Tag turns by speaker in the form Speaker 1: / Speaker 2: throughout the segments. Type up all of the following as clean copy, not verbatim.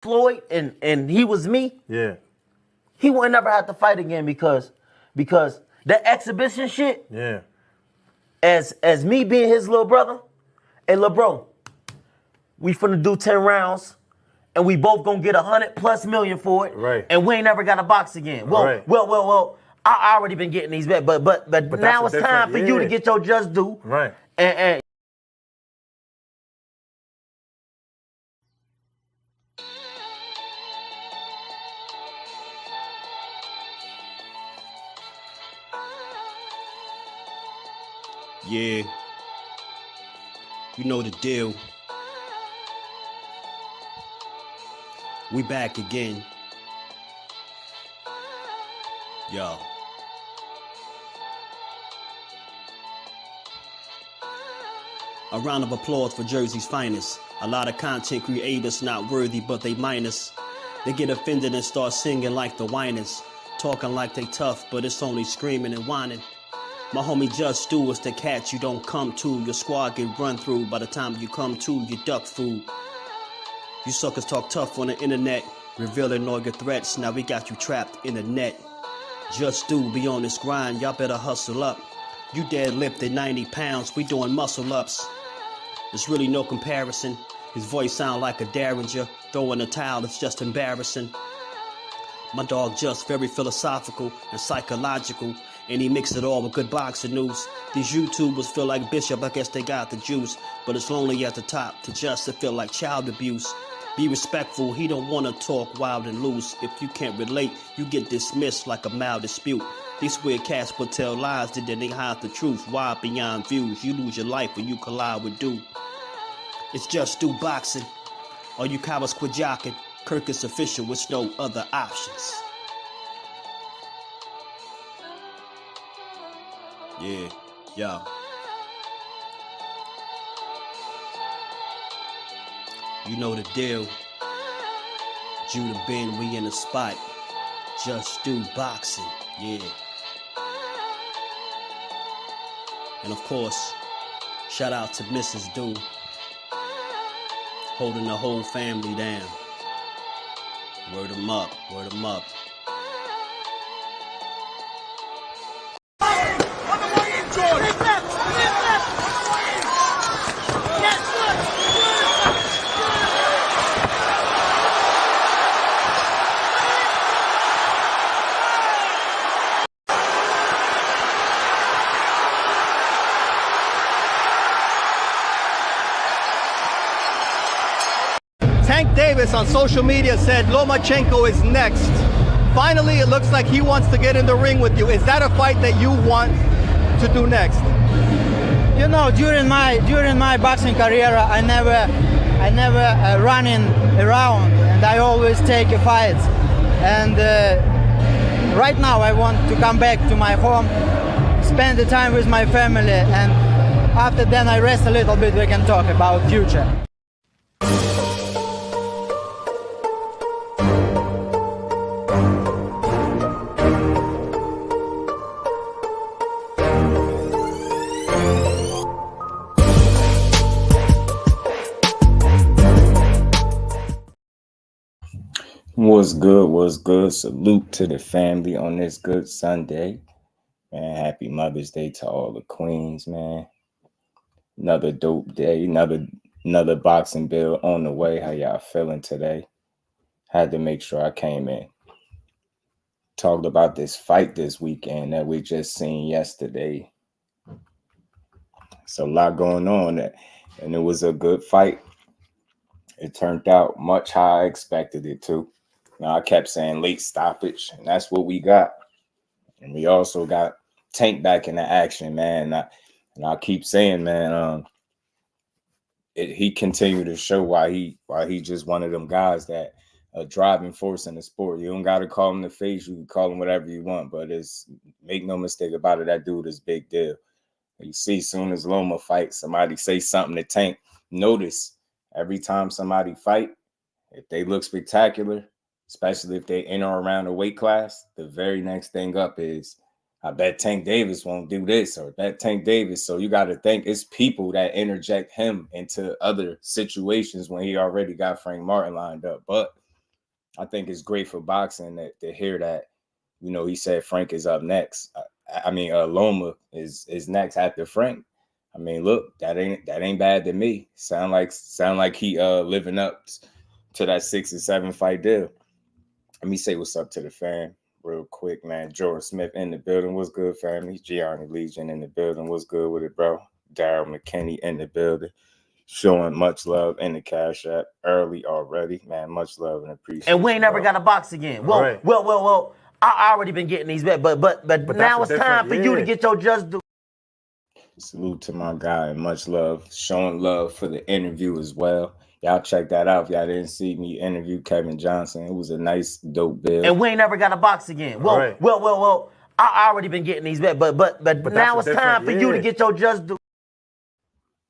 Speaker 1: Floyd and he was me,
Speaker 2: Yeah.
Speaker 1: he wouldn't never have to fight again because that exhibition shit,
Speaker 2: Yeah.
Speaker 1: as me being his little brother, hey, little bro, we finna do 10 rounds and we both gonna get 100+ million for it.
Speaker 2: Right.
Speaker 1: And we ain't never got to box again. Well,
Speaker 2: Right.
Speaker 1: well, I already been getting these back, but now it's time for you to get your just due.
Speaker 2: Right.
Speaker 1: And
Speaker 3: Yeah, you know the deal. We back again. Yo. A round of applause for Jersey's finest. A lot of content creators not worthy, but they minus. They get offended and start singing like the whiners. Talking like they tough, but it's only screaming and whining. My homie JusDueBoxing is the cat you don't come to. Your squad get run through. By the time you come to, you duck food. You suckers talk tough on the internet, revealing all your threats. Now we got you trapped in the net. JusDueBoxing be on this grind, y'all better hustle up. You deadlifted 90 pounds, we doing muscle ups. There's really no comparison. His voice sound like a derringer. Throwing a towel, it's just embarrassing. My dog just very philosophical and psychological, and he mixed it all with good boxing news. These YouTubers feel like Bishop, I guess they got the juice, but it's lonely at the top to just feel like child abuse. Be respectful, he don't want to talk wild and loose. If you can't relate, you get dismissed like a mild dispute. These weird cats will tell lies that they hide the truth. Why beyond views? You lose your life when you collide with dude. It's JusDueBoxing. All you cowards quit jocking. Kirk is official with no other options. Yeah, yo. You know the deal. Judah Ben, we in the spot. JusDueBoxing, yeah. And of course, shout out to Mrs. Do, holding the whole family down. Word 'em up, word 'em up.
Speaker 4: Davis on social media said Lomachenko is next. Finally, it looks like he wants to get in the ring with you. Is that a fight that you want to do next?
Speaker 5: You know, during my boxing career, I never running around, and I always take fights. And right now, I want to come back to my home, spend the time with my family, and after then I rest a little bit. We can talk about future.
Speaker 6: What's good? What's good? Salute to the family on this good Sunday. Man, happy Mother's Day to all the queens, man. Another dope day, another boxing build on the way. How y'all feeling today? Had to make sure I came in. Talked about this fight this weekend that we just seen yesterday. It's a lot going on, and it was a good fight. It turned out much how I expected it to. Now, I kept saying late stoppage, and that's what we got. And we also got Tank back in the action, man. And I keep saying, man, he continued to show why he just one of them guys that a driving force in the sport. You don't got to call him the face. You can call him whatever you want, but make no mistake about it, that dude is big deal. You see, soon as Loma fights, somebody say something to Tank. Notice every time somebody fight, if they look spectacular, especially if they in or around the weight class, the very next thing up is, I bet Tank Davis won't do this, or bet Tank Davis. So you got to think it's people that interject him into other situations when he already got Frank Martin lined up. But I think it's great for boxing to hear that. You know, he said Frank is up next. Loma is next after Frank. I mean, look, that ain't bad to me. Sound like he living up to that 6 or 7 fight deal. Let me say what's up to the fam real quick, man. George Smith in the building. What's good, family? Gianni Legion in the building. What's good with it, bro? Daryl McKinney in the building. Showing much love in the Cash App early already, man. Much love and appreciation.
Speaker 1: And we ain't never got a box again. Well,
Speaker 2: right.
Speaker 1: well. I already been getting these bet, but now it's time for you to get your just due.
Speaker 6: Salute to my guy and much love. Showing love for the interview as well. Y'all check that out if y'all didn't see me interview Kevin Johnson. It was a nice, dope build.
Speaker 1: And we ain't never got a box again. Well,
Speaker 2: right.
Speaker 1: well. I already been getting these bet, but now it's time for you to get your just due.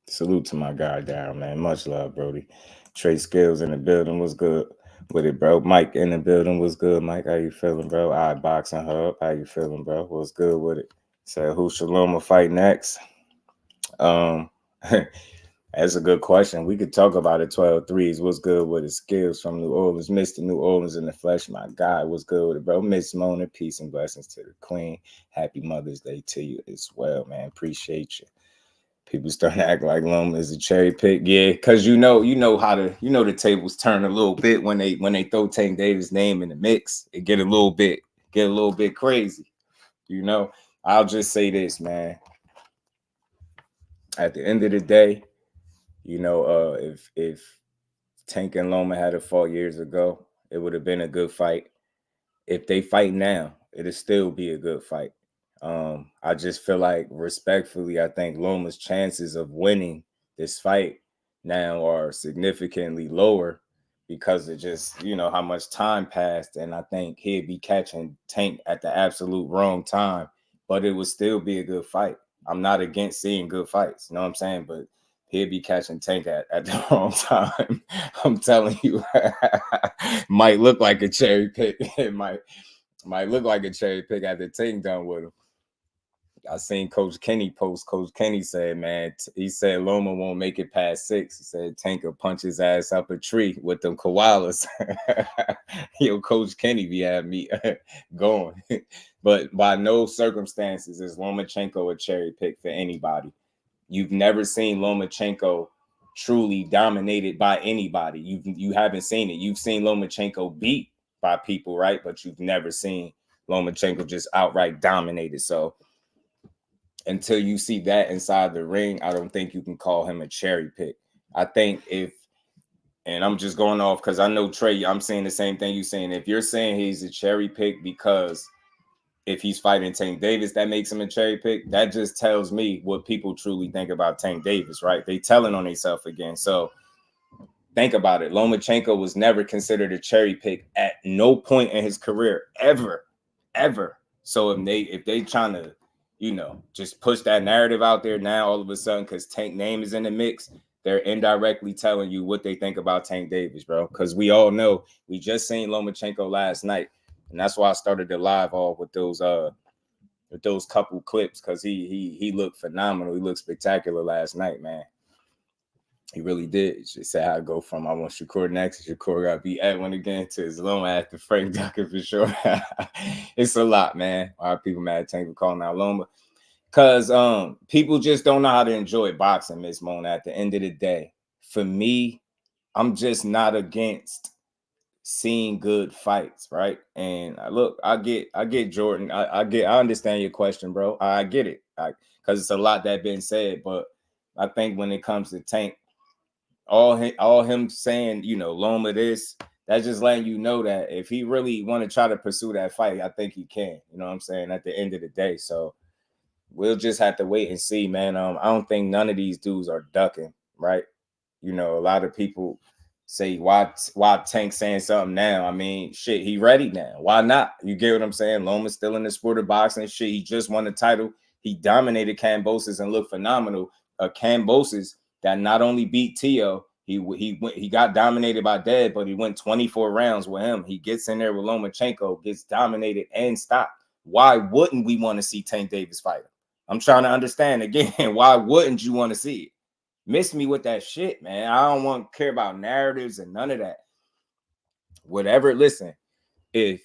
Speaker 6: Salute to my guy, Daryl, man. Much love, Brody. Trey Skills in the building. Was good with it, bro. Mike in the building. Was good, Mike. How you feeling, bro? Boxing Hub. How you feeling, bro? Was good with it. Said who should Loma fight next? That's a good question. We could talk about it. 12 threes. What's good with his skills from New Orleans? Mr. New Orleans in the flesh. My guy, what's good with it, bro? Miss Mona, peace and blessings to the queen. Happy Mother's Day to you as well, man. Appreciate you. People starting to act like Loma is a cherry pick. Yeah, because you know the tables turn a little bit when they throw Tank Davis' name in the mix. It get a little bit crazy. You know, I'll just say this, man. At the end of the day, you know, if Tank and Loma had fought years ago, it would have been a good fight. If they fight now, it'll still be a good fight. I just feel like, respectfully, I think Loma's chances of winning this fight now are significantly lower because of just, you know, how much time passed. And I think he'd be catching Tank at the absolute wrong time, but it would still be a good fight. I'm not against seeing good fights, you know what I'm saying? But he'd be catching Tank at the wrong time. I'm telling you, might look like a cherry pick. It might look like a cherry pick after Tank done with him. I seen Coach Kenny post. Coach Kenny said, man, he said Loma won't make it past 6. He said Tank will punch his ass up a tree with them koalas. Yo, Coach Kenny be having me going. But by no circumstances is Lomachenko a cherry pick for anybody. You've never seen Lomachenko truly dominated by anybody. You haven't seen it. You've seen Lomachenko beat by people, right? But you've never seen Lomachenko just outright dominated. So until you see that inside the ring, I don't think you can call him a cherry pick. I think and I'm just going off because I know Trey, I'm saying the same thing you're saying. If you're saying he's a cherry pick because if he's fighting Tank Davis, that makes him a cherry pick. That just tells me what people truly think about Tank Davis, right? They telling on themselves again. So think about it. Lomachenko was never considered a cherry pick at no point in his career, ever. So if they trying to, you know, just push that narrative out there now, all of a sudden, because Tank name is in the mix, they're indirectly telling you what they think about Tank Davis, bro. Because we all know we just seen Lomachenko last night, and that's why I started the live off with those couple clips, because he looked phenomenal. He looked spectacular last night, man. He really did. Just say how I go from I want Shakur next, Shakur got beat at one again to his Loma after Frank Duncan for sure. It's a lot, man. Why are people mad at Tank for calling out Loma? Because people just don't know how to enjoy boxing, Miss Mona. At the end of the day, for me, I'm just not against seeing good fights, right? And look, I get Jordan. I understand your question, bro. I get it, because it's a lot that been said. But I think when it comes to Tank, all him saying, you know, Loma this, that's just letting you know that if he really want to try to pursue that fight, I think he can. You know what I'm saying? At the end of the day, so we'll just have to wait and see, man. I don't think none of these dudes are ducking, right? You know, a lot of people say why Tank saying something now. I mean, shit, he ready now. Why not? You get what I'm saying? Loma's still in the sport of boxing. Shit, he just won the title. He dominated Kambosos and looked phenomenal. Kambosos that not only beat Teo, he got dominated by Dead, but he went 24 rounds with him. He gets in there with Lomachenko, gets dominated and stopped. Why wouldn't we want to see Tank Davis fight him? I'm trying to understand again. Why wouldn't you want to see it? Miss me with that shit, man. I don't want to care about narratives and none of that. Whatever, listen, if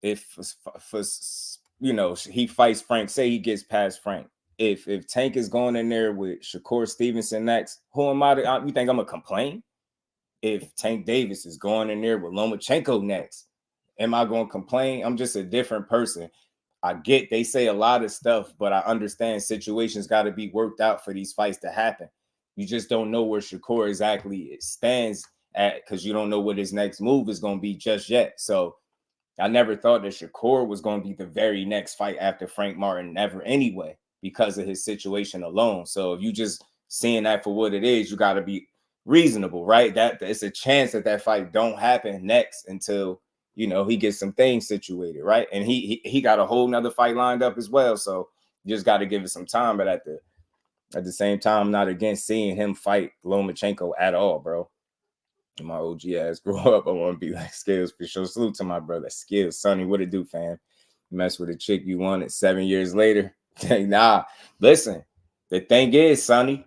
Speaker 6: you know, he fights Frank, say he gets past Frank. If Tank is going in there with Shakur Stevenson next, who am I you think I'm gonna complain? If Tank Davis is going in there with Lomachenko next, am I gonna complain? I'm just a different person. I get they say a lot of stuff, but I understand situations got to be worked out for these fights to happen. You just don't know where Shakur exactly stands at because you don't know what his next move is going to be just yet. So I never thought that Shakur was going to be the very next fight after Frank Martin ever anyway, because of his situation alone. So if you just seeing that for what it is, you got to be reasonable, right? That it's a chance that fight don't happen next until, you know, he gets some things situated, right? And he got a whole nother fight lined up as well. So you just got to give it some time. But at the same time, I'm not against seeing him fight Lomachenko at all, bro. My OG ass grew up. I want to be like Skills for sure. Salute to my brother Skills. Sonny, what it do, fam? You mess with a chick you wanted 7 years later. Nah, listen. The thing is, Sonny,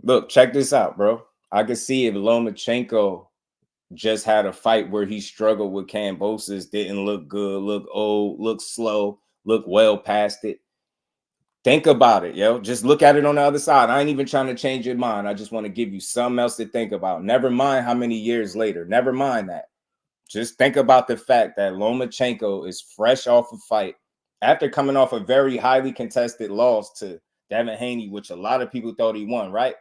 Speaker 6: look, check this out, bro. I could see if Lomachenko just had a fight where he struggled with Kambosos, didn't look good, look old, look slow, look well past it. Think about it, yo. Just look at it on the other side. I ain't even trying to change your mind. I just want to give you something else to think about. Never mind how many years later. Never mind that. Just think about the fact that Lomachenko is fresh off a fight after coming off a very highly contested loss to Devin Haney, which a lot of people thought he won, right?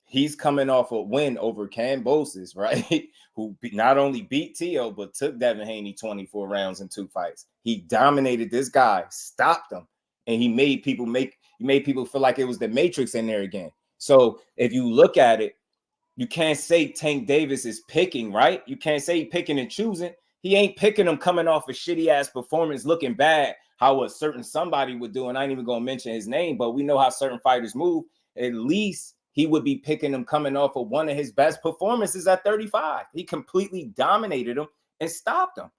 Speaker 6: He's coming off a win over Kambosos, right? Who not only beat Teo, but took Devin Haney 24 rounds in 2 fights. He dominated this guy, stopped him, and he made people feel like it was the Matrix in there again. So if you look at it, you can't say Tank Davis is picking, right? You can't say he picking and choosing. He ain't picking him coming off a shitty ass performance, looking bad, how a certain somebody would do. And I ain't even gonna mention his name, but we know how certain fighters move. At least he would be picking him coming off of one of his best performances at 35. He completely dominated him and stopped him.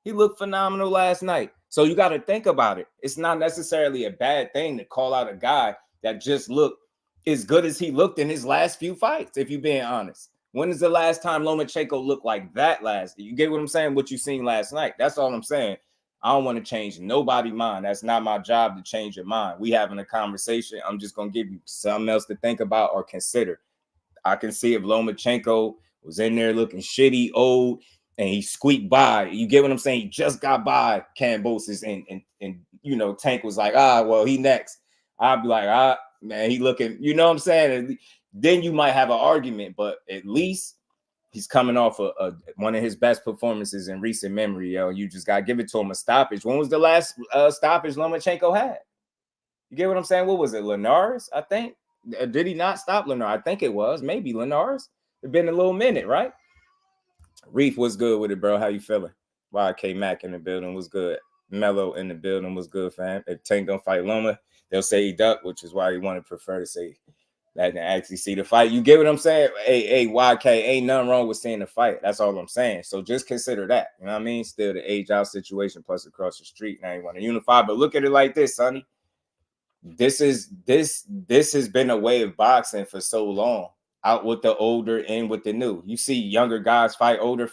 Speaker 6: He looked phenomenal last night. So you got to think about it. It's not necessarily a bad thing to call out a guy that just looked as good as he looked in his last few fights, if you're being honest. When is the last time Lomachenko looked like that last? You get what I'm saying? What you seen last night. That's all I'm saying. I don't want to change nobody's mind. That's not my job to change your mind. We having a conversation. I'm just going to give you something else to think about or consider. I can see if Lomachenko was in there looking shitty, old, and he squeaked by. You get what I'm saying? He just got by Kambosos and you know, Tank was like, well, he next. I'd be like, man, he looking, you know what I'm saying? And then you might have an argument, but at least he's coming off one of his best performances in recent memory, yo. You just got to give it to him a stoppage. When was the last stoppage Lomachenko had? You get what I'm saying? What was it, Linares, I think? Did he not stop Linares? I think it was. Maybe Linares. It's been a little minute, right? Reef, what's good with it, bro? How you feeling? YK Mac in the building was good. Mello in the building was good, fam. If Tank don't fight Loma, they'll say he ducked, which is why he want to prefer to say that than actually see the fight. You get what I'm saying? Hey, YK, ain't nothing wrong with seeing the fight. That's all I'm saying. So just consider that. You know what I mean? Still the age out situation, plus across the street. Now you want to unify, but look at it like this, Sonny. This has been a way of boxing for so long. Out with the older and with the new. You see younger guys fight older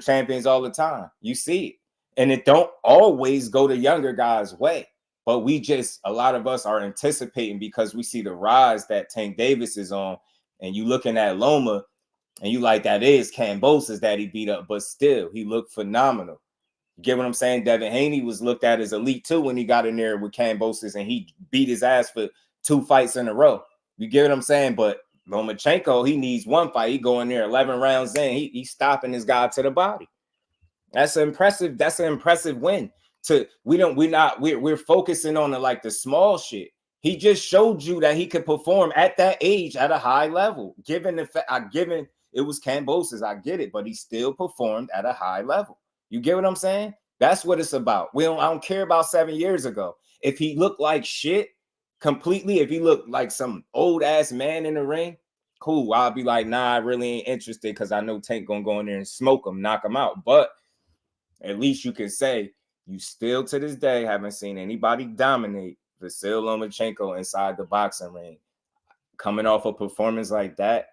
Speaker 6: champions all the time. You see it. And it don't always go the younger guys' way. But a lot of us are anticipating because we see the rise that Tank Davis is on. And you looking at Loma and you like, that is Kambosos that he beat up. But still, he looked phenomenal. You get what I'm saying? Devin Haney was looked at as elite too when he got in there with Kambosos and he beat his ass for 2 fights in a row. You get what I'm saying? But Lomachenko, he needs 1 fight. He going there 11 rounds in. He's stopping this guy to the body. That's an impressive win. We're focusing on the small shit. He just showed you that he could perform at that age at a high level. Given it was Kambosos, I get it, but he still performed at a high level. You get what I'm saying? That's what it's about. I don't care about 7 years ago. If he looked like shit completely, if he looked like some old ass man in the ring, cool. I'll be like, nah, I really ain't interested because I know Tank gonna go in there and smoke him, knock him out. But at least you can say you still to this day haven't seen anybody dominate Vasyl Lomachenko inside the boxing ring. Coming off a performance like that,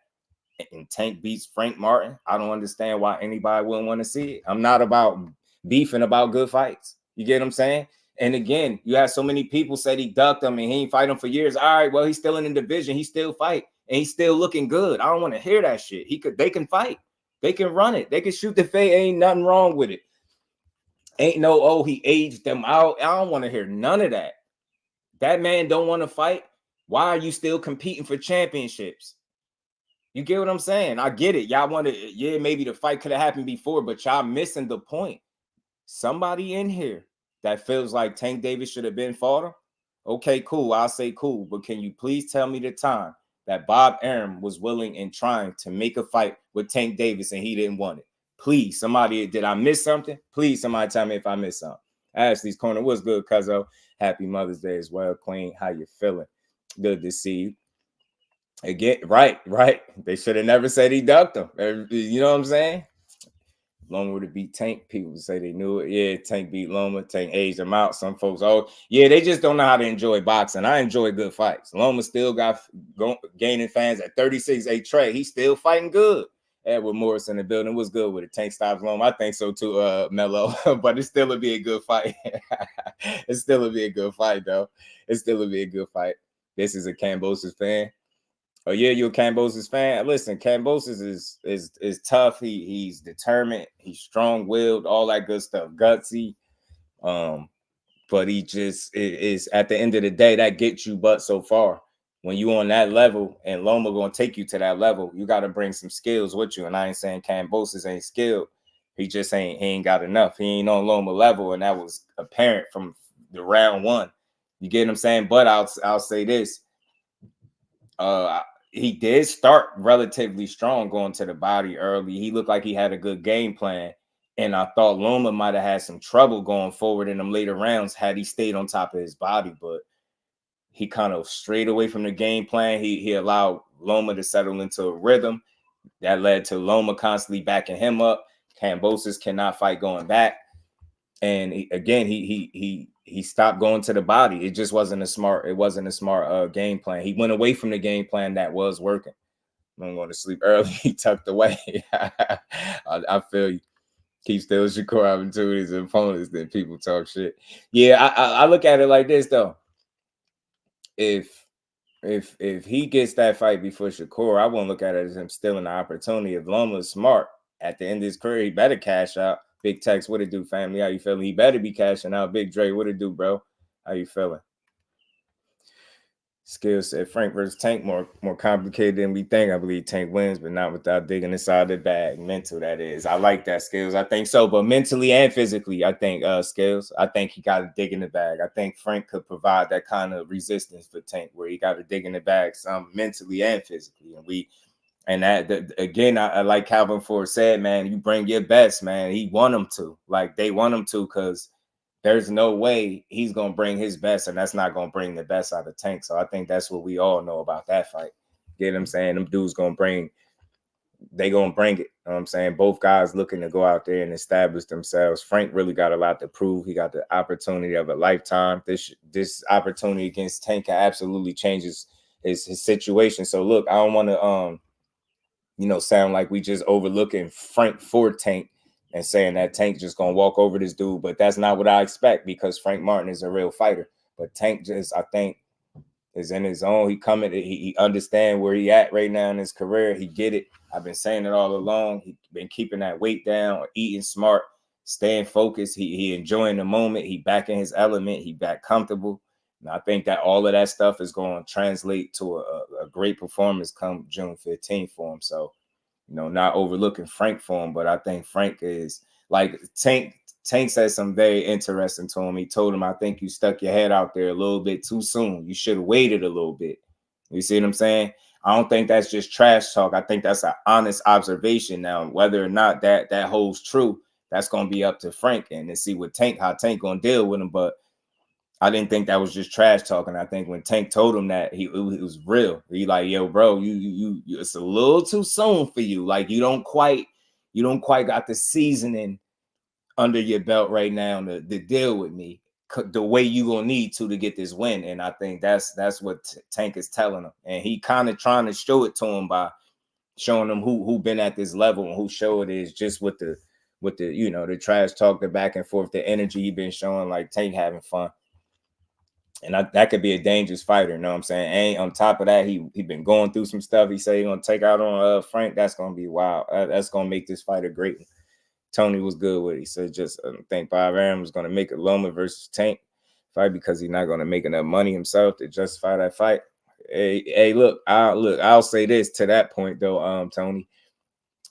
Speaker 6: and Tank beats Frank Martin, I don't understand why anybody wouldn't want to see it. I'm not about beefing about good fights. You get what I'm saying? And again, you have so many people said he ducked him and he ain't fight him for years. All right, well, he's still in the division. He still fight and he's still looking good. I don't want to hear that shit. They can fight. They can run it. They can shoot the fade. Ain't nothing wrong with it. Ain't no, oh, he aged them out. I don't want to hear none of that. That man don't want to fight. Why are you still competing for championships? You get what I'm saying? I get it. Y'all want to, yeah, maybe the fight could have happened before, but y'all missing the point. Somebody in here that feels like Tank Davis should have been fought him. Okay, cool. I'll say cool. But can you please tell me the time that Bob Arum was willing and trying to make a fight with Tank Davis and he didn't want it? Please, somebody, did I miss something? Please, somebody tell me if I missed something. Ashley's Corner, what's good, cuzzo? Happy Mother's Day as well, Queen. How you feeling? Good to see you. Again, right. They should have never said he ducked him. You know what I'm saying? Loma would have beat Tank. People say they knew it. Yeah, Tank beat Loma. Tank aged him out. Some folks, oh, yeah, they just don't know how to enjoy boxing. I enjoy good fights. Loma still got gaining fans at 36. A Trey, he's still fighting good. Edward Morris in the building was good with it. Tank stops Loma. I think so too, Mello. But it still would be a good fight. It still would be a good fight, though. It still would be a good fight. This is a Kambosos fan. Oh yeah, you're a Kambosos fan. Listen, Kambosos is tough. He's determined. He's strong-willed. All that good stuff. Gutsy. But he just is at the end of the day that gets you but so far. When you on that level and Loma gonna take you to that level, you got to bring some skills with you. And I ain't saying Kambosos ain't skilled. He just ain't got enough. He ain't on Loma level, and that was apparent from the round one. You get what I'm saying? But I'll say this. He did start relatively strong going to the body early. He looked like he had a good game plan. And I thought Loma might have had some trouble going forward in them later rounds had he stayed on top of his body. But he kind of strayed away from the game plan. He allowed Loma to settle into a rhythm. That led to Loma constantly backing him up. Kambosos cannot fight going back. And he stopped going to the body. It just wasn't a smart game plan. He went away from the game plan that was working. I'm going to sleep early. He tucked away. I feel you. Keep still Shakur opportunities and opponents that people talk shit. Yeah, I look at it like this though. If he gets that fight before Shakur, I won't look at it as him stealing the opportunity. If Loma's smart at the end of his career, he better cash out. Big Tex, what it do, family? How you feeling? He better be cashing out. Big Dre, what it do, bro? How you feeling? Skill said Frank versus Tank more complicated than we think. I believe Tank wins, but not without digging inside the bag. Mental, that is. I like that, Skills. I think so, but mentally and physically, I think Skills. I think he got to dig in the bag. I think Frank could provide that kind of resistance for Tank, where he got to dig in the bag, some mentally and physically, and again, I like Calvin Ford said, man, you bring your best, man. He want him to. Like, they want him to because there's no way he's going to bring his best, and that's not going to bring the best out of Tank. So I think that's what we all know about that fight. Get what I'm saying? Them dudes going to bring it. You know what I'm saying? Both guys looking to go out there and establish themselves. Frank really got a lot to prove. He got the opportunity of a lifetime. This opportunity against Tank absolutely changes his situation. So, look, I don't want to sound like we just overlooking Frank for Tank and saying that Tank just gonna walk over this dude, but that's not what I expect because Frank Martin is a real fighter. But Tank just, I think, is in his own. He understand where he at right now in his career. He get it. I've been saying it all along. He been keeping that weight down, eating smart, staying focused. He enjoying the moment. He back in his element. He back comfortable. And I think that all of that stuff is going to translate to a great performance come June 15th for him. So, not overlooking Frank for him, but I think Frank is like Tank said something very interesting to him. He told him, I think you stuck your head out there a little bit too soon. You should have waited a little bit. You see what I'm saying? I don't think that's just trash talk. I think that's an honest observation. Now, whether or not that holds true, that's going to be up to Frank and to see how Tank going to deal with him. But I didn't think that was just trash talking. I think when Tank told him that, it was real. He like, yo, bro, you it's a little too soon for you. Like, you don't quite got the seasoning under your belt right now to deal with me the way you gonna need to get this win. And I think that's what Tank is telling him. And he kind of trying to show it to him by showing them who been at this level and who show it is, just with the you know, the trash talk, the back and forth, the energy he been showing, like Tank having fun. And that could be a dangerous fighter, you know what I'm saying? And on top of that, he been going through some stuff. He said he's gonna take out on Frank. That's gonna be wild. That's gonna make this fight a great one. Tony was good with it. He said just I think Bob Arum was gonna make a Loma versus Tank fight because he's not gonna make enough money himself to justify that fight. Hey, look, I'll say this to that point though, Tony.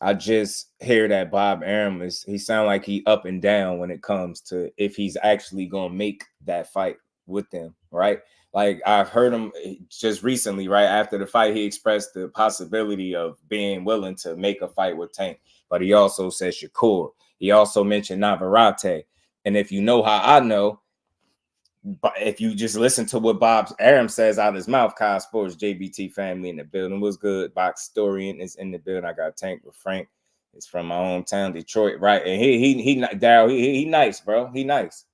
Speaker 6: I just hear that Bob Arum he sound like he up and down when it comes to if he's actually gonna make that fight with them, right? Like I've heard him just recently, right after the fight, he expressed the possibility of being willing to make a fight with Tank, but he also said Shakur. He also mentioned Navarrete, and if you know how I know, but if you just listen to what Bob Arum says out of his mouth, Kyle Sports, JBT family in the building. Was good. Box Storian is in the building. I got Tank with Frank. It's from my hometown, Detroit, right? And he nice, bro. He nice.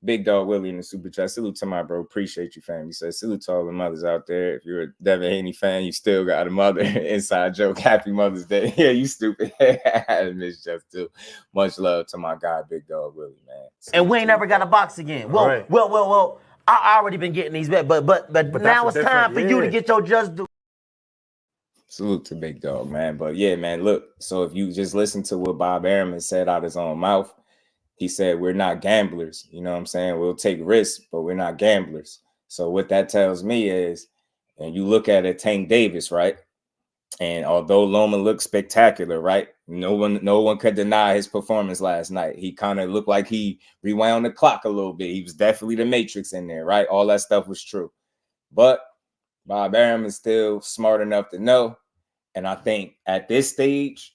Speaker 6: Big Dog Willie in the super chat. Salute to my bro. Appreciate you, fam. He says, salute to all the mothers out there. If you're a Devin Haney fan, you still got a mother. Inside joke. Happy Mother's Day. Yeah, you stupid. I miss just too. Much love to my guy, Big Dog Willie, man. Salute
Speaker 1: and we ain't never got a box again. Well,
Speaker 2: right.
Speaker 1: well. I already been getting these back, but now it's time for you to get your just due.
Speaker 6: Salute to Big Dog, man. But yeah, man, look. So if you just listen to what Bob Arum has said out his own mouth, he said, we're not gamblers. You know what I'm saying? We'll take risks, but we're not gamblers. So what that tells me is, and you look at it, Tank Davis, right? And although Loma looked spectacular, right? No one could deny his performance last night. He kind of looked like he rewound the clock a little bit. He was definitely the Matrix in there, right? All that stuff was true. But Bob Arum is still smart enough to know. And I think at this stage,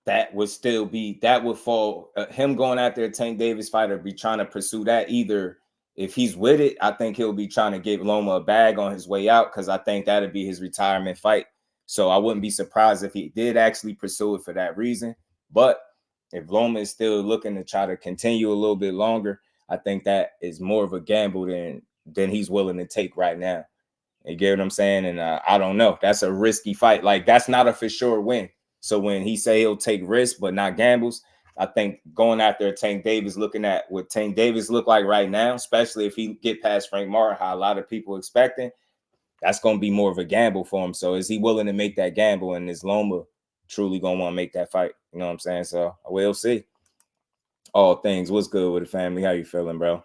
Speaker 6: that would fall him going after a Tank Davis fighter, be trying to pursue that. Either if he's with it, I think he'll be trying to give Loma a bag on his way out, because I think that'd be his retirement fight. So I wouldn't be surprised if he did actually pursue it for that reason. But if Loma is still looking to try to continue a little bit longer, I think that is more of a gamble than he's willing to take right now. You get what I'm saying? And I don't know. That's a risky fight. Like, that's not a for sure win. So when he say he'll take risks but not gambles, I think going after Tank Davis, looking at what Tank Davis look like right now, especially if he get past Frank Martin, how a lot of people expecting, that's going to be more of a gamble for him. So is he willing to make that gamble? And is Loma truly going to want to make that fight? You know what I'm saying? So we'll see. All things. What's good with the family? How you feeling, bro?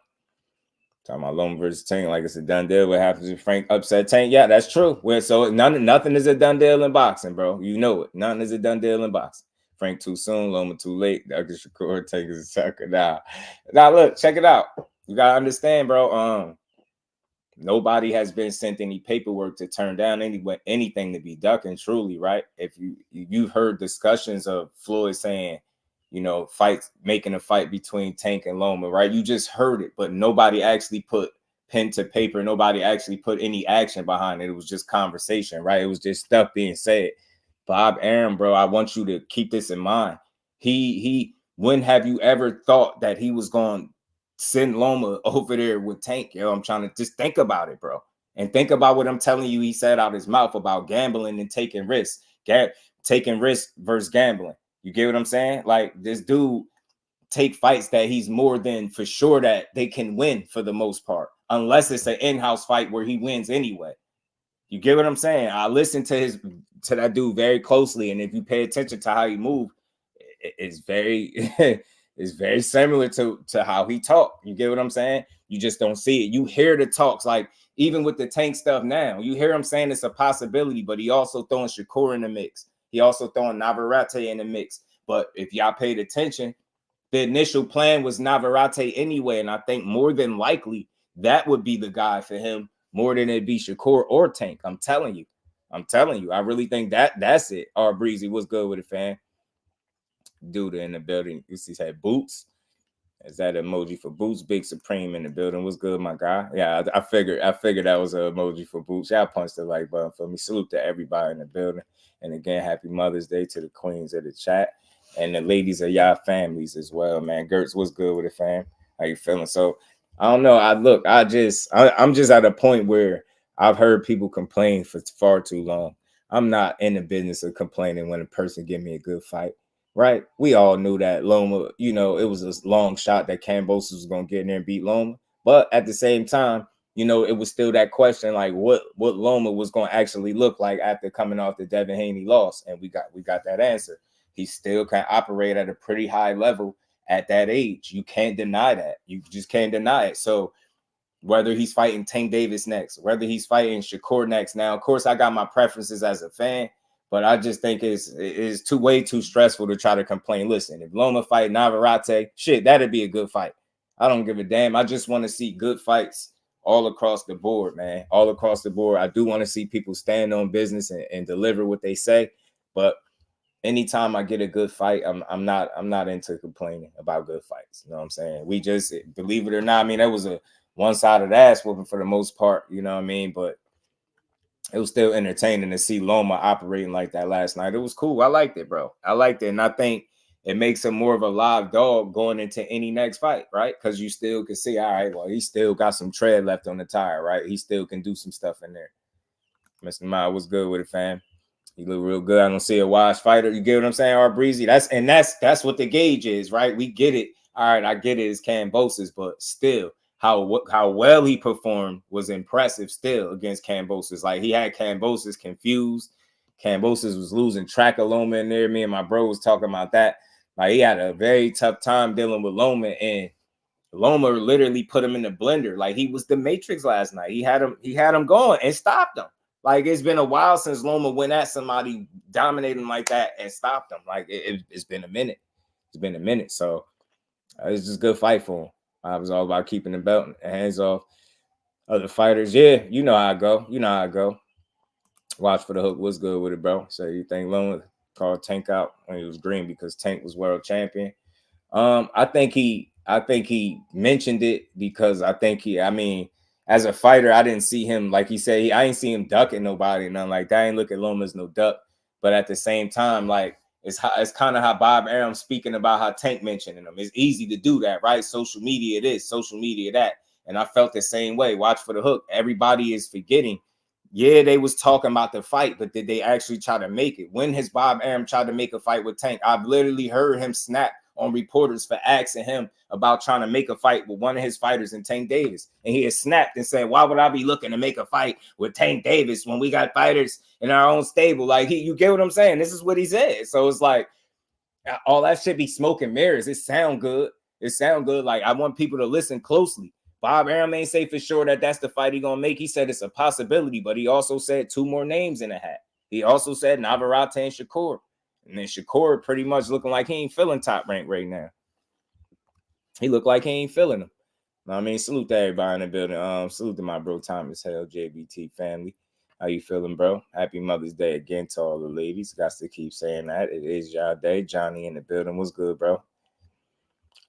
Speaker 6: Talking about Loma versus Tank like it's a done deal. What happens if Frank upset Tank? Yeah, that's true. So nothing is a done deal in boxing, bro. You know it. Nothing is a done deal in boxing. Frank too soon, Loma too late. Dr. Shakur Tank is a sucker. Now look, check it out. You gotta understand, bro. Nobody has been sent any paperwork to turn down anything to be ducking, truly, right? If you've heard discussions of Floyd saying, you know, making a fight between Tank and Loma, right? You just heard it, but nobody actually put pen to paper. Nobody actually put any action behind it. It was just conversation, right? It was just stuff being said. Bob Arum, bro, I want you to keep this in mind. When have you ever thought that he was going to send Loma over there with Tank? Yo, I'm trying to just think about it, bro. And think about what I'm telling you he said out his mouth about gambling and taking risks. Taking risks versus gambling. You get what I'm saying? Like, this dude take fights that he's more than for sure that they can win for the most part, unless it's an in-house fight where he wins anyway. You get what I'm saying? I listened to that dude very closely, and if you pay attention to how he moved, it's very it's very similar to how he talked. You get what I'm saying? You just don't see it. You hear the talks, like even with the Tank stuff now, you hear him saying it's a possibility, but he also throwing Shakur in the mix. He also throwing Navarrete in the mix. But if y'all paid attention, the initial plan was Navarrete anyway. And I think more than likely that would be the guy for him more than it'd be Shakur or Tank. I'm telling you. I really think that's it. R Breezy, what's good with it, fam? Dude in the building. You see, had Boots. Is that emoji for Boots? Big Supreme in the building. What's good, my guy? Yeah, I figured that was an emoji for Boots. Y'all punched the like button for me. Salute to everybody in the building. And again, happy Mother's Day to the queens of the chat and the ladies of y'all families as well, man. Gertz, what's good with it, fam? How you feeling? So I don't know. I'm just at a point where I've heard people complain for far too long. I'm not in the business of complaining when a person give me a good fight, right? We all knew that Loma, you know, it was a long shot that Kambosos was going to get in there and beat Loma. But at the same time, you know, it was still that question, like what Loma was going to actually look like after coming off the Devin Haney loss. And we got that answer. He still can operate at a pretty high level at that age. You can't deny that. You just can't deny it. So whether he's fighting Tank Davis next, whether he's fighting Shakur next. Now, of course, I got my preferences as a fan, but I just think it's way too stressful to try to complain. Listen, if Loma fight Navarrete, shit, that'd be a good fight. I don't give a damn. I just want to see good fights all across the board, man. All across the board. I do want to see people stand on business and deliver what they say, but anytime I get a good fight, I'm not into complaining about good fights. You know what I'm saying? We just, believe it or not, I mean, that was a one-sided ass whooping for the most part, you know what I mean? But it was still entertaining to see Loma operating like that last night. It was cool. I liked it, bro. I liked it. And I think it makes him more of a live dog going into any next fight, right? Because you still can see, all right, well, he still got some tread left on the tire, right? He still can do some stuff in there. Mr. Ma, what's good with it, fam? You look real good. I don't see a wise fighter. You get what I'm saying, R Breezy? That's what the gauge is, right? We get it. All right, I get it. It's Kambosos, but still, how well he performed was impressive still against Kambosos. Like, he had Kambosos confused. Kambosos was losing track of Loma in there. Me and my bro was talking about that. Like, he had a very tough time dealing with Loma, and Loma literally put him in the blender. Like, he was the Matrix last night. He had him going and stopped him. Like, it's been a while since Loma went at somebody, dominated him like that, and stopped him. Like, it's been a minute. It's been a minute. So it's just a good fight for him. I was all about keeping the belt and hands off other fighters. Yeah, you know how I go. You know how I go. Watch for the hook. What's good with it, bro? So you think Loma called Tank out when he was green because Tank was world champion? I think he mentioned it because I mean, as a fighter, I didn't see him, like he said, I ain't see him ducking nobody, nothing like that. I ain't look at Loma as no duck. But at the same time, like, it's kind of how Bob Arum speaking about how Tank mentioning him. It's easy to do that, right? Social media this, social media that. And I felt the same way. Watch for the hook. Everybody is forgetting. Yeah, they was talking about the fight, but did they actually try to make it? When has Bob Arum tried to make a fight with Tank? I've literally heard him snap on reporters for asking him about trying to make a fight with one of his fighters in Tank Davis. And he has snapped and said, why would I be looking to make a fight with Tank Davis when we got fighters in our own stable? Like, you get what I'm saying? This is what he said. So it's like, all that shit be smoke and mirrors. It sound good. It sound good. Like, I want people to listen closely. Bob Arum ain't say for sure that that's the fight he gonna make. He said it's a possibility, but he also said two more names in the hat. He also said Navarrete and Shakur. And then Shakur pretty much looking like he ain't feeling top rank right now. He looked like he ain't feeling him. I mean, salute to everybody in the building. Salute to my bro Thomas Hell, JBT family. How you feeling, bro? Happy Mother's Day again to all the ladies. Got to keep saying that. It is y'all day. Johnny in the building. What's good, bro?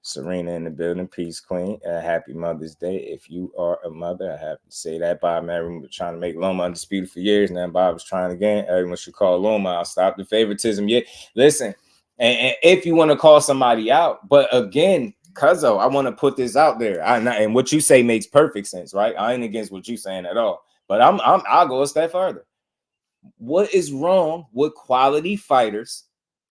Speaker 6: Serena in the building. Peace, Queen. Happy Mother's Day. If you are a mother, I have to say that. Bob Arum was trying to make Loma undisputed for years. Now Bob was trying again. Everyone should call Loma. I'll stop the favoritism. Yeah, listen. And if you want to call somebody out, but again, Cuzzo, I want to put this out there. And what you say makes perfect sense, right? I ain't against what you're saying at all. But I'll go a step further. What is wrong with quality fighters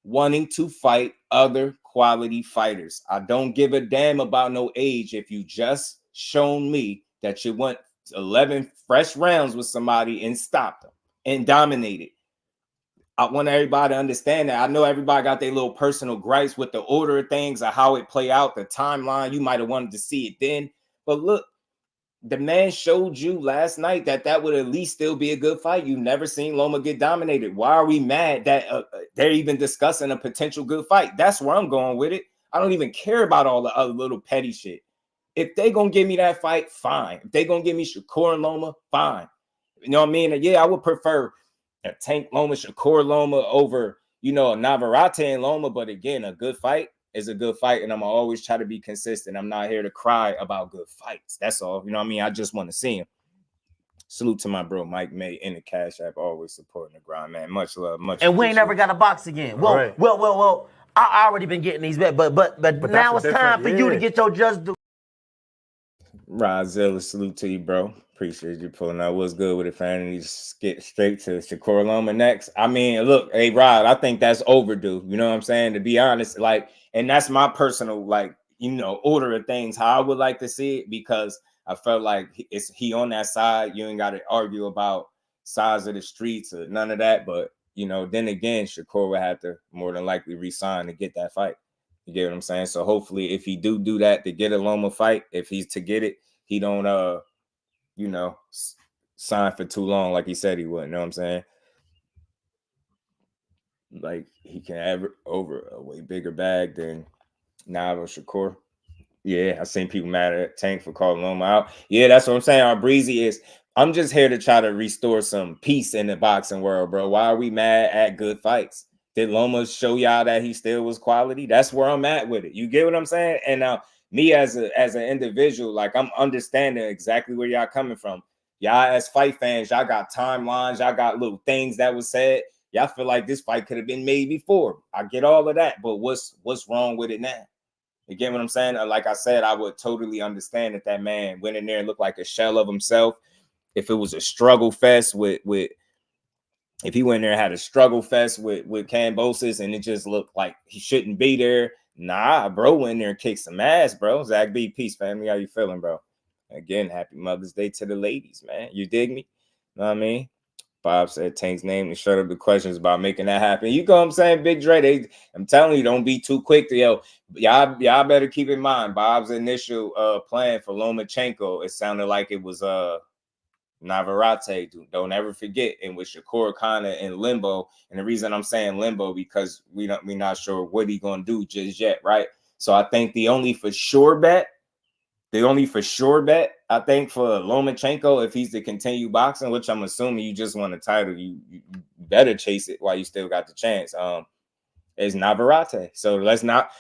Speaker 6: wanting to fight other quality fighters? I don't give a damn about no age. If you just shown me that you went 11 fresh rounds with somebody and stopped them and dominated, I want everybody to understand that. I know everybody got their little personal gripes with the order of things or how it play out, the timeline. You might have wanted to see it then. But look, the man showed you last night that would at least still be a good fight. You've never seen Loma get dominated. Why are we mad that they're even discussing a potential good fight? That's where I'm going with it. I don't even care about all the other little petty shit. If they going to give me that fight, fine. If they going to give me Shakur and Loma, fine. You know what I mean? And yeah, I would prefer a Tank Loma, Shakur Loma over, a Navarrete and Loma. But again, a good fight is a good fight, and I'm gonna always try to be consistent. I'm not here to cry about good fights. That's all. You know what I mean? I just want to see him. Salute to my bro Mike May in the Cash App, always supporting the grind, man. Much love, much.
Speaker 1: And we ain't never got a box again. Well, right. well. I already been getting these, but now it's time for you to get your just due.
Speaker 6: Vasyl, salute to you, bro. Appreciate you pulling out. What's good with it, fan? And you just get straight to Shakur Loma next. I mean, look, hey, Rod, I think that's overdue. You know what I'm saying? To be honest, like, and that's my personal, like, order of things, how I would like to see it, because I felt like he on that side. You ain't got to argue about size of the streets or none of that. But, then again, Shakur would have to more than likely resign to get that fight. You get what I'm saying? So hopefully if he do that to get a Loma fight, if he's to get it, he don't, sign for too long like he said he would. You know what I'm saying? Like he can have over a way bigger bag than Nav or Shakur. Yeah, I seen people mad at Tank for calling Loma out. Yeah, that's what I'm saying. Our breezy is, I'm just here to try to restore some peace in the boxing world, bro. Why are we mad at good fights? Did Loma show y'all that he still was quality? That's where I'm at with it. You get what I'm saying? And now me as an individual, like I'm understanding exactly where y'all coming from. Y'all as fight fans, y'all got timelines, y'all got little things that was said. Y'all feel like this fight could have been made before. I get all of that, but what's wrong with it now? You get what I'm saying? Like I said, I would totally understand that man went in there and looked like a shell of himself. If it was a struggle fest if he went in there and had a struggle fest with Kambosos and it just looked like he shouldn't be there. Nah, bro went in there and kicked some ass, bro. Zach B, peace, family. How you feeling, bro? Again, happy Mother's Day to the ladies, man. You dig me? Know what I mean? Bob said Tank's name and shut up the questions about making that happen. You know what I'm saying? Big Dre, I'm telling you, don't be too quick to y'all better keep in mind Bob's initial plan for Lomachenko. It sounded like it was Navarrete. Don't ever forget. And with Shakur kind of in limbo. And the reason I'm saying limbo because we're not sure what he's gonna do just yet, right? So I think the only for sure bet, I think, for Lomachenko, if he's to continue boxing, which I'm assuming you just won a title, you better chase it while you still got the chance. Is Navarrete. So let's not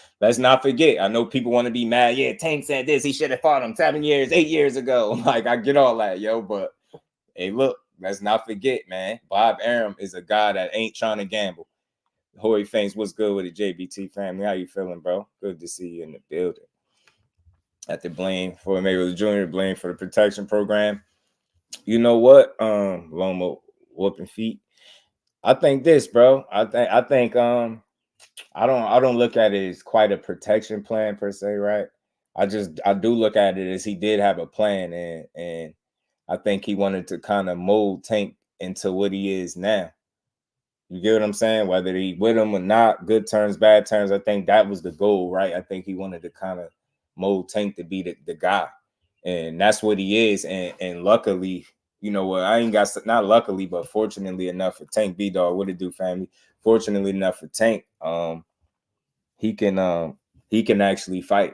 Speaker 6: forget. I know people want to be mad. Yeah, Tank said this. He should have fought him 8 years ago. Like, I get all that, but hey, look, let's not forget, man. Bob Arum is a guy that ain't trying to gamble. Hoy Fangs, what's good with the JBT family? How you feeling, bro? Good to see you in the building. At the blame for Mayweather Jr., blame for the protection program. You know what? Loma whooping feet. I think this, bro. I think I don't look at it as quite a protection plan per se, right? I do look at it as he did have a plan, and I think he wanted to kind of mold Tank into what he is now. You get what I'm saying? Whether he with him or not, good turns, bad turns, I think that was the goal, right? I think he wanted to kind of mold Tank to be the guy, and that's what he is. And luckily, you know what? I ain't got, not luckily, but fortunately enough for Tank, B-Dog, what it do, family? Fortunately enough for Tank, he can actually fight.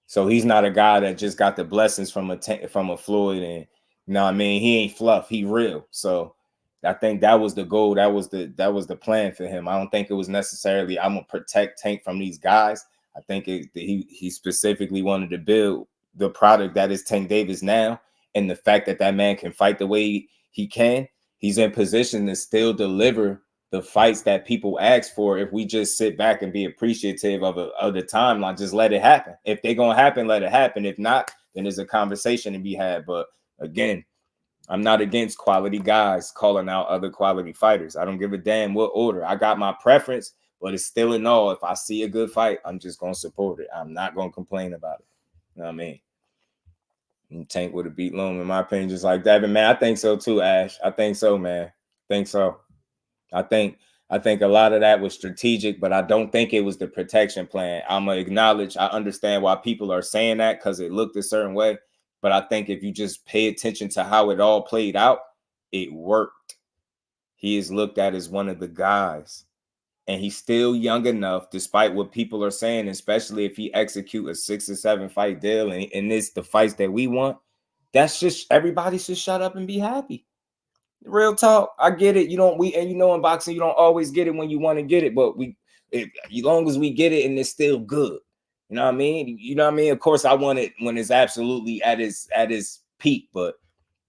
Speaker 6: So he's not a guy that just got the blessings from a Floyd, and you know what I mean, he ain't fluff, he real. So I think that was the goal. That was the plan for him. I don't think it was necessarily I'm gonna protect Tank from these guys. I think he specifically wanted to build the product that is Tank Davis now, and the fact that man can fight the way he can, he's in position to still deliver the fights that people ask for if we just sit back and be appreciative of the timeline. Just let it happen. If they're gonna happen, let it happen. If not, then there's a conversation to be had. But again, I'm not against quality guys calling out other quality fighters. I don't give a damn what order. I got my preference, but it's still in all. If I see a good fight, I'm just gonna support it. I'm not gonna complain about it. You know what I mean? And Tank would have beat Loma, in my opinion, just like that. But man, I think so too, Ash. I think so, man. Think so. I think a lot of that was strategic, but I don't think it was the protection plan. I'm gonna acknowledge, I understand why people are saying that because it looked a certain way. But I think if you just pay attention to how it all played out, it worked. He is looked at as one of the guys. And he's still young enough, despite what people are saying, especially if he execute a 6 or 7 fight deal and it's the fights that we want. That's just, everybody should shut up and be happy. Real talk. I get it. In boxing, you don't always get it when you want to get it, but as long as we get it and it's still good. You know what I mean? Of course, I want it when it's absolutely at its peak, but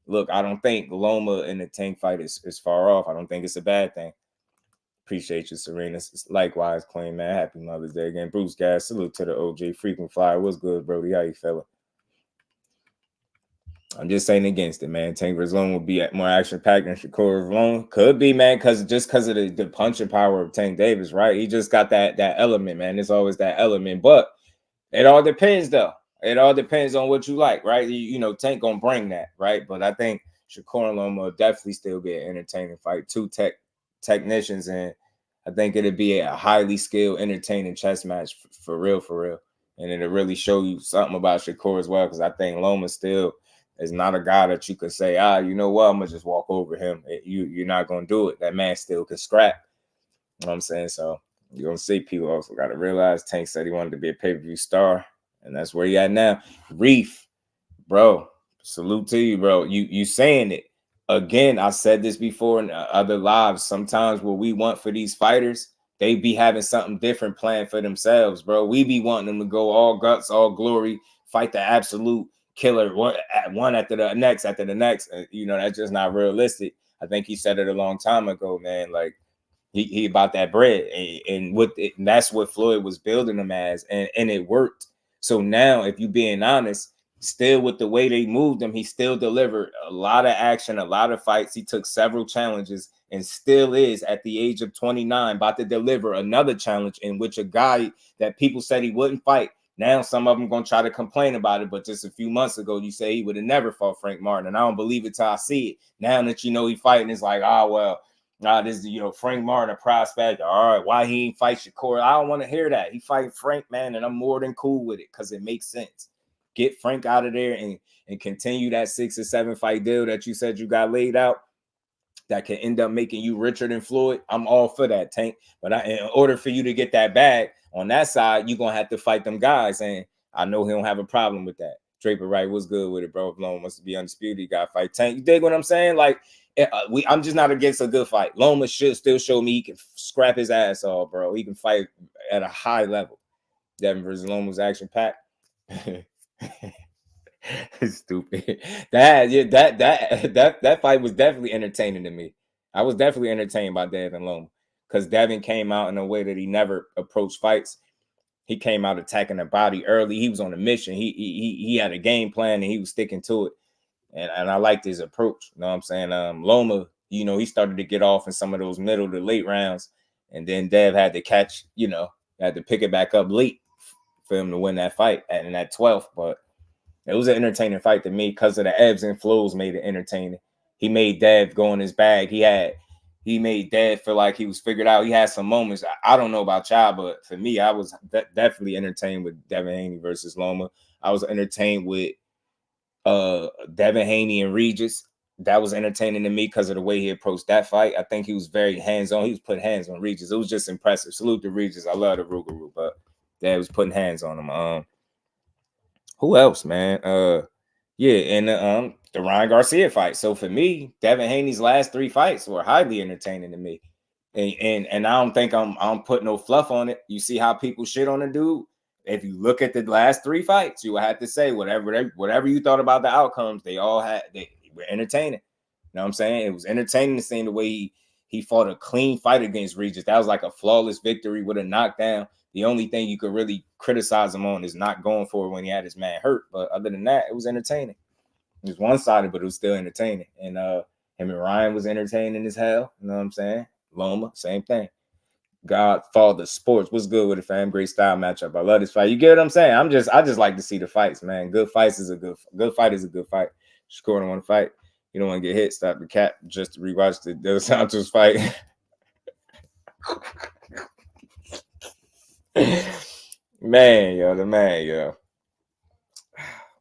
Speaker 6: look, I don't think Loma in the Tank fight is far off. I don't think it's a bad thing. Appreciate you, Serena. Likewise, Queen, man. Happy Mother's Day again. Bruce Gas, salute to the OJ Frequent Flyer. What's good, Brody? How you feeling? I'm just saying against it, man. Tank versus Loma will be more action-packed than Shakur versus Loma. Could be, man, because of the punching power of Tank Davis, right? He just got that element, man. There's always that element. But it all depends, though. It all depends on what you like, right? You know, Tank gonna bring that, right? But I think Shakur and Loma will definitely still be an entertaining fight. Two technicians, and I think it'll be a highly skilled, entertaining chess match for real. And it'll really show you something about Shakur as well, because I think Loma still is not a guy that you could say, you know what, I'm gonna just walk over him. You're not gonna do it. That man still can scrap. You know what I'm saying? So you're gonna see, people also got to realize Tank said he wanted to be a pay-per-view star, and that's where he at now. Reef, bro, salute to you, bro. You saying it again. I said this before in other lives. Sometimes what we want for these fighters, they be having something different planned for themselves, bro. We be wanting them to go all guts, all glory, fight the absolute killer one after the next. You know, that's just not realistic. I think he said it a long time ago, man. Like, he about that bread, and that's what Floyd was building him as, and it worked. So now, if you being honest, still with the way they moved him, he still delivered a lot of action, a lot of fights. He took several challenges, and still is at the age of 29 about to deliver another challenge in which a guy that people said he wouldn't fight. Now some of them gonna try to complain about it, but just a few months ago you say he would have never fought Frank Martin, and I don't believe it till I see it. Now that you know he fighting, it's like, this is, you know, Frank Martin, a prospect. All right, why he ain't fight Shakur? I don't want to hear that. He fighting Frank, man, and I'm more than cool with it because it makes sense. Get Frank out of there and continue that 6 or 7 fight deal that you said you got laid out that can end up making you richer than Floyd. I'm all for that, Tank. But in order for you to get that bag on that side, you're going to have to fight them guys, and I know he don't have a problem with that. Draper Wright, what's good with it, bro? If Loma wants to be undisputed, you got to fight Tank. You dig what I'm saying? Like, I'm just not against a good fight. Loma should still show me he can scrap his ass off, bro. He can fight at a high level. Devin versus Loma was action-packed. Stupid. That fight was definitely entertaining to me. I was definitely entertained by Devin Loma because Devin came out in a way that he never approached fights. He came out attacking the body early. He was on a mission. He had a game plan and he was sticking to it. And I liked his approach. You know what I'm saying? Loma, you know, he started to get off in some of those middle to late rounds, and then Dev had to catch, you know, had to pick it back up late for him to win that fight in that 12th. But it was an entertaining fight to me because of the ebbs and flows made it entertaining. He made Dev go in his bag. He made Dev feel like he was figured out. He had some moments. I don't know about y'all, but for me, I was definitely entertained with Devin Haney versus Loma. I was entertained with Devin Haney and Regis. That was entertaining to me because of the way he approached that fight. I think he was very hands-on. He was putting hands on Regis. It was just impressive. Salute to Regis. I love the Rougarou, but Dad was putting hands on him. Who else, man? The Ryan Garcia fight. So for me, Devin Haney's last 3 fights were highly entertaining to me. And I don't think I'm putting no fluff on it. You see how people shit on the dude? If you look at the last 3 fights, you would have to say whatever you thought about the outcomes, they were entertaining. You know what I'm saying? It was entertaining to see the way he fought a clean fight against Regis. That was like a flawless victory with a knockdown. The only thing you could really criticize him on is not going for it when he had his man hurt. But other than that, it was entertaining. It was one-sided, but it was still entertaining. And him and Ryan was entertaining as hell. You know what I'm saying? Loma, same thing. Godfather Sports. What's good with it, fam? Great style matchup. I love this fight. You get what I'm saying? I just like to see the fights, man. Good fight is a good fight. Shakur don't want to fight. You don't want to get hit. Stop the cap just to rewatch the Dos Santos fight. Man,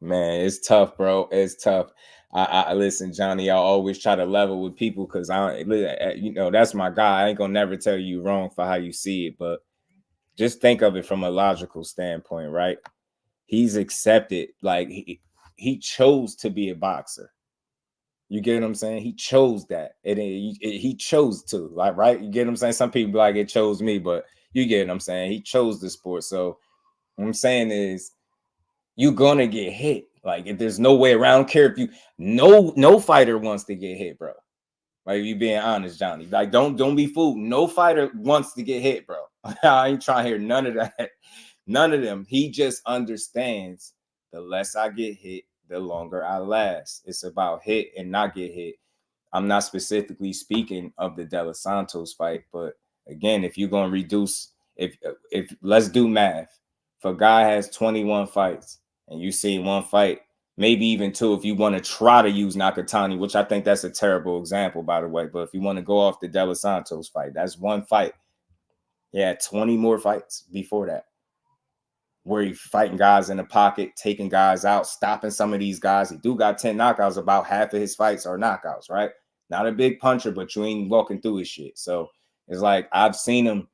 Speaker 6: it's tough, bro. It's tough. I listen, Johnny. I always try to level with people because that's my guy. I ain't gonna never tell you wrong for how you see it, but just think of it from a logical standpoint, right? He's accepted, like he chose to be a boxer. You get what I'm saying? He chose that. He chose to, like, right? You get what I'm saying? Some people be like, it chose me, but you get what I'm saying? He chose the sport. So what I'm saying is you're gonna get hit. Like, if there's no way around, I don't care if you no fighter wants to get hit, bro. Like, you being honest, Johnny. Like, don't be fooled. No fighter wants to get hit, bro. I ain't trying to hear none of that. None of them. He just understands the less I get hit, the longer I last. It's about hit and not get hit. I'm not specifically speaking of the De Los Santos fight, but again, if you're going to reduce, if let's do math. If a guy has 21 fights and you see one fight, maybe even two, if you want to try to use Nakatani, which I think that's a terrible example, by the way, but if you want to go off the De Los Santos fight, that's one fight. Yeah, 20 more fights before that, where he's fighting guys in the pocket, taking guys out, stopping some of these guys. He do got 10 knockouts. About half of his fights are knockouts, right? Not a big puncher, but you ain't walking through his shit. So it's like I've seen him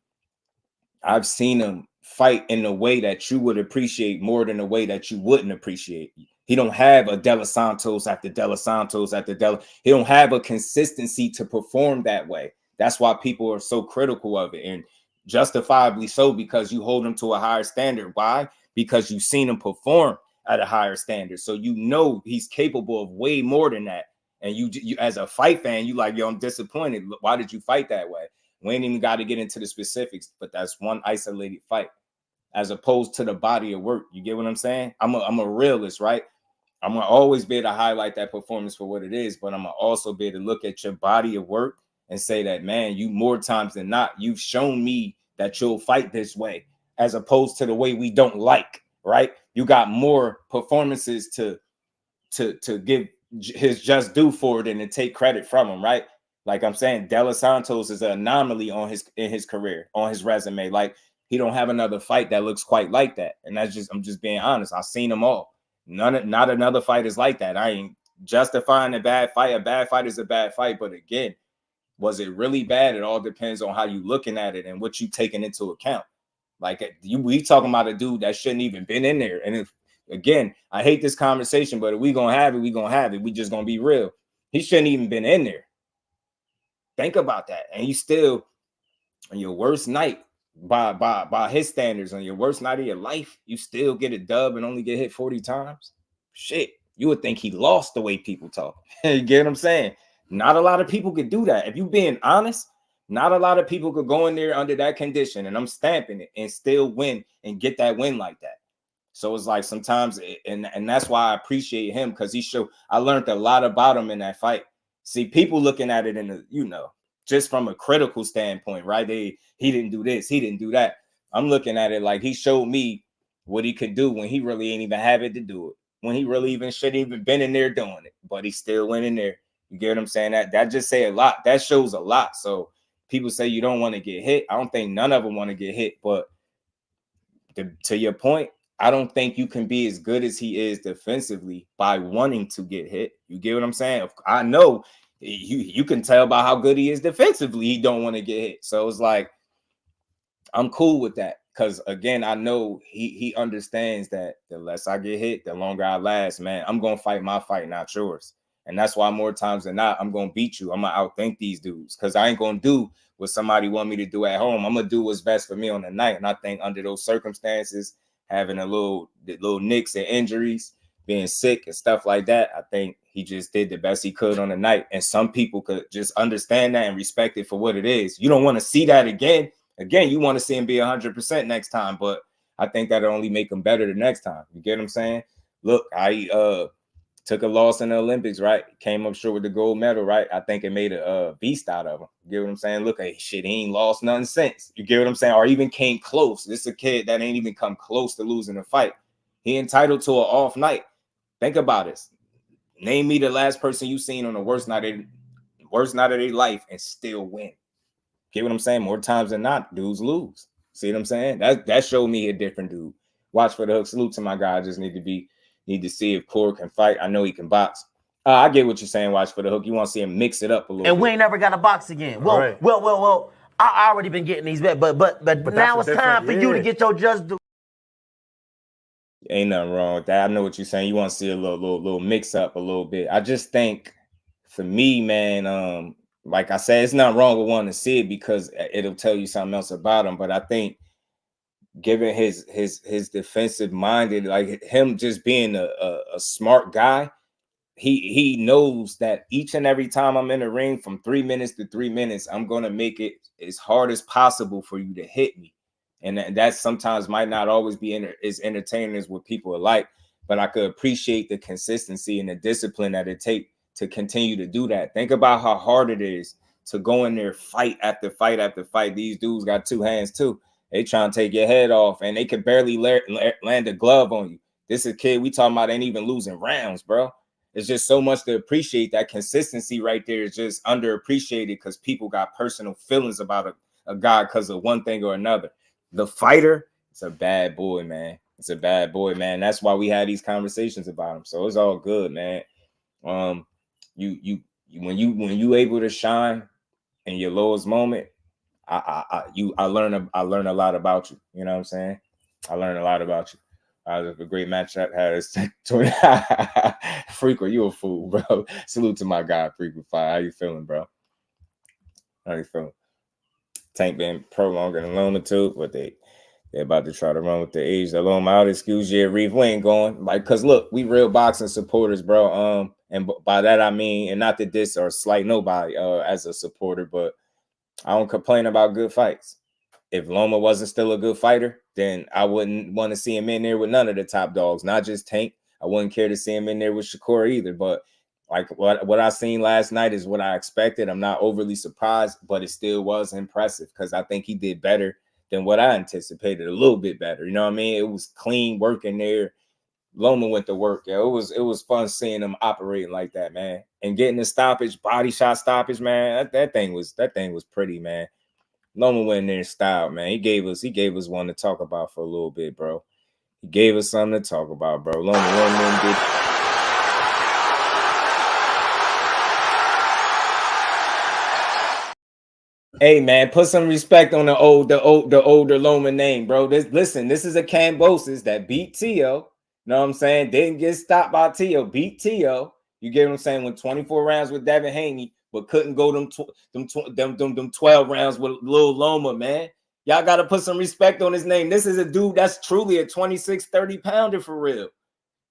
Speaker 6: fight in a way that you would appreciate more than a way that you wouldn't appreciate. He don't have a De Los Santos after De Los Santos after he don't have a consistency to perform that way. That's why people are so critical of it. And justifiably so, because you hold him to a higher standard. Why? Because you've seen him perform at a higher standard. So you know he's capable of way more than that. And you as a fight fan, you like, yo, I'm disappointed. Why did you fight that way? We ain't even got to get into the specifics, but that's one isolated fight as opposed to the body of work. You get what I'm saying? I'm a realist, right? I'm going to always be able to highlight that performance for what it is, but I'm going to also be able to look at your body of work and say that, man, you more times than not, you've shown me that you'll fight this way, as opposed to the way we don't like, right? You got more performances to give his just due for it and to take credit from him, right? Like I'm saying, De Los Santos is an anomaly in his career, on his resume. Like he don't have another fight that looks quite like that. And I'm just being honest. I've seen them all. Not another fight is like that. I ain't justifying a bad fight. A bad fight is a bad fight. But again, was it really bad? It all depends on how you looking at it and what you taking into account. Like we talking about a dude that shouldn't even been in there. And if, again, I hate this conversation, but if we gonna have it, we gonna have it. We just gonna be real. He shouldn't even been in there. Think about that. And you still, on your worst night, by his standards, on your worst night of your life, you still get a dub and only get hit 40 times. Shit, you would think he lost the way people talk. You get what I'm saying? Not a lot of people could do that. If you being honest, not a lot of people could go in there under that condition, and I'm stamping it, and still win and get that win like that. So it's like sometimes, and that's why I appreciate him, because I learned a lot about him in that fight. See, people looking at it in the, just from a critical standpoint, right? He didn't do this, he didn't do that. I'm looking at it like he showed me what he could do when he really ain't even have it to do it. When he really even shouldn't even been in there doing it, but he still went in there. You get what I'm saying? That just say a lot. That shows a lot. So people say you don't want to get hit. I don't think none of them want to get hit. But to your point, I don't think you can be as good as he is defensively by wanting to get hit. You get what I'm saying? I know you can tell by how good he is defensively. He don't want to get hit. So it's like, I'm cool with that. Because, again, I know he understands that the less I get hit, the longer I last, man. I'm going to fight my fight, not yours. And that's why more times than not, I'm going to beat you. I'm going to outthink these dudes, because I ain't going to do what somebody want me to do at home. I'm going to do what's best for me on the night. And I think under those circumstances, having the little nicks and injuries, being sick and stuff like that, I think he just did the best he could on the night. And some people could just understand that and respect it for what it is. You don't want to see that again. Again, you want to see him be 100% next time, but I think that'll only make him better the next time. You get what I'm saying? Look, I took a loss in the Olympics, right? Came up short with the gold medal, right? I think it made a beast out of him. You get what I'm saying? Look, hey, shit, he ain't lost nothing since. You get what I'm saying? Or even came close. This is a kid that ain't even come close to losing a fight. He entitled to an off night. Think about this. Name me the last person you seen on the worst night of their life and still win. Get what I'm saying? More times than not, dudes lose. See what I'm saying? That showed me a different dude. Watch for the hook. Salute to my guy. I just need to see if Core can fight. I know he can box. I get what you're saying. Watch for the hook. You want to see him mix it up a little bit.
Speaker 1: And we ain't never got to box again. Well,
Speaker 2: Right.
Speaker 1: well. I already been getting these back, but now it's time for you to get your just due.
Speaker 6: Ain't nothing wrong with that. I know what you're saying. You want to see a little mix up a little bit. I just think, for me, man, like I said, it's not wrong with wanting to see it because it'll tell you something else about him. But I think, given his defensive minded, like him just being a smart guy, he knows that each and every time I'm in the ring, from 3 minutes to 3 minutes, I'm gonna make it as hard as possible for you to hit me. And that sometimes might not always be as entertaining as what people are like. but I could appreciate the consistency and the discipline that it takes to continue to do that. Think about how hard it is to go in there fight after fight after fight. These dudes got 2 hands too. They trying to take your head off, and they could barely land a glove on you. This is a kid we talking about ain't even losing rounds, bro. It's just so much to appreciate. That consistency right there is just underappreciated because people got personal feelings about a guy because of one thing or another. The fighter, it's a bad boy, man. It's a bad boy, man. That's why we had these conversations about him. So it's all good, man. When you able to shine in your lowest moment, I learn a lot about you. You know what I'm saying? I learned a lot about you. It was a great matchup. Freako, you a fool, bro. Salute to my guy, Freako Fire. How you feeling, bro? How you feeling? Tank been prolonging the Loma too, but they're about to try to run with the age. The Loma out, excuse you, Reef. We ain't going. Like, cause look, we real boxing supporters, bro. And by that I mean, and not that this or slight nobody as a supporter, but I don't complain about good fights. If Loma wasn't still a good fighter, then I wouldn't want to see him in there with none of the top dogs, not just Tank. I wouldn't care to see him in there with Shakur either. But like what I seen last night is what I expected. I'm not overly surprised, but it still was impressive because I think he did better than what I anticipated, a little bit better. You know what I mean? It was clean work in there. Loma went to work. Yeah, it was fun seeing him operating like that, man. And getting the stoppage, body shot stoppage, man. That thing was pretty, man. Loma went in there in style, man. He gave us one to talk about for a little bit, bro. He gave us something to talk about, bro. Loma went in there and did. Hey, man, put some respect on the older Loma name, bro. This is a Kambosos that beat Teo. Know what I'm saying? Didn't get stopped by Teo, beat Teo. You get what I'm saying? Went 24 rounds with Devin Haney, but couldn't go them 12 rounds with Lil Loma, man. Y'all got to put some respect on his name. This is a dude that's truly a 26, 30 pounder for real.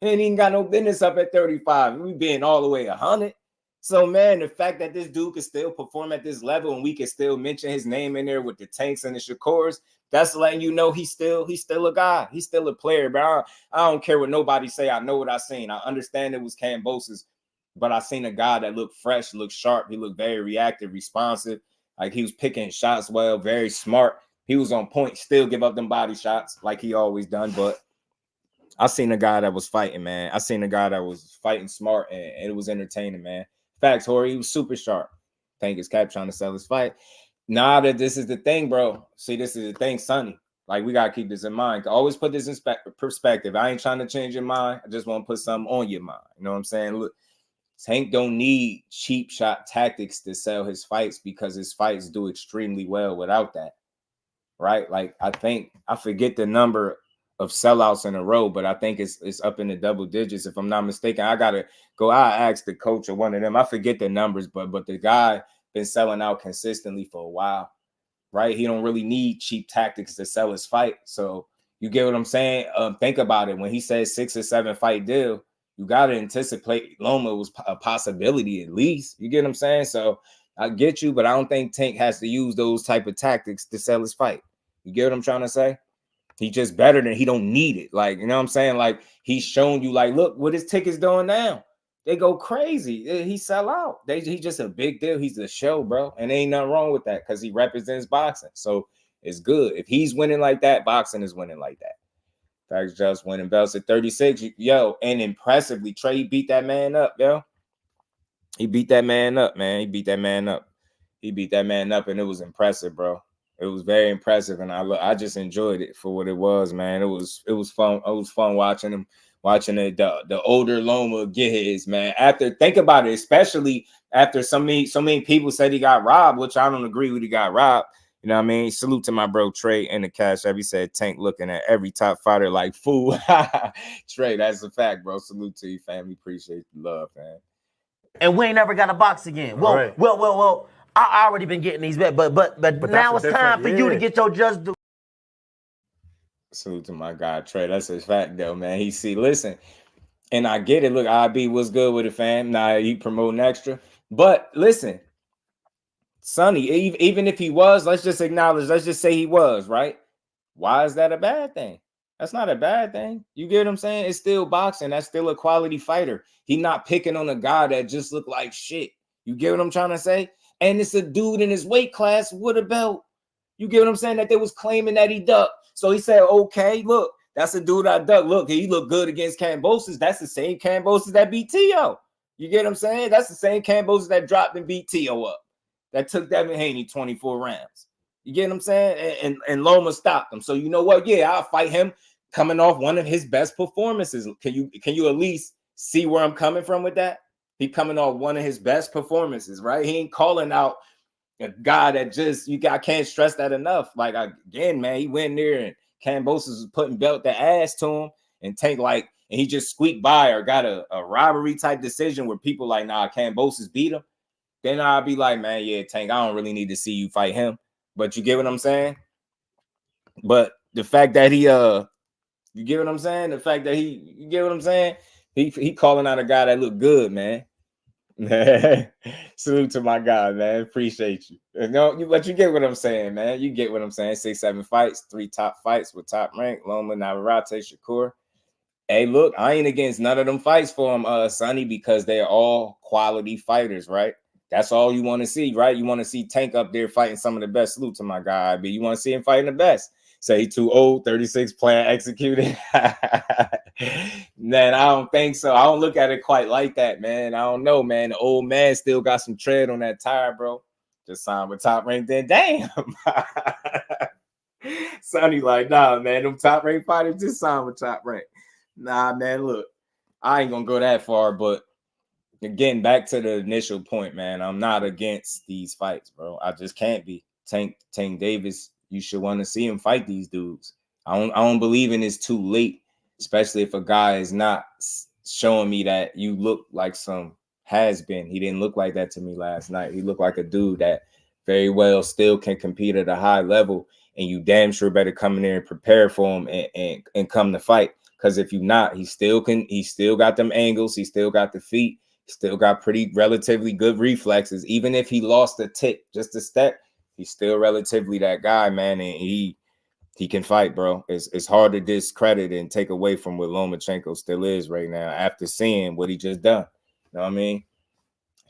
Speaker 6: He ain't even got no business up at 35. We being all the way 100. So, man, the fact that this dude can still perform at this level and we can still mention his name in there with the Tanks and the Shakurs, that's letting you know he's still a guy. He's still a player, bro. I don't care what nobody say. I know what I seen. I understand it was Kambosos, but I seen a guy that looked fresh, looked sharp. He looked very reactive, responsive. Like he was picking shots well, very smart. He was on point, still give up them body shots like he always done. But I seen a guy that was fighting, man. I seen a guy that was fighting smart, and it was entertaining, man. Facts, Horry, he was super sharp. Think his cap trying to sell his fight. Nah, that this is the thing, bro. See, this is the thing, Sonny. Like, we got to keep this in mind. Always put this in perspective. I ain't trying to change your mind. I just want to put something on your mind. You know what I'm saying? Look, Tank don't need cheap shot tactics to sell his fights because his fights do extremely well without that, right? Like, I forget the number of sellouts in a row, but I think it's up in the double digits. If I'm not mistaken, I got to go. I asked the coach or one of them. I forget the numbers, but the guy been selling out consistently for a while, right? He don't really need cheap tactics to sell his fight. So you get what I'm saying? Think about it. When he says 6 or 7 fight deal, you got to anticipate Loma was a possibility at least. You get what I'm saying? So I get you, but I don't think Tank has to use those type of tactics to sell his fight. You get what I'm trying to say? He just better than he don't need it. Like, you know what I'm saying? Like, he's shown you, like, look what his tickets doing now. They go crazy. He sell out. He just a big deal. He's a show, bro. And ain't nothing wrong with that because he represents boxing. So it's good. If he's winning like that, boxing is winning like that. Facts just winning belts at 36. Yo, and impressively, Trey beat that man up, yo. He beat that man up, man. He beat that man up, and it was impressive, bro. It was very impressive, and I just enjoyed it for what it was, man. It was fun. It was fun watching him. Watching the older Loma get his, man. Think about it, especially after so many people said he got robbed, which I don't agree with. He got robbed. You know what I mean? Salute to my bro Trey in the cash app. He said Tank looking at every top fighter like fool. Trey, that's a fact, bro. Salute to you, family. Appreciate the love, man.
Speaker 1: And we ain't never got a box again. Well,
Speaker 2: right.
Speaker 1: well. I already been getting these bets, but now it's time for you to get your just due.
Speaker 6: Salute to my guy Trey. That's a fact though, man. Listen, and I get it. Look, IB was good with it, fam. Now he promoting extra. But listen, Sonny, even if he was, let's just say he was, right? Why is that a bad thing? That's not a bad thing. You get what I'm saying? It's still boxing. That's still a quality fighter. He not picking on a guy that just look like shit. You get what I'm trying to say? And it's a dude in his weight class with a belt. You get what I'm saying? That they was claiming that he ducked. So he said, okay, look, that's a dude I ducked. Look, he looked good against Kambosos. That's the same Kambosos that beat Teo. You get what I'm saying? That's the same Kambosos that dropped and beat Teo up. That took Devin Haney 24 rounds. You get what I'm saying? And Loma stopped him. So you know what? Yeah, I'll fight him coming off one of his best performances. Can you at least see where I'm coming from with that? He coming off one of his best performances, right? He ain't calling out a guy that just I can't stress that enough. Like again, man, he went there and Kambosos was putting belt the ass to him and Tank and he just squeaked by or got a robbery type decision where people like, nah, Kambosos beat him. Then I'll be like, man, yeah, Tank, I don't really need to see you fight him. But you get what I'm saying? But the fact that you get what I'm saying? The fact that you get what I'm saying? He calling out a guy that looked good, man. Salute to my guy, man. Appreciate you. But you get what I'm saying, man. You get what I'm saying. 6-7 fights, 3 top fights with top rank. Loma, Navarrete, Shakur. Hey, look, I ain't against none of them fights for him, Sonny, because they're all quality fighters, right? That's all you want to see, right? You want to see Tank up there fighting some of the best. Salute to my guy, but you want to see him fighting the best. Say he too old, 36, plan executed. Man, I don't think so. I don't look at it quite like that, man. I don't know, man. The old man still got some tread on that tire, bro. Just signed with Top Rank, then damn. Sonny like, nah, man, them Top Rank fighters just signed with Top Rank. Nah, man, look, I ain't gonna go that far, but again, back to the initial point, man. I'm not against these fights, bro. I just can't be. Tank Davis, you should want to see him fight these dudes. I don't believe in it's too late, especially if a guy is not showing me that you look like some has been. He didn't look like that to me last night. He looked like a dude that very well still can compete at a high level, and you damn sure better come in there and prepare for him and come to fight. Because if you not, he still got them angles, he still got the feet, still got pretty relatively good reflexes. Even if he lost a tick, just a step, he's still relatively that guy, man. And he can fight, bro. It's hard to discredit and take away from what Lomachenko still is right now after seeing what he just done. You know what I mean?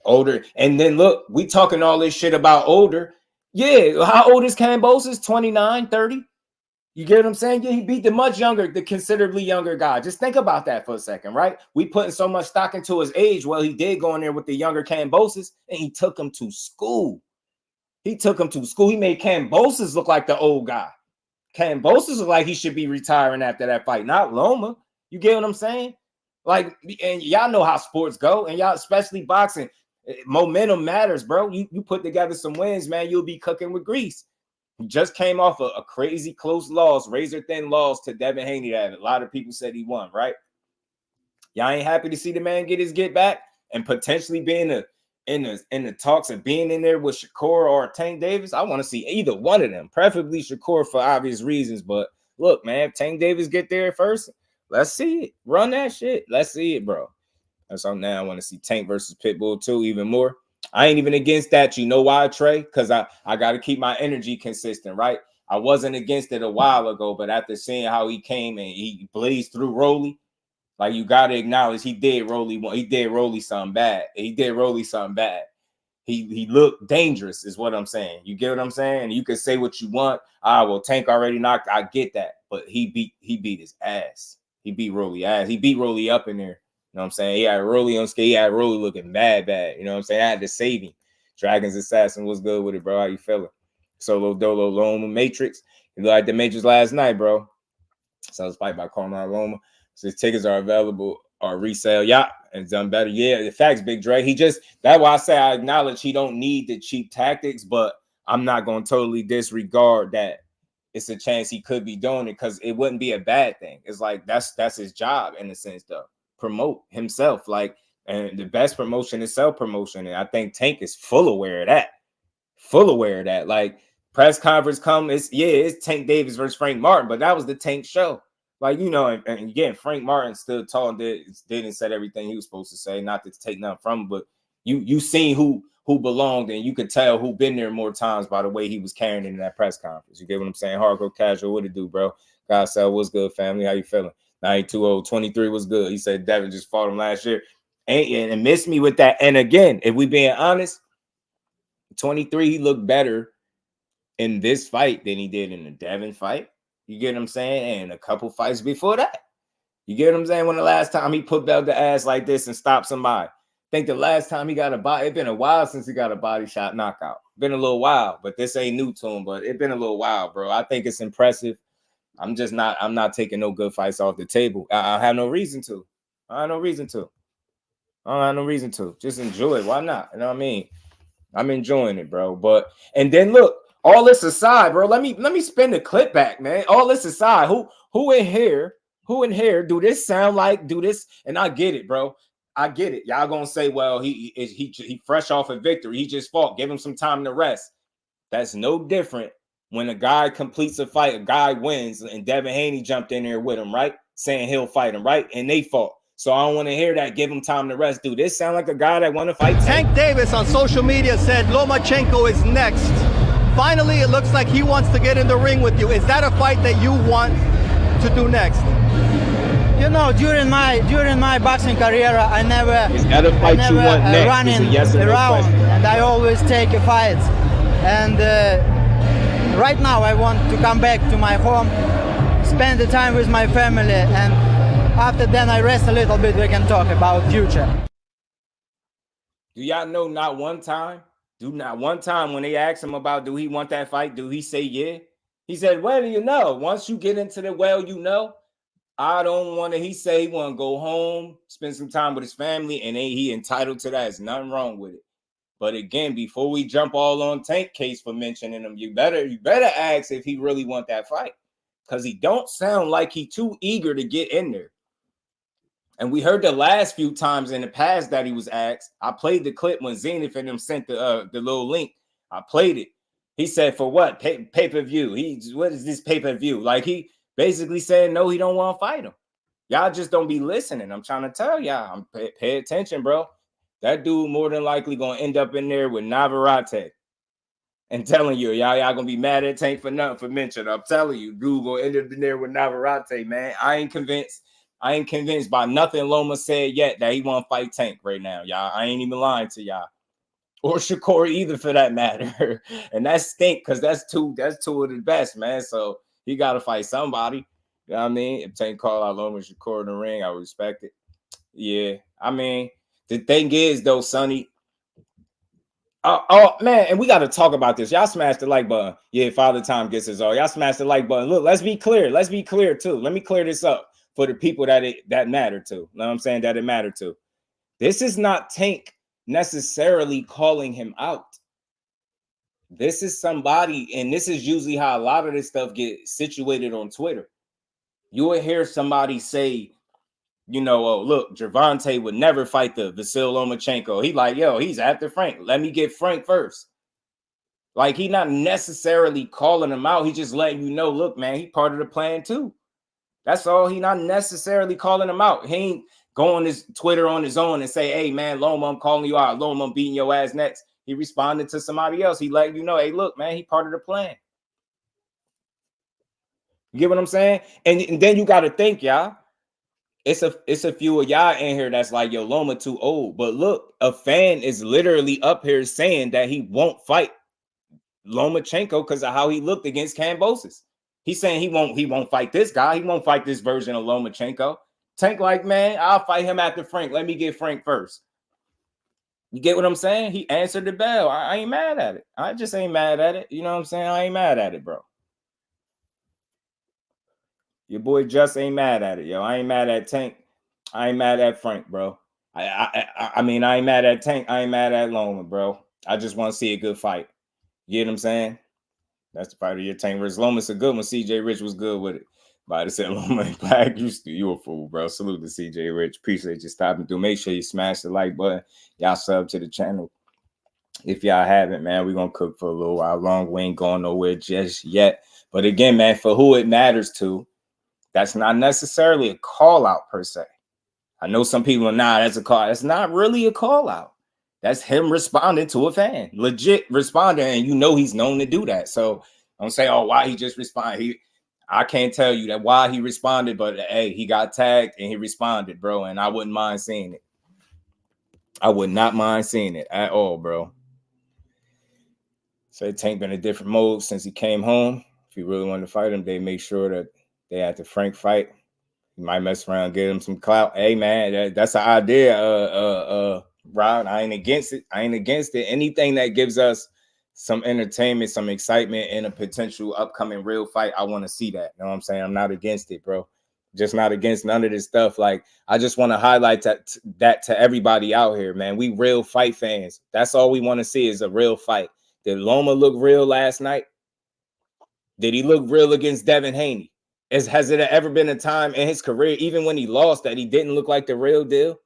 Speaker 6: Older. And then look, we talking all this shit about older. Yeah, how old is Kambosos? 29, 30? You get what I'm saying? Yeah, he beat the considerably younger guy. Just think about that for a second, right? We putting so much stock into his age. Well, he did go in there with the younger Kambosos, and he took him to school. He made Kambosos look like the old guy. Kambosos look like he should be retiring after that fight, not Loma. You get what I'm saying? Like, and y'all know how sports go, and y'all, especially boxing, momentum matters, bro. You put together some wins, man, you'll be cooking with grease. He just came off a crazy close loss, razor-thin loss to Devin Haney that a lot of people said he won, right? Y'all ain't happy to see the man get his get back and potentially being in the talks of being in there with Shakur or Tank Davis? I want to see either one of them, preferably Shakur for obvious reasons. But look, man, if Tank Davis get there first, let's see it. Run that shit. Let's see it, bro. And so now I want to see Tank versus Pitbull too, even more. I ain't even against that. You know why, Trey? Because I got to keep my energy consistent, right? I wasn't against it a while ago, but after seeing how he came and he blazed through Rolly, like, you got to acknowledge he did Rolly something bad. He looked dangerous is what I'm saying. You get what I'm saying? You can say what you want. Well, Tank already knocked. I get that. But he beat his ass. He beat Rolly ass. He beat Rolly up in there. You know what I'm saying? He had Rolly on skate. He had Rolly looking bad. You know what I'm saying? I had to save him. Dragons Assassin, what's good with it, bro? How you feeling? Solo Dolo Loma Matrix. You look like the Matrix last night, bro. So it's fight by Conor Loma. So his tickets are available or resale. Yeah, and done better. Yeah, the facts, Big Dre. That's why I say I acknowledge he don't need the cheap tactics, but I'm not going to totally disregard that it's a chance he could be doing it because it wouldn't be a bad thing. It's like that's his job in a sense, though. Promote himself, like, and the best promotion is self-promotion. And I think Tank is full aware of that. Like, press conference it's Tank Davis versus Frank Martin, but that was the Tank show. Like, you know, and again, Frank Martin stood tall and did and said everything he was supposed to say, not to take nothing from him, but you seen who belonged, and you could tell who been there more times by the way he was carrying it in that press conference. You get what I'm saying? Hardcore casual, what it do, bro? Vasyl, what's good, family? How you feeling? 92023 was good. He said Devin just fought him last year. And missed me with that. And again, if we being honest, 23, he looked better in this fight than he did in the Devin fight. You get what I'm saying? And a couple fights before that. You get what I'm saying? When the last time he put belt the ass like this and stopped somebody. I think the last time he got a body, it's been a while since he got a body shot knockout. Been a little while, but this ain't new to him, but it's been a little while, bro. I think it's impressive. I'm not taking no good fights off the table. I have no reason to. I have no reason to. Just enjoy it. Why not? You know what I mean? I'm enjoying it, bro. But and then look, all this aside, bro. Let me spin the clip back, man. All this aside, who in here do this sound like do this? And I get it, bro. I get it. Y'all gonna say, well, he fresh off a victory. He just fought. Give him some time to rest. That's no different when a guy completes a fight, a guy wins, and Devin Haney jumped in there with him, right? Saying he'll fight him, right? And they fought. So I don't want to hear that. Give him time to rest. Dude, this sound like a guy that want to fight.
Speaker 4: Tank Davis on social media said Lomachenko is next. Finally, it looks like he wants to get in the ring with you. Is that a fight that you want to do next?
Speaker 5: You know, during my boxing career, I never
Speaker 6: Is that a fight you want next?
Speaker 5: running
Speaker 6: Yes or no
Speaker 5: around,
Speaker 6: question.
Speaker 5: and I always take a fight. And right now, I want to come back to my home, spend the time with my family, and after then I rest a little bit. We can talk about future.
Speaker 6: Do y'all know not one time when they asked him about do he want that fight, do he say yeah? He said, well, do you know? Once you get into the you know, I don't want to. He say he want to go home, spend some time with his family, and he entitled to that. There's nothing wrong with it. But again, before we jump all on Tank case for mentioning him, you better ask if he really want that fight, because he don't sound like he too eager to get in there. And we heard the last few times in the past that he was asked. I played the clip when Zenith and them sent the little link. I played it. He said, for what? Pay-per-view. What is this pay-per-view? Like he basically saying, no, he don't want to fight him. Y'all just don't be listening. I'm trying to tell y'all. Pay attention, bro. That dude more than likely going to end up in there with Navarrete. And telling you, y'all going to be mad at Tank for nothing for mention. I'm telling you, dude going to end up in there with Navarrete, man. I ain't convinced by nothing Loma said yet that he want to fight Tank right now, y'all. I ain't even lying to y'all. Or Shakur either, for that matter. And that stink, because that's two of the best, man. So he got to fight somebody. You know what I mean? If Tank call out Loma Shakur in the ring, I would respect it. Yeah. I mean, the thing is, though, Sonny. Oh, man, and we got to talk about this. Y'all smash the like button. Yeah, Father Time gets us all. Y'all smash the like button. Look, let's be clear. Let's be clear, too. Let me clear this up for the people that matter to. You know what I'm saying? That it matter to. This is not Tank necessarily calling him out. This is somebody, and this is usually how a lot of this stuff gets situated on Twitter. You will hear somebody say, you know, oh, look, Gervonta would never fight the Vasyl Lomachenko. He like, yo, he's after Frank. Let me get Frank first. Like, he not necessarily calling him out. He just letting you know, look, man, he part of the plan too. That's all. He not necessarily calling him out. He ain't going his Twitter on his own and say, hey, man, Loma, I'm calling you out. Loma, I'm beating your ass next. He responded to somebody else. He letting you know, hey, look, man, he part of the plan. You get what I'm saying? And then you got to think, y'all. It's a few of y'all in here that's like, yo, Loma too old. But look, a fan is literally up here saying that he won't fight Lomachenko because of how he looked against Kambosos. He's saying he won't fight this guy. He won't fight this version of Lomachenko. Tank like, man, I'll fight him after Frank. Let me get Frank first. You get what I'm saying? He answered the bell. I ain't mad at it. I just ain't mad at it. You know what I'm saying? I ain't mad at it, bro. Your boy just ain't mad at it, yo. I ain't mad at Tank. I ain't mad at Frank, bro. I mean, I ain't mad at Tank. I ain't mad at Loma, bro. I just want to see a good fight. You get what I'm saying? That's the fight of your Tank versus Loma's a good one. CJ Rich was good with it. But I said Loma ain't black. You a fool, bro. Salute to CJ Rich. Appreciate you stopping through. Make sure you smash the like button. Y'all sub to the channel. If y'all haven't, man, we're going to cook for a little while long. We ain't going nowhere just yet. But again, man, for who it matters to, that's not necessarily a call out per se. I know some people are that's a call. That's not really a call out. That's him responding to a fan, legit responding, and you know he's known to do that. So don't say, oh, why he just responded. I can't tell you that why he responded, but hey, he got tagged and he responded, bro. And I wouldn't mind seeing it. I would not mind seeing it at all, bro. So Tank been in a different mode since he came home. If you really want to fight him, they make sure that they had the Frank fight. You might mess around, get him some clout. Hey man, that's an idea. Rod, I ain't against it. Anything that gives us some entertainment, some excitement, and a potential upcoming real fight, I want to see that. You know what I'm saying? I'm not against it, bro. Just not against none of this stuff. Like, I just want to highlight that to everybody out here, man. We real fight fans. That's all we want to see is a real fight. Did Loma look real last night? Did he look real against Devin Haney? Has it ever been a time in his career, even when he lost, that he didn't look like the real deal?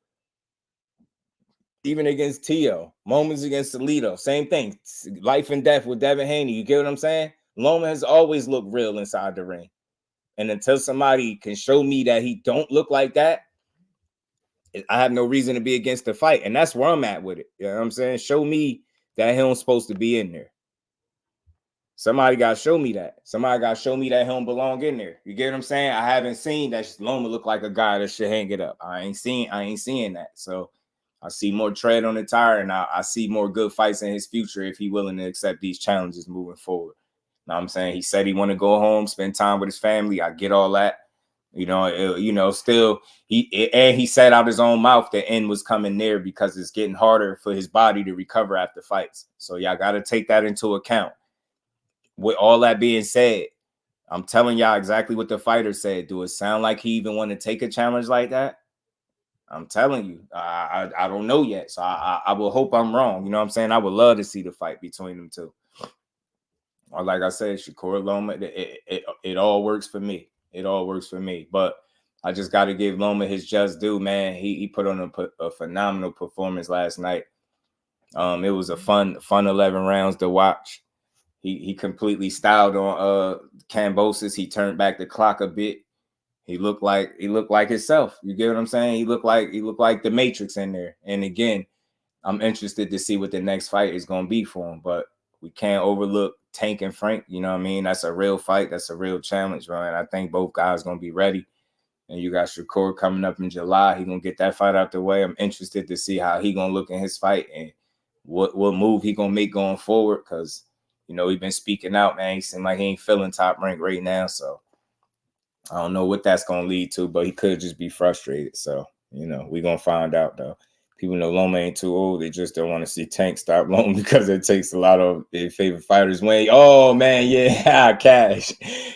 Speaker 6: Even against Teo, moments against Alito, same thing. Life and death with Devin Haney. You get what I'm saying? Loma has always looked real inside the ring. And until somebody can show me that he don't look like that, I have no reason to be against the fight. And that's where I'm at with it. You know what I'm saying? Show me that he don't supposed to be in there. Somebody got to show me that. Somebody got to show me that he don't belong in there. You get what I'm saying? I haven't seen that Loma look like a guy that should hang it up. I ain't seeing that. So I see more tread on the tire, and I see more good fights in his future if he's willing to accept these challenges moving forward. Know what I'm saying? He said he want to go home, spend time with his family. I get all that. Still, he said out his own mouth the end was coming near because it's getting harder for his body to recover after fights. So y'all got to take that into account. With all that being said, I'm telling y'all exactly what the fighter said. Do it sound like he even want to take a challenge like that? I'm telling you, I don't know yet. So I will hope I'm wrong. You know what I'm saying? I would love to see the fight between them two. Or like I said, Shakur, Loma, it all works for me. It all works for me. But I just got to give Loma his just due, man. He put on a phenomenal performance last night. It was a fun 11 rounds to watch. He completely styled on Kambosos. He turned back the clock a bit. He looked like himself. You get what I'm saying? He looked like the Matrix in there. And again, I'm interested to see what the next fight is going to be for him. But we can't overlook Tank and Frank. You know what I mean? That's a real fight. That's a real challenge, man. I think both guys going to be ready. And you got Shakur coming up in July. He's going to get that fight out the way. I'm interested to see how he going to look in his fight and what move he going to make going forward because, he been speaking out, man. He seemed like he ain't feeling top rank right now. So I don't know what that's going to lead to, but he could just be frustrated. So, we're going to find out, though. People know Loma ain't too old. They just don't want to see Tank stop Loma because it takes a lot of their favorite fighters win. Oh, man, yeah, Cash.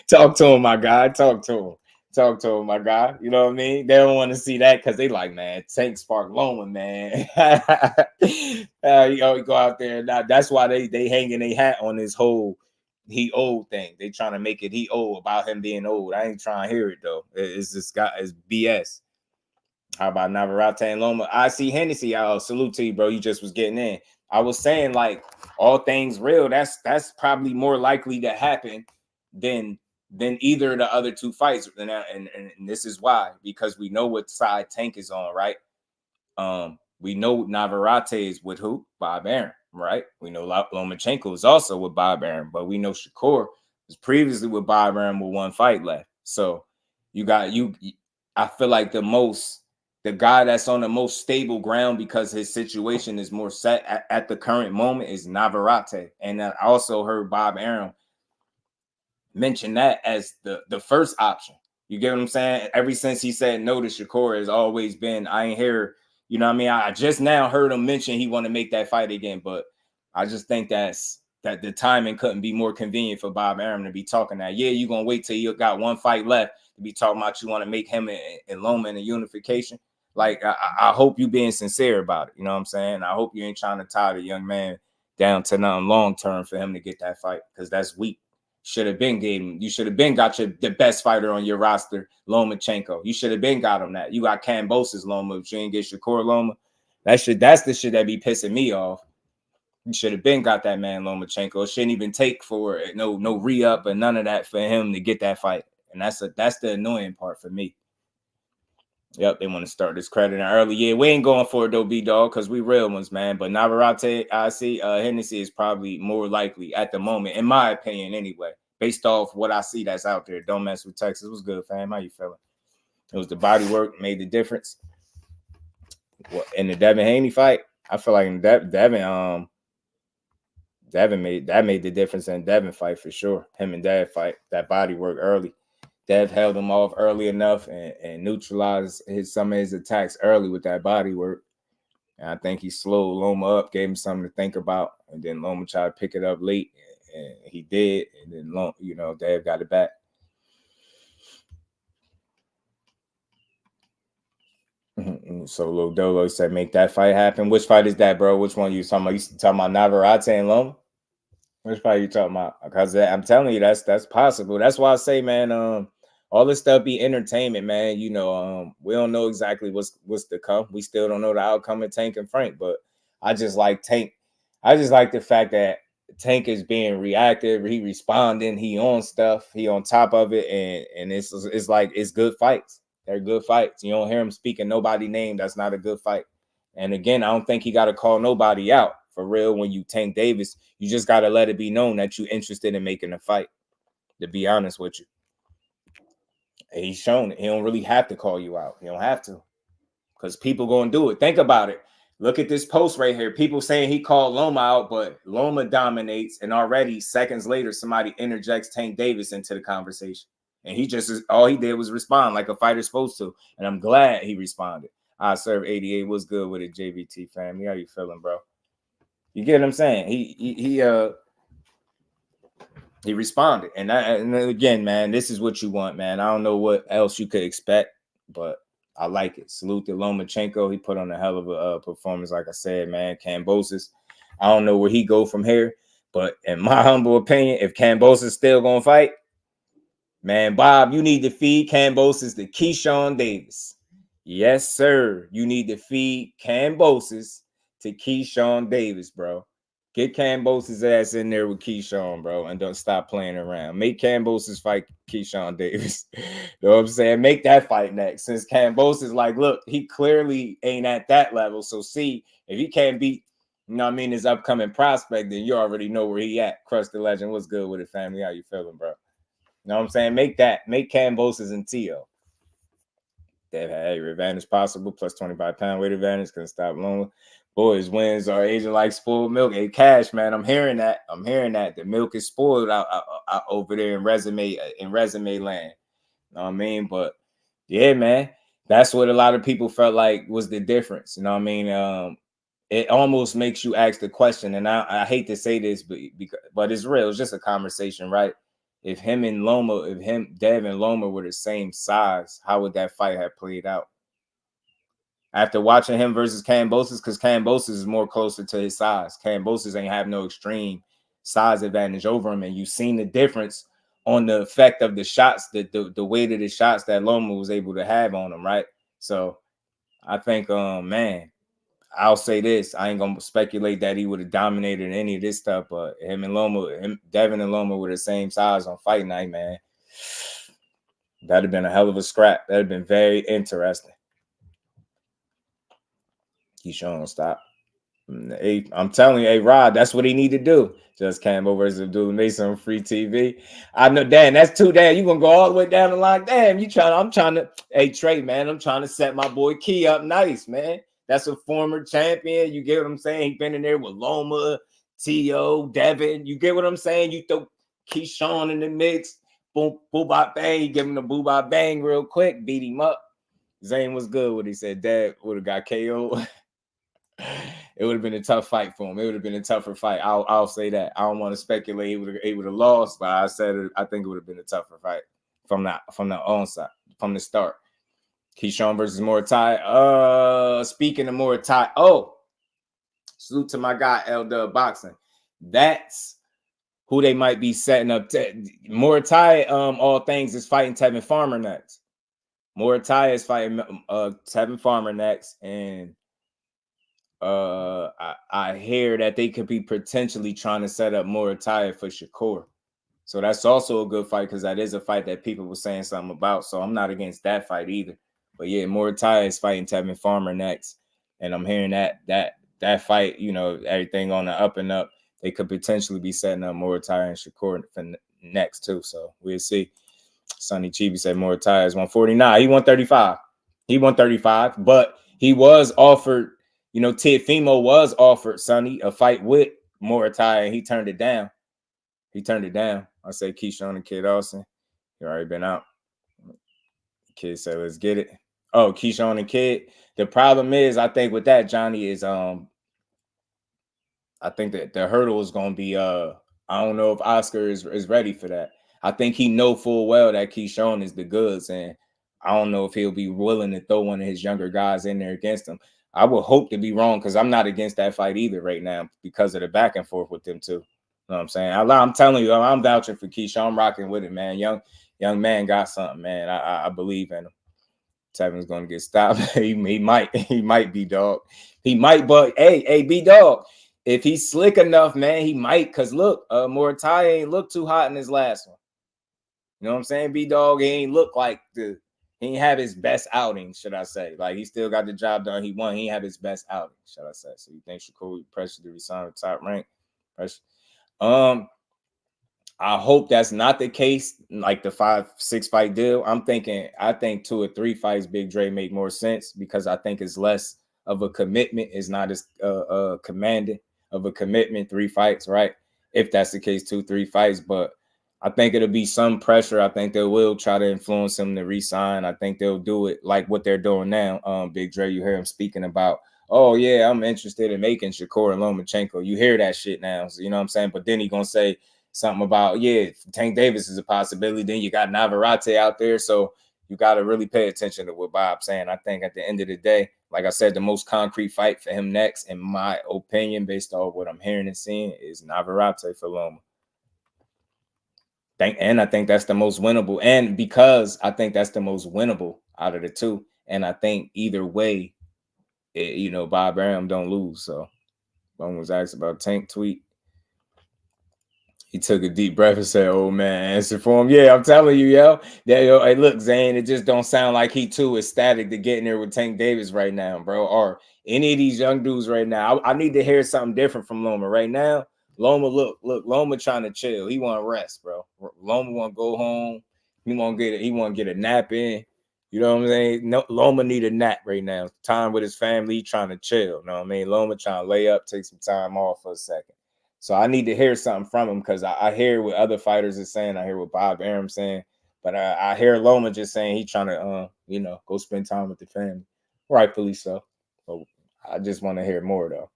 Speaker 6: Talk to him, my guy. Talk to him, my guy. You know what I mean? They don't want to see that because they like, man, Tank spark Loma, man. You go out there. Now, that's why they hanging their hat on this whole he old thing. They trying to make it he old about him being old. I ain't trying to hear it, though. It's BS. How about Navarrete and Loma? I see Hennessy. Salute to you, bro. You just was getting in. I was saying, like, all things real, that's probably more likely to happen than either of the other two fights. And this is why, because we know what side Tank is on, right? We know Navarrete is with who? Bob Arum, right? We know Lomachenko is also with Bob Arum, but we know Shakur was previously with Bob Arum with one fight left. So I feel like the guy that's on the most stable ground because his situation is more set at the current moment is Navarrete. And I also heard Bob Arum mention that as the first option. You get what I'm saying? Ever since he said no to Shakur has always been, I ain't hear, you know what I mean? I just now heard him mention he want to make that fight again, but I just think that the timing couldn't be more convenient for Bob Arum to be talking that. Yeah, you're going to wait till you got one fight left to be talking about you want to make him and Loma in a unification. Like, I hope you being sincere about it. You know what I'm saying? I hope you ain't trying to tie the young man down to nothing long term for him to get that fight because that's weak. You should have been got the best fighter on your roster, Lomachenko. You should have been got him that. You got Kambosos Loma, but you ain't get Shakur Loma. That's the shit that be pissing me off. You should have been got that man Lomachenko. It shouldn't even take for no re-up or none of that for him to get that fight. And that's the annoying part for me. Yep, they want to start this credit early. Yeah, we ain't going for it though, B-Dog, because we real ones, man. But Navarrete, I see Hennessy is probably more likely at the moment, in my opinion anyway, based off what I see that's out there. Don't mess with Texas. What's good, fam? How you feeling? It was the body work made the difference. In the Devin Haney fight, I feel like Devin made the difference in Devin fight for sure. Him and Dev fight, that body work early. Dev held him off early enough and neutralized some of his attacks early with that body work. And I think he slowed Loma up, gave him something to think about, and then Loma tried to pick it up late, and he did. And then Dev got it back. So Lil Dolo said, make that fight happen. Which fight is that, bro? Which one you talking about? You talking about Navarrete and Loma? Which fight you talking about? Because I'm telling you, that's possible. That's why I say, man, all this stuff be entertainment, man. We don't know exactly what's to come. We still don't know the outcome of Tank and Frank, but I just like Tank. I just like the fact that Tank is being reactive. He responding. He on stuff. He on top of it, and it's like it's good fights. They're good fights. You don't hear him speaking nobody name. That's not a good fight. And again, I don't think he got to call nobody out for real. When you Tank Davis, you just got to let it be known that you're interested in making a fight. To be honest with you, and he's shown it. He don't really have to call you out. He don't have to, because people gonna do it. Think about it. Look at this post right here. People saying he called Loma out, but Loma dominates, and already seconds later, somebody interjects Tank Davis into the conversation. And all he did was respond like a fighter's supposed to. And I'm glad he responded. I serve 88. What's good with it, JVT family? How you feeling, bro? You get what I'm saying? He responded. And again, man, this is what you want, man. I don't know what else you could expect, but I like it. Salute to Lomachenko. He put on a hell of a performance, like I said, man. Kambosos, I don't know where he go from here, but in my humble opinion, if Kambosos still gonna fight, man, Bob, you need to feed Kambosos to Keyshawn Davis. Yes, sir. You need to feed Kambosos to Keyshawn Davis, bro. Get Kambosos' ass in there with Keyshawn, bro, and don't stop playing around. Make Kambosos fight Keyshawn Davis. You know what I'm saying? Make that fight next. Since Kambosos, like, look, he clearly ain't at that level. So see, if he can't beat, his upcoming prospect, then you already know where he at. Crush the Legend. What's good with it, family? How you feeling, bro? You know what I'm saying? Make Kambosos and Teo. They've had every advantage possible, plus 25-pound weight advantage. Couldn't stop Loma. Boys, wins are aging like spoiled milk. Hey, Cash, man, I'm hearing that. The milk is spoiled out over there in resume land. You know what I mean? But yeah, man, that's what a lot of people felt like was the difference. You know what I mean? It almost makes you ask the question, and I hate to say this, but it's real. It's just a conversation, right? If Dev and Loma were the same size, how would that fight have played out? After watching him versus Kambosos, because Kambosos is more closer to his size. Kambosos ain't have no extreme size advantage over him, and you've seen the difference on the effect of the shots, the weight of the shots that Loma was able to have on him, right? So I think, man, I'll say this. I ain't gonna speculate that he would have dominated any of this stuff, but Devin and Loma were the same size on fight night, man. That'd have been a hell of a scrap. That'd have been very interesting. Keyshawn, stop. Hey, I'm telling you, hey, Rod, that's what he need to do. Just Cambo versus Abdul Mason on free TV. I know, Dan, that's too damn. You gonna go all the way down the line? Damn, I'm trying to, hey, Trey, man, I'm trying to set my boy Key up nice, man. That's a former champion. You get what I'm saying? He been in there with Loma, T.O., Devin. You get what I'm saying? You throw Keyshawn in the mix. Boom, boom, bop, bang. You give him the boom, bop, bang real quick. Beat him up. Zane was good what he said. Dad would have got KO. It would have been a tough fight for him. It would have been a tougher fight. I'll say that. I don't want to speculate he would have lost, but I think it would have been a tougher fight from the onside, from the start. Keyshawn versus Muay. Speaking of Muay Thai, salute to my guy LetsBuild. That's who they might be setting up. Muay Thai, all things, is fighting Tevin Farmer next. Muay Thai is fighting Tevin Farmer next, and I hear that they could be potentially trying to set up Muay Thai for Shakur. So that's also a good fight, because that is a fight that people were saying something about. So I'm not against that fight either. But yeah, Muay Thai is fighting Tevin Farmer next. And I'm hearing that fight, everything on the up and up. They could potentially be setting up Muay Thai and Shakur for next too. So we'll see. Sonny Chibi said Muay Thai is 149. He 135. He 135, but he was offered, Teofimo was offered, Sonny, a fight with Muay Thai, and he turned it down. I say Keyshawn and Kid Austin. He already been out. Kid said, let's get it. Oh, Keyshawn and Kid. The problem is, I think with that, Johnny, is I think that the hurdle is going to be I don't know if Oscar is ready for that. I think he know full well that Keyshawn is the goods, and I don't know if he'll be willing to throw one of his younger guys in there against him. I would hope to be wrong, because I'm not against that fight either right now because of the back and forth with them two. You know what I'm saying? I'm telling you, I'm vouching for Keyshawn. I'm rocking with it, man. Young man got something, man. I believe in him. Tevin's gonna get stopped. he might be dog. He might, but hey, B dog. If he's slick enough, man, he might. Cause look, Muay Thai ain't look too hot in his last one. You know what I'm saying? B dog, he ain't look like he ain't have his best outing, should I say? Like, he still got the job done. He won. He ain't have his best outing, should I say? So you think Shakur would pressure to resign with top rank? Pressure. I hope that's not the case, like the 5-6 fight deal. I think 2 or 3 fights, Big Dre, make more sense, because I think it's less of a commitment. It's not as commanding of a commitment, 3 fights, right? If that's the case, 2-3 fights. But I think it'll be some pressure. I think they will try to influence him to re-sign. I think they'll do it like what they're doing now. Big Dre, you hear him speaking about, oh, yeah, I'm interested in making Shakur and Lomachenko. You hear that shit now. So, you know what I'm saying? But then he going to say something about, yeah, Tank Davis is a possibility. Then you got Navarrete out there. So you got to really pay attention to what Bob's saying. I think at the end of the day, like I said, the most concrete fight for him next, in my opinion, based on what I'm hearing and seeing, is Navarrete for Loma. And I think that's the most winnable. And because I think that's the most winnable out of the two. And I think either way, Bob Arum don't lose. So Bone was asked about Tank tweet. He took a deep breath and said, "Oh man, answer for him." Yeah, I'm telling you, hey, look, Zane, it just don't sound like he too ecstatic to get in there with Tank Davis right now, bro, or any of these young dudes right now. I need to hear something different from Loma right now. Loma, look, Loma trying to chill. He want to rest, bro. Loma want to go home. He want to get a nap in. You know what I'm saying? No, Loma need a nap right now. Time with his family, he trying to chill. You know what I mean? Loma trying to lay up, take some time off for a second. So I need to hear something from him, because I hear what other fighters are saying. I hear what Bob Arum saying, but I hear Loma just saying he's trying to, go spend time with the family. Rightfully so. But I just want to hear more though.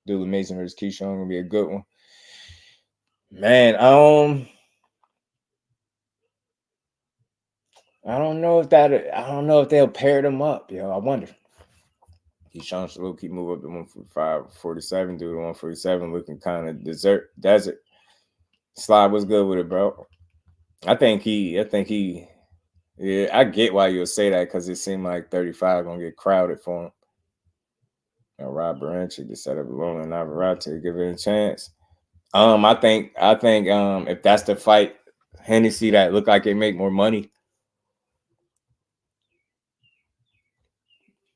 Speaker 6: Dooley Mason versus Keyshawn gonna be a good one. Man, I don't know if they'll pair them up. I wonder. Keyshawn should keep moving up to 145, 47, dude. 147 looking kind of desert. Slide was good with it, bro. I think he, yeah, I get why you'll say that, because it seemed like 35 gonna get crowded for him. Rob Baranchi to set up Loma and Navarrete, give it a chance. I think if that's the fight, Hennessy that look like they make more money,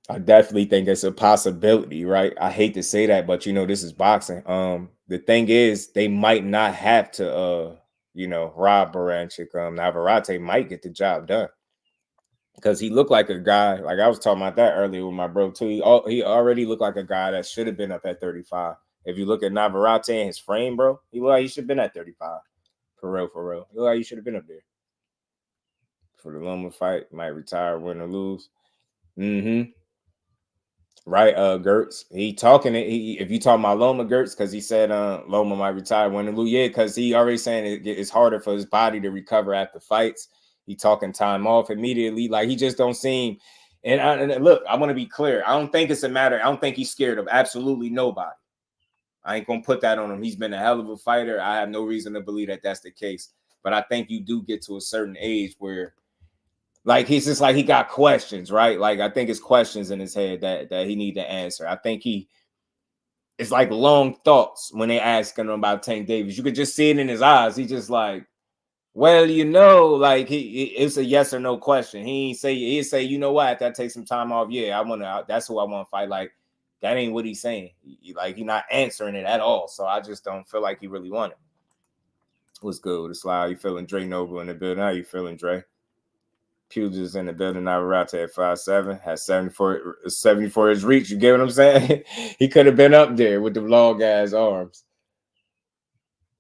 Speaker 6: I definitely think it's a possibility, right? I hate to say that, but this is boxing. The thing is, they might not have to Rob Baranchik. Navarrete might get the job done, because he looked like a guy, like I was talking about that earlier with my bro too. He already looked like a guy that should have been up at 35. If you look at Navarrete and his frame, bro, he looked like he should have been at 35. For real. He looked like he should have been up there. For the Loma fight, might retire, win or lose. Right, Gertz. He talking it. If you talking about Loma, Gertz, because he said Loma might retire, win or lose. Yeah, because he already saying it's harder for his body to recover after fights. He talking time off immediately. Like, he just don't seem. And look, I want to be clear. I don't think it's a matter. I don't think he's scared of absolutely nobody. I ain't gonna put that on him. He's been a hell of a fighter. I have no reason to believe that that's the case. But I think you do get to a certain age where, like, he's just like, he got questions, right? Like, I think it's questions in his head that he need to answer. I think it's like long thoughts when they asking him about Tank Davis. You could just see it in his eyes. He just like, well, like, it's a yes or no question. He'd say, you know what, after I take some time off, yeah, that's who I want to fight. Like, that ain't what he's saying. He's not answering it at all. So I just don't feel like he really wanted. What's good with the slide? You feeling Dre Noble in the building? How you feeling, Dre? Pugin's in the building. Navarrete at 5'7", has 74 his reach. You get what I'm saying? He could have been up there with the long ass arms.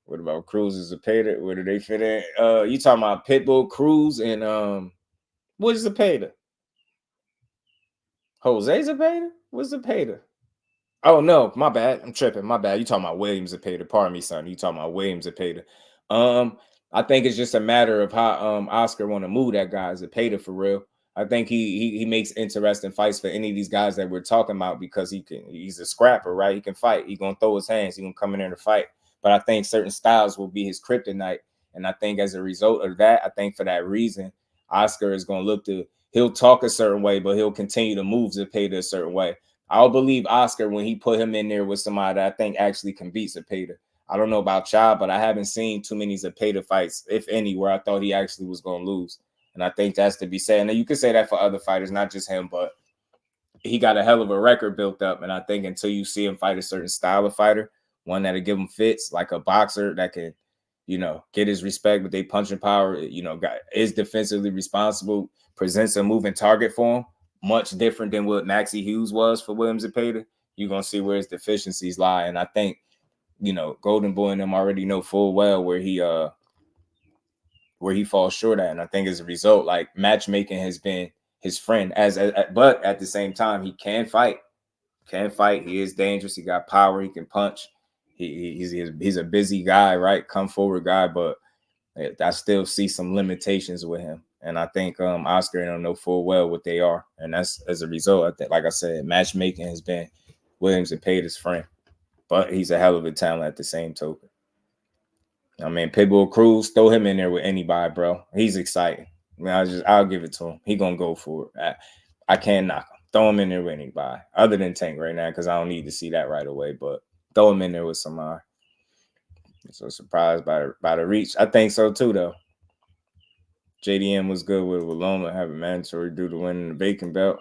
Speaker 6: What about Cruz and Zepeda? Where do they fit in? You talking about Pitbull, Cruz, and what is Zepeda? Jose Zepeda? What's Zepeda? Oh no, my bad. I'm tripping. My bad. You talking about William Zepeda? Pardon me, son. You talking about William Zepeda? I think it's just a matter of how Oscar want to move that guy Zepeda for real. I think he makes interesting fights for any of these guys that we're talking about because he's a scrapper, right? He can fight. He's gonna throw his hands. He's gonna come in there to fight. But I think certain styles will be his kryptonite. And I think as a result of that, I think for that reason, Oscar is going to look to, he'll talk a certain way, but he'll continue to move Zepeda a certain way. I'll believe Oscar when he put him in there with somebody that I think actually can beat Zepeda. I don't know about y'all, but I haven't seen too many Zepeda fights, if any, where I thought he actually was going to lose. And I think that's to be said. And you could say that for other fighters, not just him, but he got a hell of a record built up. And I think until you see him fight a certain style of fighter, one that'll give him fits, like a boxer that can, get his respect with their punching power, is defensively responsible, presents a moving target for him, much different than what Maxie Hughes was for William Zepeda. You're going to see where his deficiencies lie. And I think, Golden Boy and them already know full well where he falls short at. And I think as a result, like matchmaking has been his friend, but at the same time, he can fight. He is dangerous. He got power. He can punch. He's a busy guy, right? Come forward guy, but I still see some limitations with him. And I think Oscar and them know full well what they are. And that's as a result, I think, like I said, matchmaking has been Williams and Pater's friend. But he's a hell of a talent at the same token. I mean, Pitbull Cruz, throw him in there with anybody, bro. He's exciting. I mean, I'll give it to him. He gonna go for it. I can't knock him. Throw him in there with anybody, other than Tank right now, because I don't need to see that right away. But throw him in there with somebody. So surprised by the reach. I think so too, though. JDM was good with Loma, having mandatory due to winning the Bacon belt.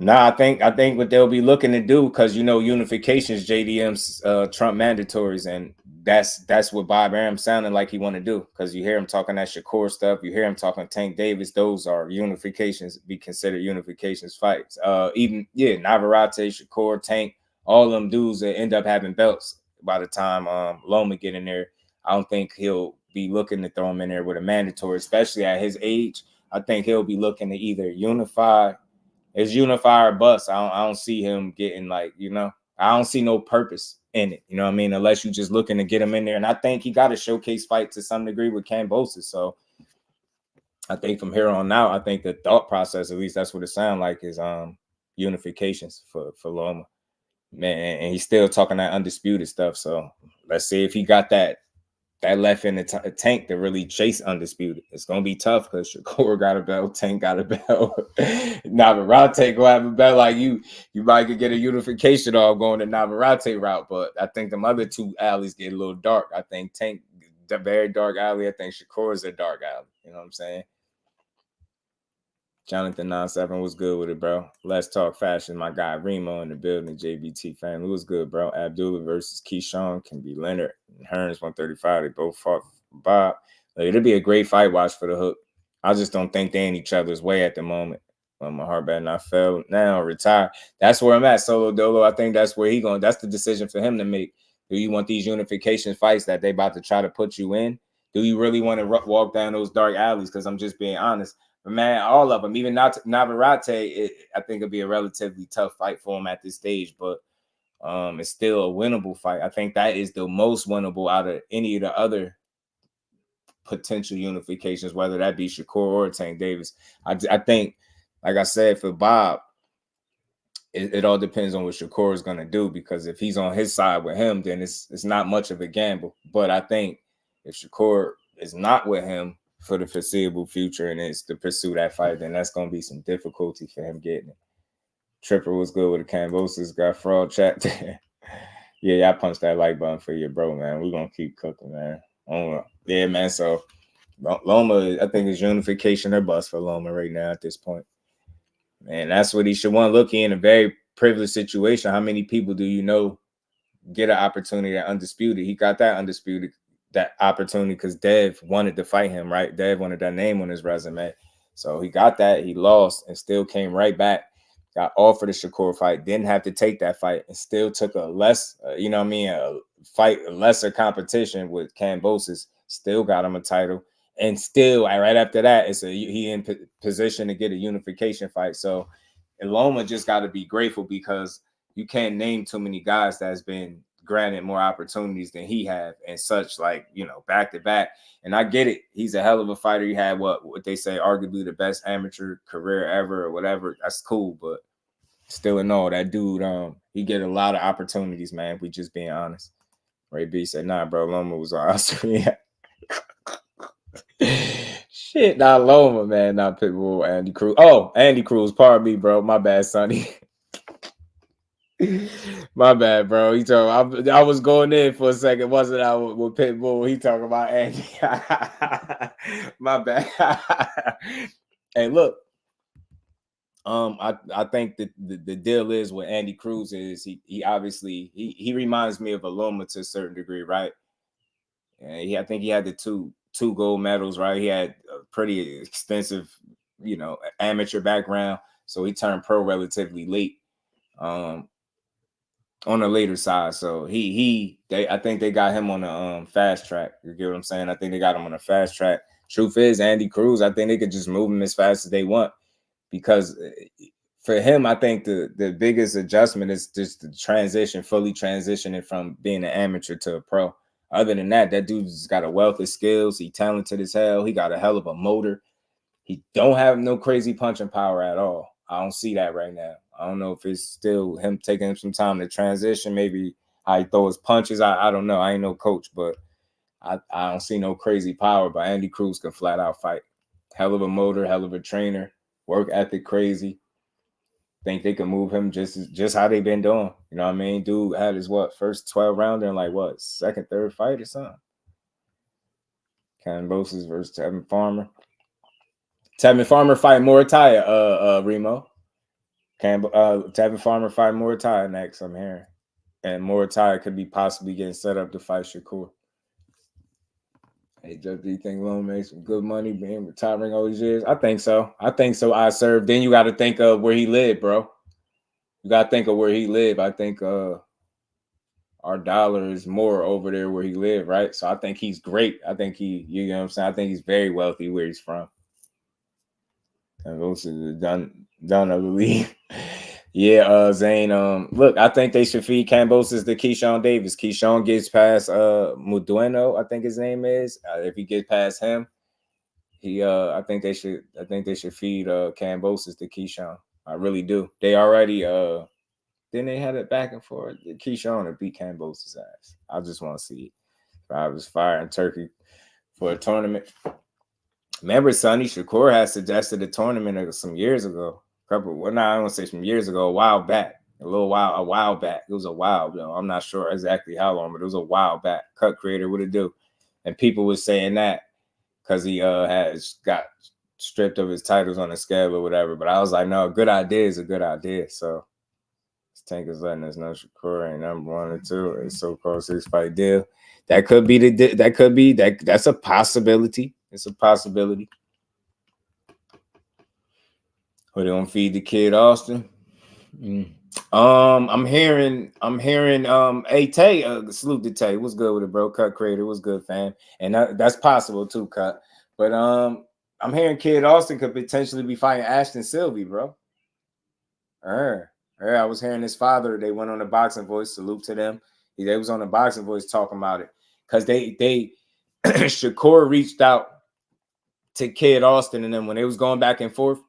Speaker 6: I think what they'll be looking to do, because unifications, JDM's Trump mandatories, and that's what Bob Arum sounded like he want to do, because you hear him talking that Shakur stuff, you hear him talking Tank Davis. Those are unifications, be considered unifications fights. Navarrete, Shakur, Tank, all of them dudes that end up having belts by the time Loma get in there. I don't think he'll be looking to throw him in there with a mandatory, especially at his age. I think he'll be looking to either unify or bust. I don't see him getting I don't see no purpose in it. You know what I mean? Unless you're just looking to get him in there. And I think he got a showcase fight to some degree with Kambosos. So I think from here on out, I think the thought process, at least that's what it sounds like, is unifications for Loma. Man, and he's still talking that undisputed stuff. So let's see if he got that left in the tank to really chase undisputed. It's gonna be tough because Shakur got a belt, Tank got a belt. Navarrete go have a belt. Like you might could get a unification all going the Navarrete route, but I think them other two alleys get a little dark. I think Tank the very dark alley. I think Shakur is a dark alley. You know what I'm saying? Jonathan 97 was good with it, bro. Let's talk fashion. My guy Remo in the building, JBT family was good, bro. Abdullah versus Keyshawn can be Leonard and Hearns 135. They both fought Bob. It'll be a great fight watch for the hook. I just don't think they're in each other's way at the moment. My heart bad not fell now, retire. That's where I'm at. Solo Dolo. I think that's where he going. That's the decision for him to make. Do you want these unification fights that they about to try to put you in? Do you really want to walk down those dark alleys? Because I'm just being honest. But man, all of them, even not Navarrete, I think it'll be a relatively tough fight for him at this stage, but it's still a winnable fight. I think that is the most winnable out of any of the other potential unifications, whether that be Shakur or Tank Davis. I think, like I said, for Bob, it all depends on what Shakur is going to do, because if he's on his side with him, then it's not much of a gamble. But I think if Shakur is not with him for the foreseeable future and it's to pursue that fight, then that's going to be some difficulty for him getting it. Tripper was good with the Kambosos, got fraud chat. Yeah, I punched that like button for you, bro, man. We're going to keep cooking, man. Yeah, man, so Loma, I think is unification or bust for Loma right now at this point. Man, that's what he should want. Look, he in a very privileged situation. How many people do you know get an opportunity at undisputed? He got that undisputed that opportunity because Dev wanted to fight him, right? Dev wanted that name on his resume. So he got that. He lost and still came right back. Got offered a Shakur fight, didn't have to take that fight, and still took a a lesser competition with Kambosos. Still got him a title, and still right after that, he in position to get a unification fight. So Loma just got to be grateful because you can't name too many guys that's been granted more opportunities than he have, and such back to back. And I get it. He's a hell of a fighter. He had what they say, arguably the best amateur career ever or whatever. That's cool, but still in all, that dude, he get a lot of opportunities, man. If we just being honest. Ray B said, nah, bro, Loma was awesome. Yeah. Shit, not Loma, man. Not Pitbull, Andy Cruz. Oh, Andy Cruz, pardon me, bro. My bad, Sonny. My bad, bro. He told I was going in for a second, wasn't I, with Pitbull? He talking about Andy. My bad. Hey, look. I think that the deal is with Andy Cruz is he obviously he reminds me of a Loma to a certain degree, right? And I think he had the two gold medals, right? He had a pretty extensive, amateur background, so he turned pro relatively late, on the later side. So I think they got him on the fast track. You get what I'm saying? I think they got him on the fast track. Truth is, Andy Cruz, I think they could just move him as fast as they want. Because for him, I think the biggest adjustment is just the fully transitioning from being an amateur to a pro. Other than that, that dude's got a wealth of skills. He talented as hell. He got a hell of a motor. He don't have no crazy punching power at all. I don't see that right now. I don't know if it's still him taking some time to transition. Maybe how he throws punches. I don't know. I ain't no coach, but I don't see no crazy power. But Andy Cruz can flat out fight. Hell of a motor, hell of a trainer. Work ethic crazy. Think they can move him just how they been doing. You know what I mean? Dude had his first 12 rounder and second, third fight or something. Kambosos versus Tevin Farmer. Tevin Farmer fight Morataya, Remo. Tevin Farmer fight Morataya next, I'm hearing. And Morataya could be possibly getting set up to fight Shakur. Hey, Jeff, do you think Loma made some good money being retiring all these years? I think so. I served. Then you got to think of where he lived, bro. You got to think of where he lived. I think our dollar is more over there where he lived, right? So I think he's great. I think you know what I'm saying? I think he's very wealthy where he's from. And those are done, I believe. Yeah, Zane. Look, I think they should feed Kambosos to Keyshawn Davis. Keyshawn gets past Mudueno, I think his name is. If he gets past him, I think they should feed Kambosos to Keyshawn. I really do. They already then they had it back and forth. Keyshawn to beat Kambosos' ass. I just want to see it. I was firing Turkey for a tournament. Remember, Sonny Shakur had suggested a tournament some years ago. I don't want to say some years ago, a while back. It was a while, though. I'm not sure exactly how long, but it was a while back. Cut creator, what it do? And people were saying that because he has got stripped of his titles on the scale or whatever. But I was like, no, a good idea is a good idea. So Tank is letting us know Shakur ain't number 1 or 2. It's so-called 6-fight deal. That's a possibility. It's a possibility. Or they don't feed the kid Austin. I'm hearing hey Tay, salute to Tay. What's good with it, bro? Cut creator, what's good, fam? And that's possible too, Cut. But I'm hearing Kid Austin could potentially be fighting Ashton Sylvie, bro. I was hearing his father. They went on the Boxing Voice. Salute to them. They was on the Boxing Voice talking about it because they Shakur reached out to Kid Austin, and then when they was going back and forth,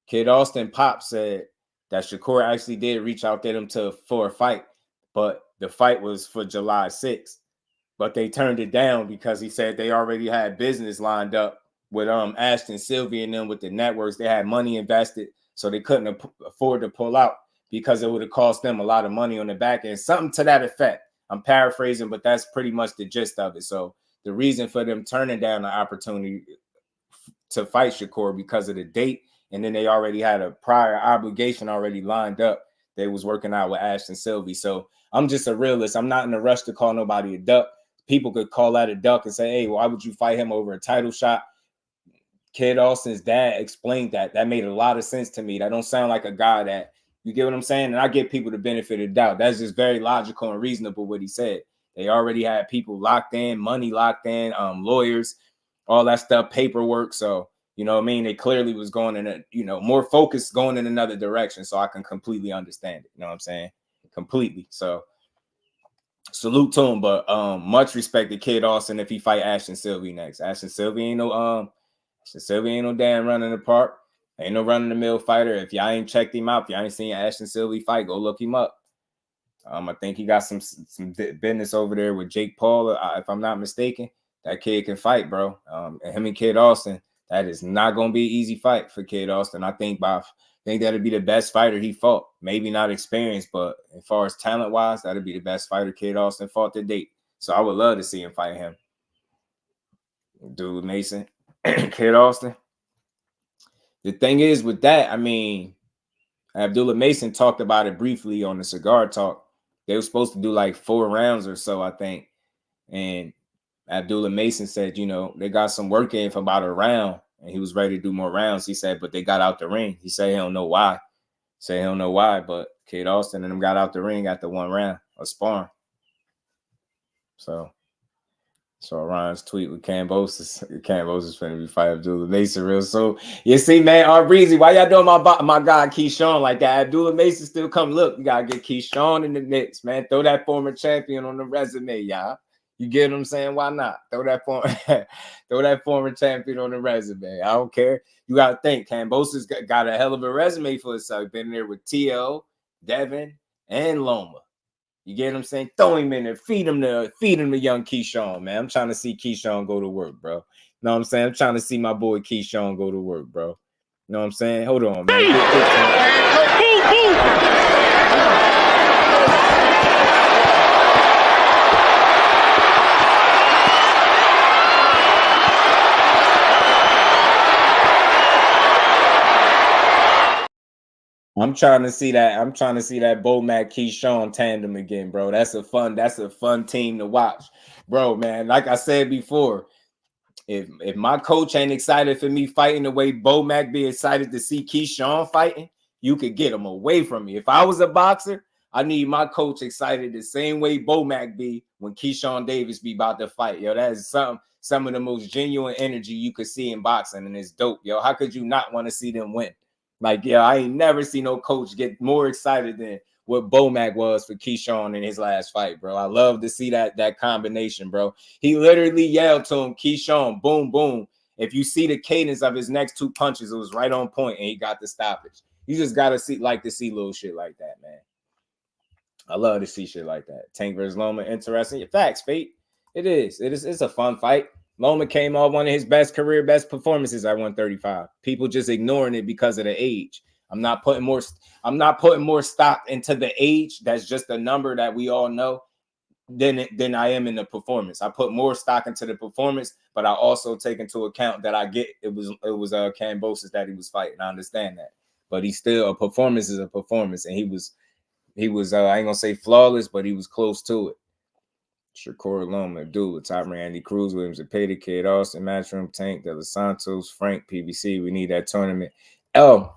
Speaker 6: Kid Austin Pop said that Shakur actually did reach out to them for a fight, but the fight was for July 6th. But they turned it down because he said they already had business lined up with Ashton Sylvie and them with the networks. They had money invested, so they couldn't afford to pull out because it would have cost them a lot of money on the back end. Something to that effect. I'm paraphrasing, but that's pretty much the gist of it. So the reason for them turning down the opportunity to fight Shakur because of the date, and then they already had a prior obligation already lined up. They was working out with Ashton Sylvie. So I'm just a realist. I'm not in a rush to call nobody a duck, people could call that a duck and say, hey, why would you fight him over a title shot? Kid Austin's dad explained that. That made a lot of sense to me. That don't sound like a guy that, you get what I'm saying? And I give people the benefit of the doubt. That's just very logical and reasonable what he said. They already had people locked in, money locked in, lawyers, all that stuff, paperwork. So, you know what I mean? They clearly was going in a, you know, more focused, going in another direction. So I can completely understand it. You know what I'm saying? Completely. So salute to him, but much respect to Kid Austin if he fight Ashton Sylvie next. Ashton Sylvie ain't no damn run in the park. Ain't no run in the mill fighter. If y'all ain't checked him out, if y'all ain't seen Ashton Sylvie fight, go look him up. I think he got some business over there with Jake Paul, if I'm not mistaken. That kid can fight, bro. And him and Kid Austin, that is not gonna be an easy fight for Kid Austin. I think that'd be the best fighter he fought. Maybe not experienced, but as far as talent wise, that'd be the best fighter Kid Austin fought to date. So I would love to see him fight him. Dude, Mason, Kid Austin. The thing is with that, I mean, Abdullah Mason talked about it briefly on the Cigar Talk. They were supposed to do like 4 rounds or so, I think. And Abdullah Mason said, you know, they got some work in for about a round, and he was ready to do more rounds. He said, but they got out the ring. He said he don't know why. But Kid Austin and them got out the ring after 1 round of sparring. So Ryan's tweet with Kambosos. Kambosos finna be fighting Abdullah Mason real soon. You see, man, Breezy, why y'all doing my guy Keyshawn like that? Abdullah Mason still come. Look, you gotta get Keyshawn in the mix, man. Throw that former champion on the resume, y'all. You get what I'm saying? Why not? Throw that former champion on the resume. I don't care. You gotta think Kambosos got a hell of a resume for himself. Been there with T.O., Devin, and Loma. You get what I'm saying? Throw him in there, feed him the young Keyshawn, man. I'm trying to see Keyshawn go to work, bro. Know what I'm saying? I'm trying to see my boy Keyshawn go to work, bro. Know what I'm saying? Hold on, man. I'm trying to see that Bomac Keyshawn tandem again, bro. That's a fun team to watch, bro, man. Like I said before, if my coach ain't excited for me fighting the way Bomac be excited to see Keyshawn fighting, you could get him away from me. If I was a boxer, I need my coach excited the same way Bomac be when Keyshawn Davis be about to fight. Yo, that is some of the most genuine energy you could see in boxing, and it's dope, yo. How could you not want to see them win? Like, yeah, I ain't never seen no coach get more excited than what Bomac was for Keyshawn in his last fight, bro. I love to see that combination, bro. He literally yelled to him, Keyshawn, boom, boom. If you see the cadence of his next 2 punches, it was right on point, and he got the stoppage. You just gotta like to see little shit like that, man. I love to see shit like that. Tank versus Loma, interesting. Facts, Fate. It's a fun fight. Loma came off one of his best performances at 135. People just ignoring it because of the age. I'm not putting more stock into the age. That's just a number that we all know than I am in the performance. I put more stock into the performance, but I also take into account that it was Kambosos that he was fighting. I understand that, but he's still a performance is a performance, and he was I ain't gonna say flawless, but he was close to it. Shakur, Loma, Abdullah, Top Randy, Cruz, Williams, Payda, Kid Austin, Matchroom, Tank, De Los Santos, Frank, PBC. We need that tournament. Oh,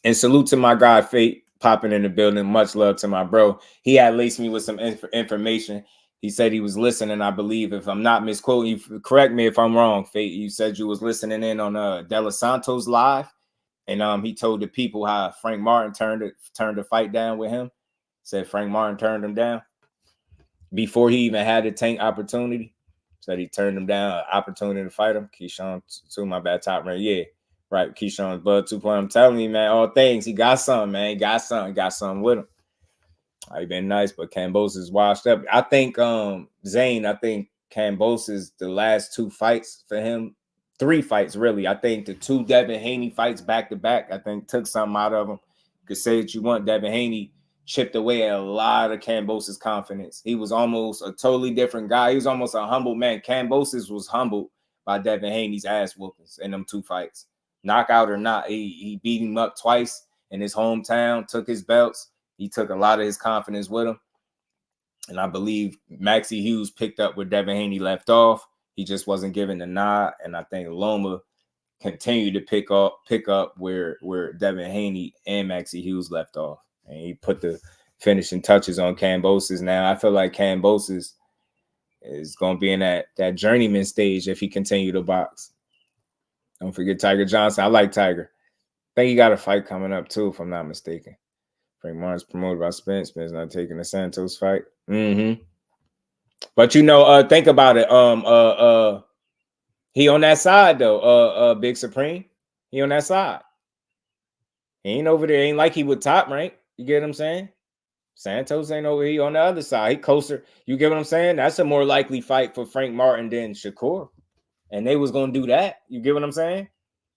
Speaker 6: and salute to my guy, Fate, popping in the building. Much love to my bro. He had laced me with some information. He said he was listening, I believe. If I'm not misquoting, you correct me if I'm wrong, Fate. You said you was listening in on De Los Santos live, and he told the people how Frank Martin turned the fight down with him. Said Frank Martin turned him down before he even had a Tank opportunity. Said he turned him down, an opportunity to fight him. Keyshawn, too, my bad, Top Rank. Yeah, right. Keyshawn's Bud 2.0. I'm telling you, man, all things. He got something, man. He got something with him. He been nice, but Kambosos washed up. I think, Zane, I think Kambosos, the last 2 fights for him, 3 fights, really. I think the 2 Devin Haney fights back-to-back, I think took something out of him. You could say what you want. Devin Haney chipped away at a lot of Kambosos' confidence. He was almost a totally different guy. He was almost a humble man. Kambosos was humbled by Devin Haney's ass whoopings in them 2 fights. Knockout or not, he beat him up twice in his hometown, took his belts. He took a lot of his confidence with him. And I believe Maxie Hughes picked up where Devin Haney left off. He just wasn't given the nod. And I think Loma continued to pick up where Devin Haney and Maxie Hughes left off. And he put the finishing touches on Kambosos. Now, I feel like Kambosos is going to be in that journeyman stage if he continue to box. Don't forget Tiger Johnson. I like Tiger. I think he got a fight coming up, too, if I'm not mistaken. Frank Martin's promoted by Spence. Spence not taking the Santos fight. But, think about it. He on that side, though, Big Supreme. He on that side. He ain't over there. Ain't like he would top rank. You get what I'm saying? Santos ain't over here on the other side. He closer. You get what I'm saying? That's a more likely fight for Frank Martin than Shakur. And they was going to do that. You get what I'm saying?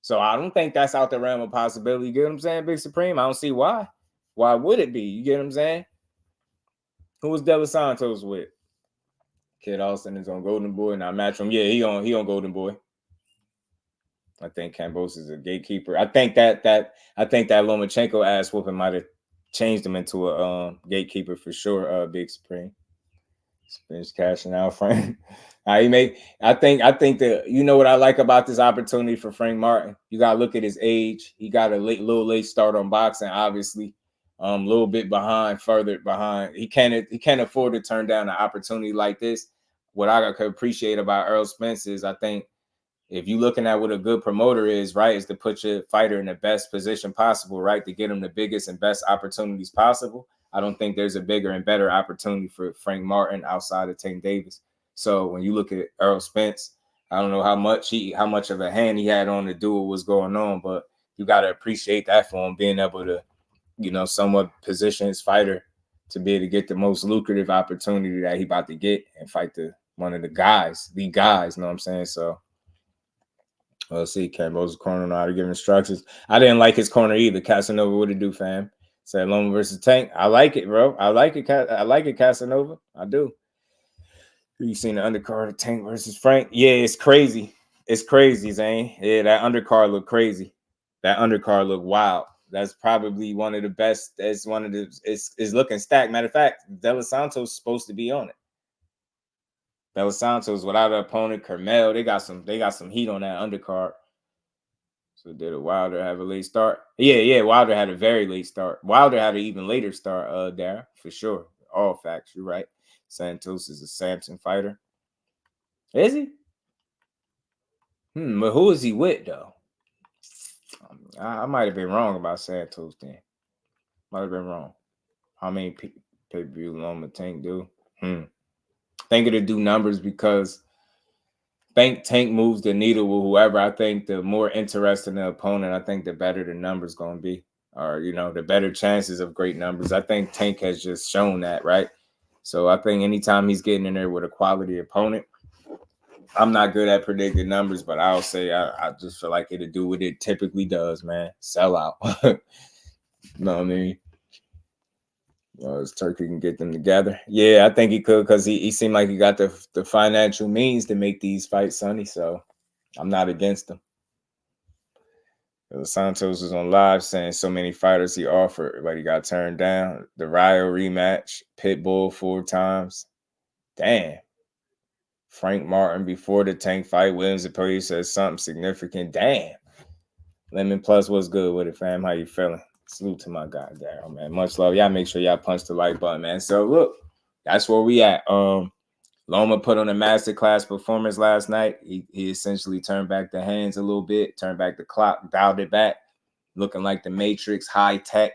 Speaker 6: So I don't think that's out the realm of possibility. You get what I'm saying, Big Supreme? I don't see why. Why would it be? You get what I'm saying? Who was Devin Santos with? Kid Austin is on Golden Boy. Now match him. Yeah, he on Golden Boy. I think Kambosos is a gatekeeper. I think that Lomachenko ass whooping might have changed him into a gatekeeper for sure. Big Supreme. Spence cashing out, Frank. I think that what I like about this opportunity for Frank Martin. You gotta look at his age. He got a little late start on boxing, obviously. A little bit further behind. He can't afford to turn down an opportunity like this. What I could appreciate about Errol Spence is I think if you're looking at what a good promoter is, right, is to put your fighter in the best position possible, right, to get him the biggest and best opportunities possible. I don't think there's a bigger and better opportunity for Frank Martin outside of Tank Davis. So when you look at Errol Spence, I don't know how much of a hand he had on to do what was going on, but you got to appreciate that for him being able to, somewhat position his fighter to be able to get the most lucrative opportunity that he about to get and fight one of the guys, you know what I'm saying? So we'll see. Kambosos' corner know how to give instructions. I didn't like his corner either. Casanova, what it do, fam? Said Loma versus Tank. I like it, bro. I like it, Casanova. I do. You seen the undercard of Tank versus Frank? Yeah, it's crazy. It's crazy, Zane. Yeah, that undercard look crazy. That undercard look wild. That's probably one of the best. It's looking stacked. Matter of fact, De Los Santos is supposed to be on it. De Los Santos without an opponent, Carmel, they got some heat on that undercard. So did Wilder have a late start? Yeah, Wilder had a very late start. Wilder had an even later start, there, for sure. All facts, you're right. Santos is a Samson fighter. Is he? But who is he with, though? I might have been wrong about Santos then. Might have been wrong. How many pay-per-view Loma Tank do? Think it'll do numbers because Tank moves the needle with whoever. I think the more interesting the opponent, I think the better the numbers going to be. Or, the better chances of great numbers. I think Tank has just shown that, right? So I think anytime he's getting in there with a quality opponent, I'm not good at predicting numbers, but I'll say I just feel like it'll do what it typically does, man. Sell out. You know what I mean? As Turkey can get them together. Yeah, I think he could because he seemed like he got the financial means to make these fights, Sonny. So I'm not against him. Santos was on live saying so many fighters he offered, but he got turned down. The Rio rematch, Pitbull 4 times. Damn. Frank Martin before the Tank fight. Williams and Perry says something significant. Damn. Lemon Plus, what's good with it, fam? How you feeling? Salute to my guy, Daryl, man. Much love. Y'all make sure y'all punch the like button, man. So, look, that's where we at. Loma put on a masterclass performance last night. He essentially turned back the hands a little bit, turned back the clock, dialed it back, looking like the Matrix, high tech,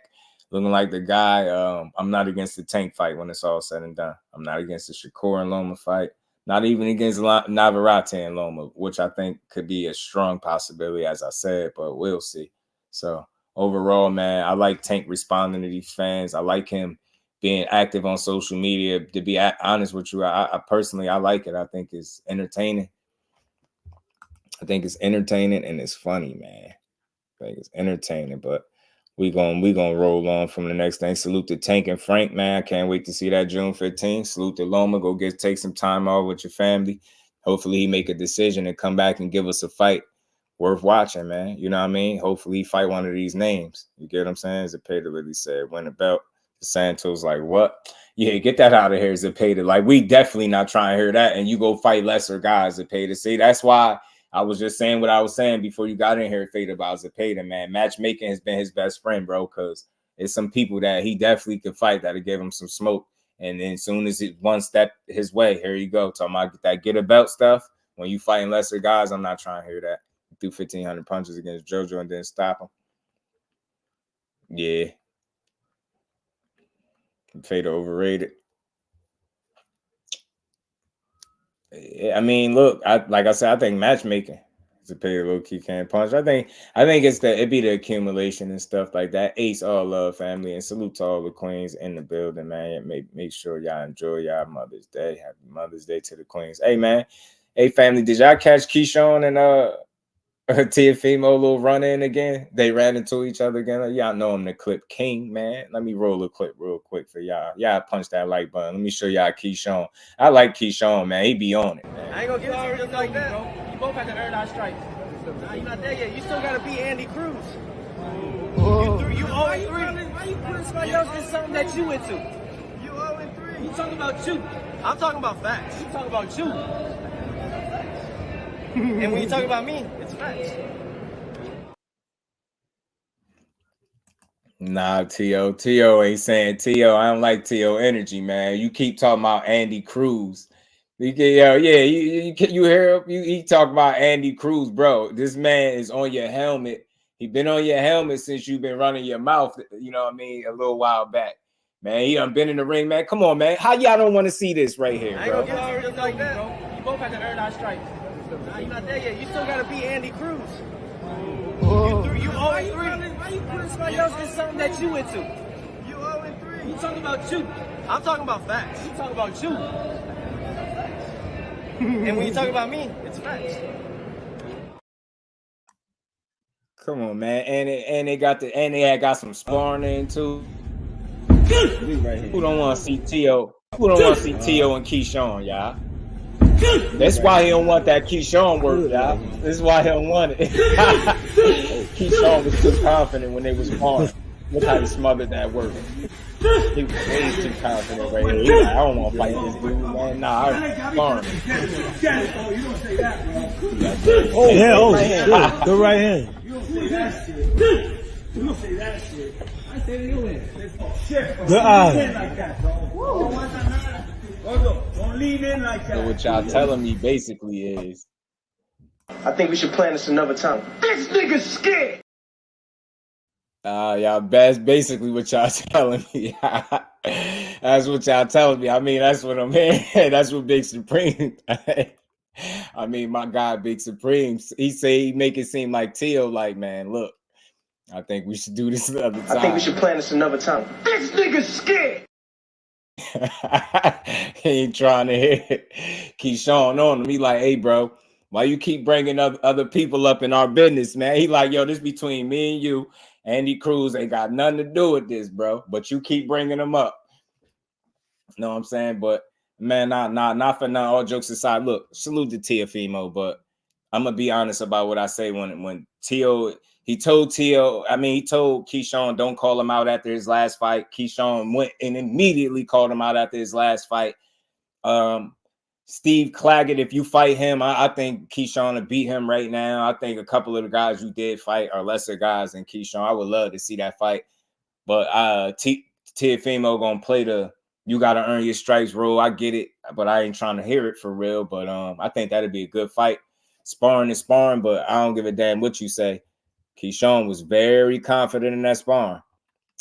Speaker 6: looking like the guy. I'm not against the Tank fight when it's all said and done. I'm not against the Shakur and Loma fight. Not even against Navarrete and Loma, which I think could be a strong possibility, as I said, but we'll see. So overall, man, I like Tank responding to these fans. I like him being active on social media. To be honest with you, I personally, I like it. I think it's entertaining. I think it's entertaining and it's funny, man. I think it's entertaining, but we gonna roll on from the next thing. Salute to Tank and Frank, man. I can't wait to see that June 15th. Salute to Loma. Go take some time off with your family. Hopefully he make a decision and come back and give us a fight worth watching, man. You know what I mean? Hopefully he fight one of these names. You get what I'm saying? As a Peter really said, win a belt. Santos like, what? Yeah, get that out of here, Zepeda. Like, we definitely not trying to hear that. And you go fight lesser guys, Zepeda. See, that's why I was just saying what I was saying before you got in here, Fade, about Zepeda, man. Matchmaking has been his best friend, bro, because it's some people that he definitely could fight that'll give him some smoke. And then as soon as it one step his way, here you go. Talking about that get a belt stuff. When you fighting lesser guys, I'm not trying to hear that. Do 1,500 punches against JoJo and then stop him. Yeah. Fade overrated. I mean, look, like I said, I think matchmaking is a pretty low key can't punch. I think it'd be the accumulation and stuff like that. Ace, all love, family, and salute to all the queens in the building, man. Make sure y'all enjoy y'all Mother's Day. Happy Mother's Day to the queens. Hey, man. Hey, family, did y'all catch Keyshawn and Teofimo little run in again? They ran into each other again. Y'all know him, the clip king, man. Let me roll a clip real quick for y'all. Y'all punch that like button. Let me show y'all Keyshawn. I like Keyshawn, man. He be on it, man.
Speaker 2: I ain't gonna give it to you like that, bro. You both have to earn our stripes. Nah, you're not there yet. You still gotta beat Andy Cruz. You 0-3. Why you putting somebody else in something that you into? You 0-3. You talking about you. I'm talking about facts. You talking about you. And when you talk about me, it's facts.
Speaker 6: Nah, T.O. ain't saying T.O. I don't like T.O. energy, man. You keep talking about Andy Cruz. You hear him? He talk about Andy Cruz, bro. This man is on your helmet. He been on your helmet since you've been running your mouth, you know what I mean, a little while back. Man, he done been in the ring, man. Come on, man. How y'all don't want to see this right here,
Speaker 2: I ain't
Speaker 6: bro?
Speaker 2: gonna give it to you like that, bro. You both have to earn our stripes. Nah, you're not there yet. You still gotta beat Andy Cruz. You 0-3. Why you putting somebody else in something that you into? You 0-3. You talking about you. I'm talking about facts. You talking about you. And when you talk about me, it's facts.
Speaker 6: Come on, man. And they had got some sparring in too. Who don't want to see T.O.? Who don't want to see T.O. and Keyshawn, y'all? That's why he don't want that Keyshawn work, y'all. This is why he don't want it. Keyshawn was too confident when they was sparring. Look how he smothered that work. He was way too confident right here. He like, I don't want to fight this dude, man. Nah, I'm sparring.
Speaker 7: Oh, yeah, shit. Go right hand.
Speaker 8: You don't say that shit. You don't say that shit. I say you in.
Speaker 7: Good eye.
Speaker 8: Like that, bro. Don't lean in like that.
Speaker 6: So what y'all telling me basically is,
Speaker 2: I think we should plan this another time.
Speaker 8: This nigga's scared.
Speaker 6: y'all, that's basically what y'all telling me. That's what y'all telling me. I mean, that's what I'm hearing. That's what Big Supreme. I mean, my guy, Big Supreme, he say he make it seem like T.O. like, man, look, I think we should do this another time.
Speaker 2: I think we should plan this another time.
Speaker 8: This nigga's scared.
Speaker 6: He ain't trying to hear it. Keyshawn on him. He like, hey, bro, why you keep bringing other people up in our business, man? He like, yo, this between me and you. Andy Cruz ain't got nothing to do with this, bro. But you keep bringing them up. You know what I'm saying? But, man, not for nothing. All jokes aside, look, salute to Teofimo, but I'm going to be honest about what I say when T.O., he told Keyshawn, don't call him out after his last fight. Keyshawn went and immediately called him out after his last fight. Steve Claggett, if you fight him, I think Keyshawn will beat him right now. I think a couple of the guys you did fight are lesser guys than Keyshawn. I would love to see that fight. But Teofimo going to play the you got to earn your stripes rule. I get it, but I ain't trying to hear it for real. But I think that'd be a good fight. Sparring is sparring, but I don't give a damn what you say. Keyshawn was very confident in that sparring.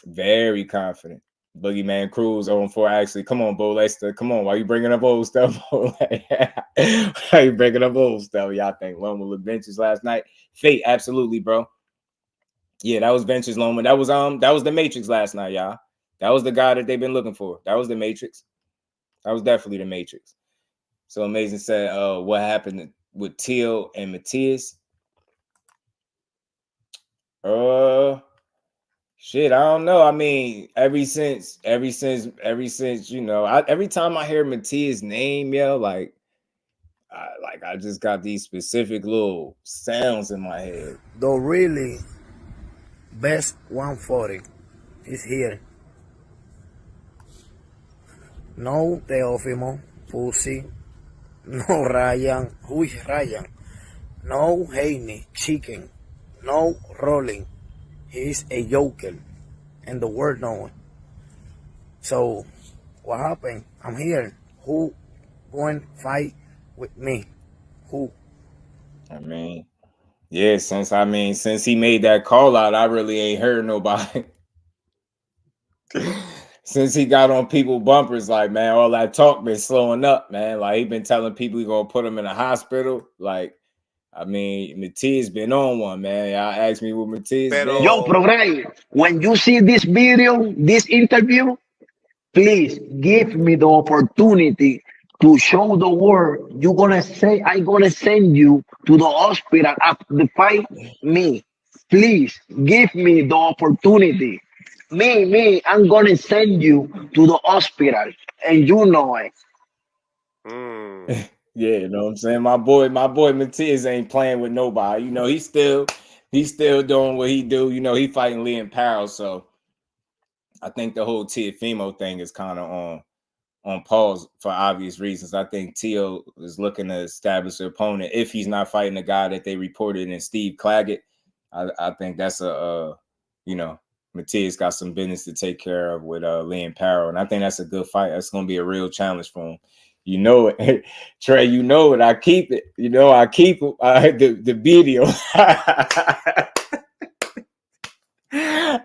Speaker 6: Very confident. Boogeyman Cruz 0-4. Actually, come on, Bo Lester. Come on. Why you bringing up old stuff? Why you bringing up old stuff? Y'all think Loma was benches last night? Fate, absolutely, bro. Yeah, that was benches, Loma. That was the Matrix last night, y'all. That was the guy that they've been looking for. That was the Matrix. That was definitely the Matrix. So Amazing said, what happened with Teal and Matias? Shit, I don't know. I mean, ever since, you know, every time I hear Matias' name, yo, like I just got these specific little sounds in my head.
Speaker 9: The really best 140 is here. No Teofimo, Pussy. No Ryan. Who is Ryan? No Haney, Chicken. No Rolling. He's a joker. And the word knowing. So, what happened? I'm here. Who going to fight with me? Who?
Speaker 6: I mean, yeah, since he made that call out, I really ain't heard nobody. Since he got on people bumpers, like, man, all that talk been slowing up, man. Like, he been telling people he gonna put him in a hospital. Like, I mean, Matias been on one, man. Y'all asked me what Matias been.
Speaker 10: Yo, Pro Brian, when you see this video, this interview, please give me the opportunity to show the world. You're gonna say I'm gonna send you to the hospital after the fight. Me, please give me the opportunity. Me, I'm gonna send you to the hospital, and you know it.
Speaker 6: Yeah, you know what I'm saying? My boy Matias ain't playing with nobody. You know, he's still doing what he do. You know, he fighting Liam Powell, so I think the whole Teofimo thing is kind of on pause for obvious reasons. I think Teo is looking to establish an opponent if he's not fighting the guy that they reported in Steve Claggett. I think that's you know, Matias got some business to take care of with Liam Powell, and I think that's a good fight. That's going to be a real challenge for him. You know it, Trey. You know it. I keep it. You know I keep the video.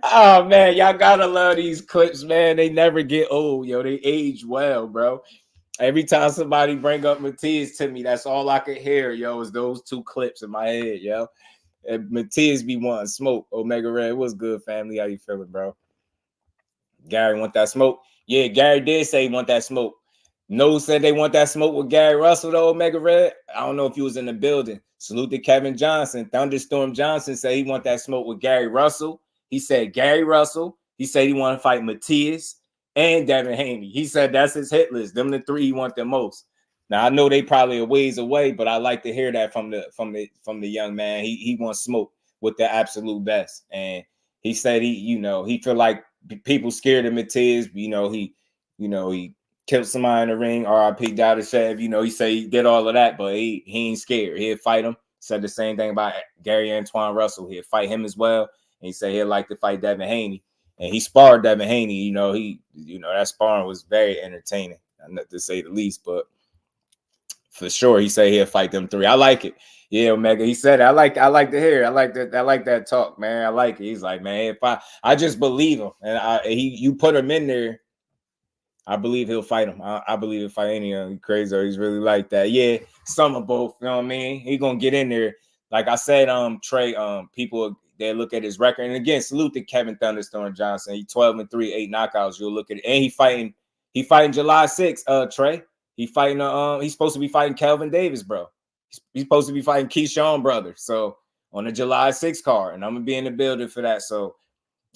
Speaker 6: Oh man, y'all gotta love these clips, man. They never get old, yo. They age well, bro. Every time somebody bring up Matias to me, that's all I could hear, yo, is those two clips in my head, yo. And Matias be wanting smoke. Omega Red, what's good, family? How you feeling, bro? Gary want that smoke? Yeah, Gary did say he want that smoke. No said they want that smoke with Gary Russell, though, Omega Red. I don't know if he was in the building. Salute to Kevin Johnson. Thunderstorm Johnson said he want that smoke with Gary Russell. He said Gary Russell. He said he want to fight Matias and Devin Haney. He said that's his hit list. Them the three he want the most. Now I know they probably a ways away, but I like to hear that from the young man. He wants smoke with the absolute best. And he said he feel like people scared of Matias. He killed somebody in the ring, R.I.P. Dadashev. He said he did all of that, but he ain't scared. He'll fight him. Said the same thing about Gary Antoine Russell. He'll fight him as well. And he said he'd like to fight Devin Haney. And he sparred Devin Haney. That sparring was very entertaining, not to say the least. But for sure, he said he'll fight them three. I like it. Yeah, Omega. He said I like to hear it. I like that talk, man. I like it. He's like, man, if I just believe him, and you put him in there, I believe he'll fight him. I believe he'll fight any of him. Crazy. He's really like that. Yeah, some of both. You know what I mean? He gonna get in there. Like I said, Trey, people they look at his record. And again, salute to Kevin Thunderstorm Johnson. He 12-3, 8 knockouts. You'll look at it. And he fighting July 6th, Trey. He's supposed to be fighting Kelvin Davis, bro. He's supposed to be fighting Keyshawn brother. So on the July 6th card. And I'm gonna be in the building for that. So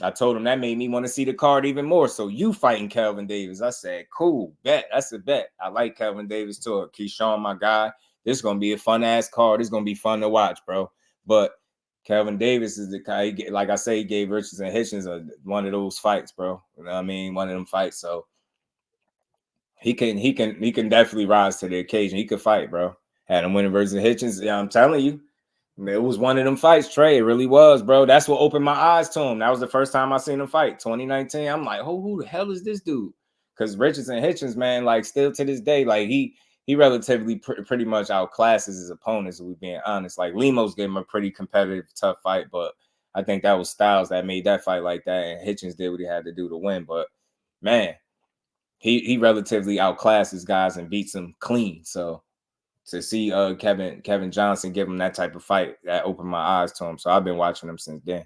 Speaker 6: I told him that made me want to see the card even more. So you fighting Kelvin Davis. I said, cool, bet. That's a bet. I like Kelvin Davis too. Keyshawn, my guy. This is going to be a fun-ass card. It's going to be fun to watch, bro. But Kelvin Davis is the guy, like I say, he gave Richardson Hitchens one of those fights, bro. You know what I mean? One of them fights. So he can definitely rise to the occasion. He could fight, bro. Had him winning versus Hitchens. Yeah, I'm telling you. It was one of them fights, Trey. It really was, bro. That's what opened my eyes to him. That was the first time I seen him fight, 2019. I'm like, who the hell is this dude? Because Richardson Hitchens, man, like still to this day, like he relatively pretty much outclasses his opponents, if we're being honest. Like Lemos gave him a pretty competitive, tough fight, but I think that was Styles that made that fight like that, and Hitchens did what he had to do to win. But man, he relatively outclasses guys and beats them clean. So to see Kevin Johnson give him that type of fight, that opened my eyes to him. So I've been watching him since then.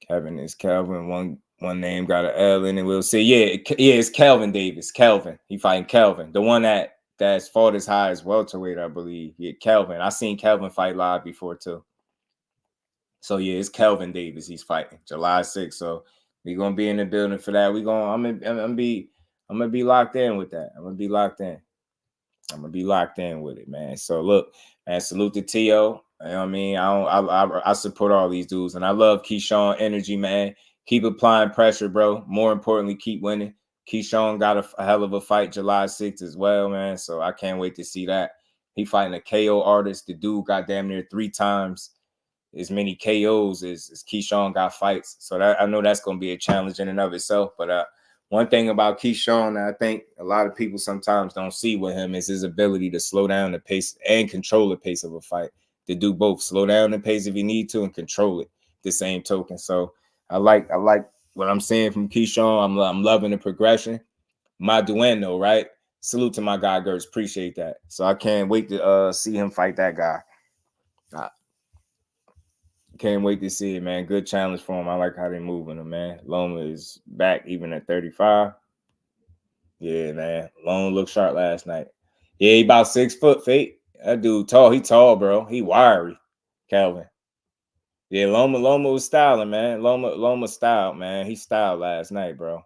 Speaker 6: Kevin is Kelvin. One name got an L in it. We'll see. Yeah, it's Kelvin Davis. Kelvin. He fighting Kelvin. The one that's fought as high as welterweight, I believe. Yeah, Kelvin. I seen Kelvin fight live before too. So yeah, it's Kelvin Davis he's fighting. July 6th. So we're gonna be in the building for that. I'm gonna be locked in with that. I'm gonna be locked in with it, man. So look, man, salute to Tio. You know what I mean? I support all these dudes, and I love Keyshawn energy, man. Keep applying pressure, bro. More importantly, keep winning. Keyshawn got a hell of a fight July 6th as well, man. So I can't wait to see that. He fighting a KO artist. The dude got damn near 3 times as many KOs as Keyshawn got fights. So that I know that's going to be a challenge in and of itself. But one thing about Keyshawn that I think a lot of people sometimes don't see with him is his ability to slow down the pace and control the pace of a fight. To do both, slow down the pace if you need to and control it the same token. So I like what I'm seeing from Keyshawn. I'm loving the progression. My duendo, right? Salute to my guy Gertz. Appreciate that. So I can't wait to see him fight that guy. Can't wait to see it, man. Good challenge for him. I like how they're moving him, man. Loma is back even at 35. Yeah, man. Loma looked sharp last night. Yeah, he about 6 foot, Fate. That dude tall. He tall, bro. He wiry, Calvin. Yeah, Loma was styling, man. Loma styled, man. He styled last night, bro.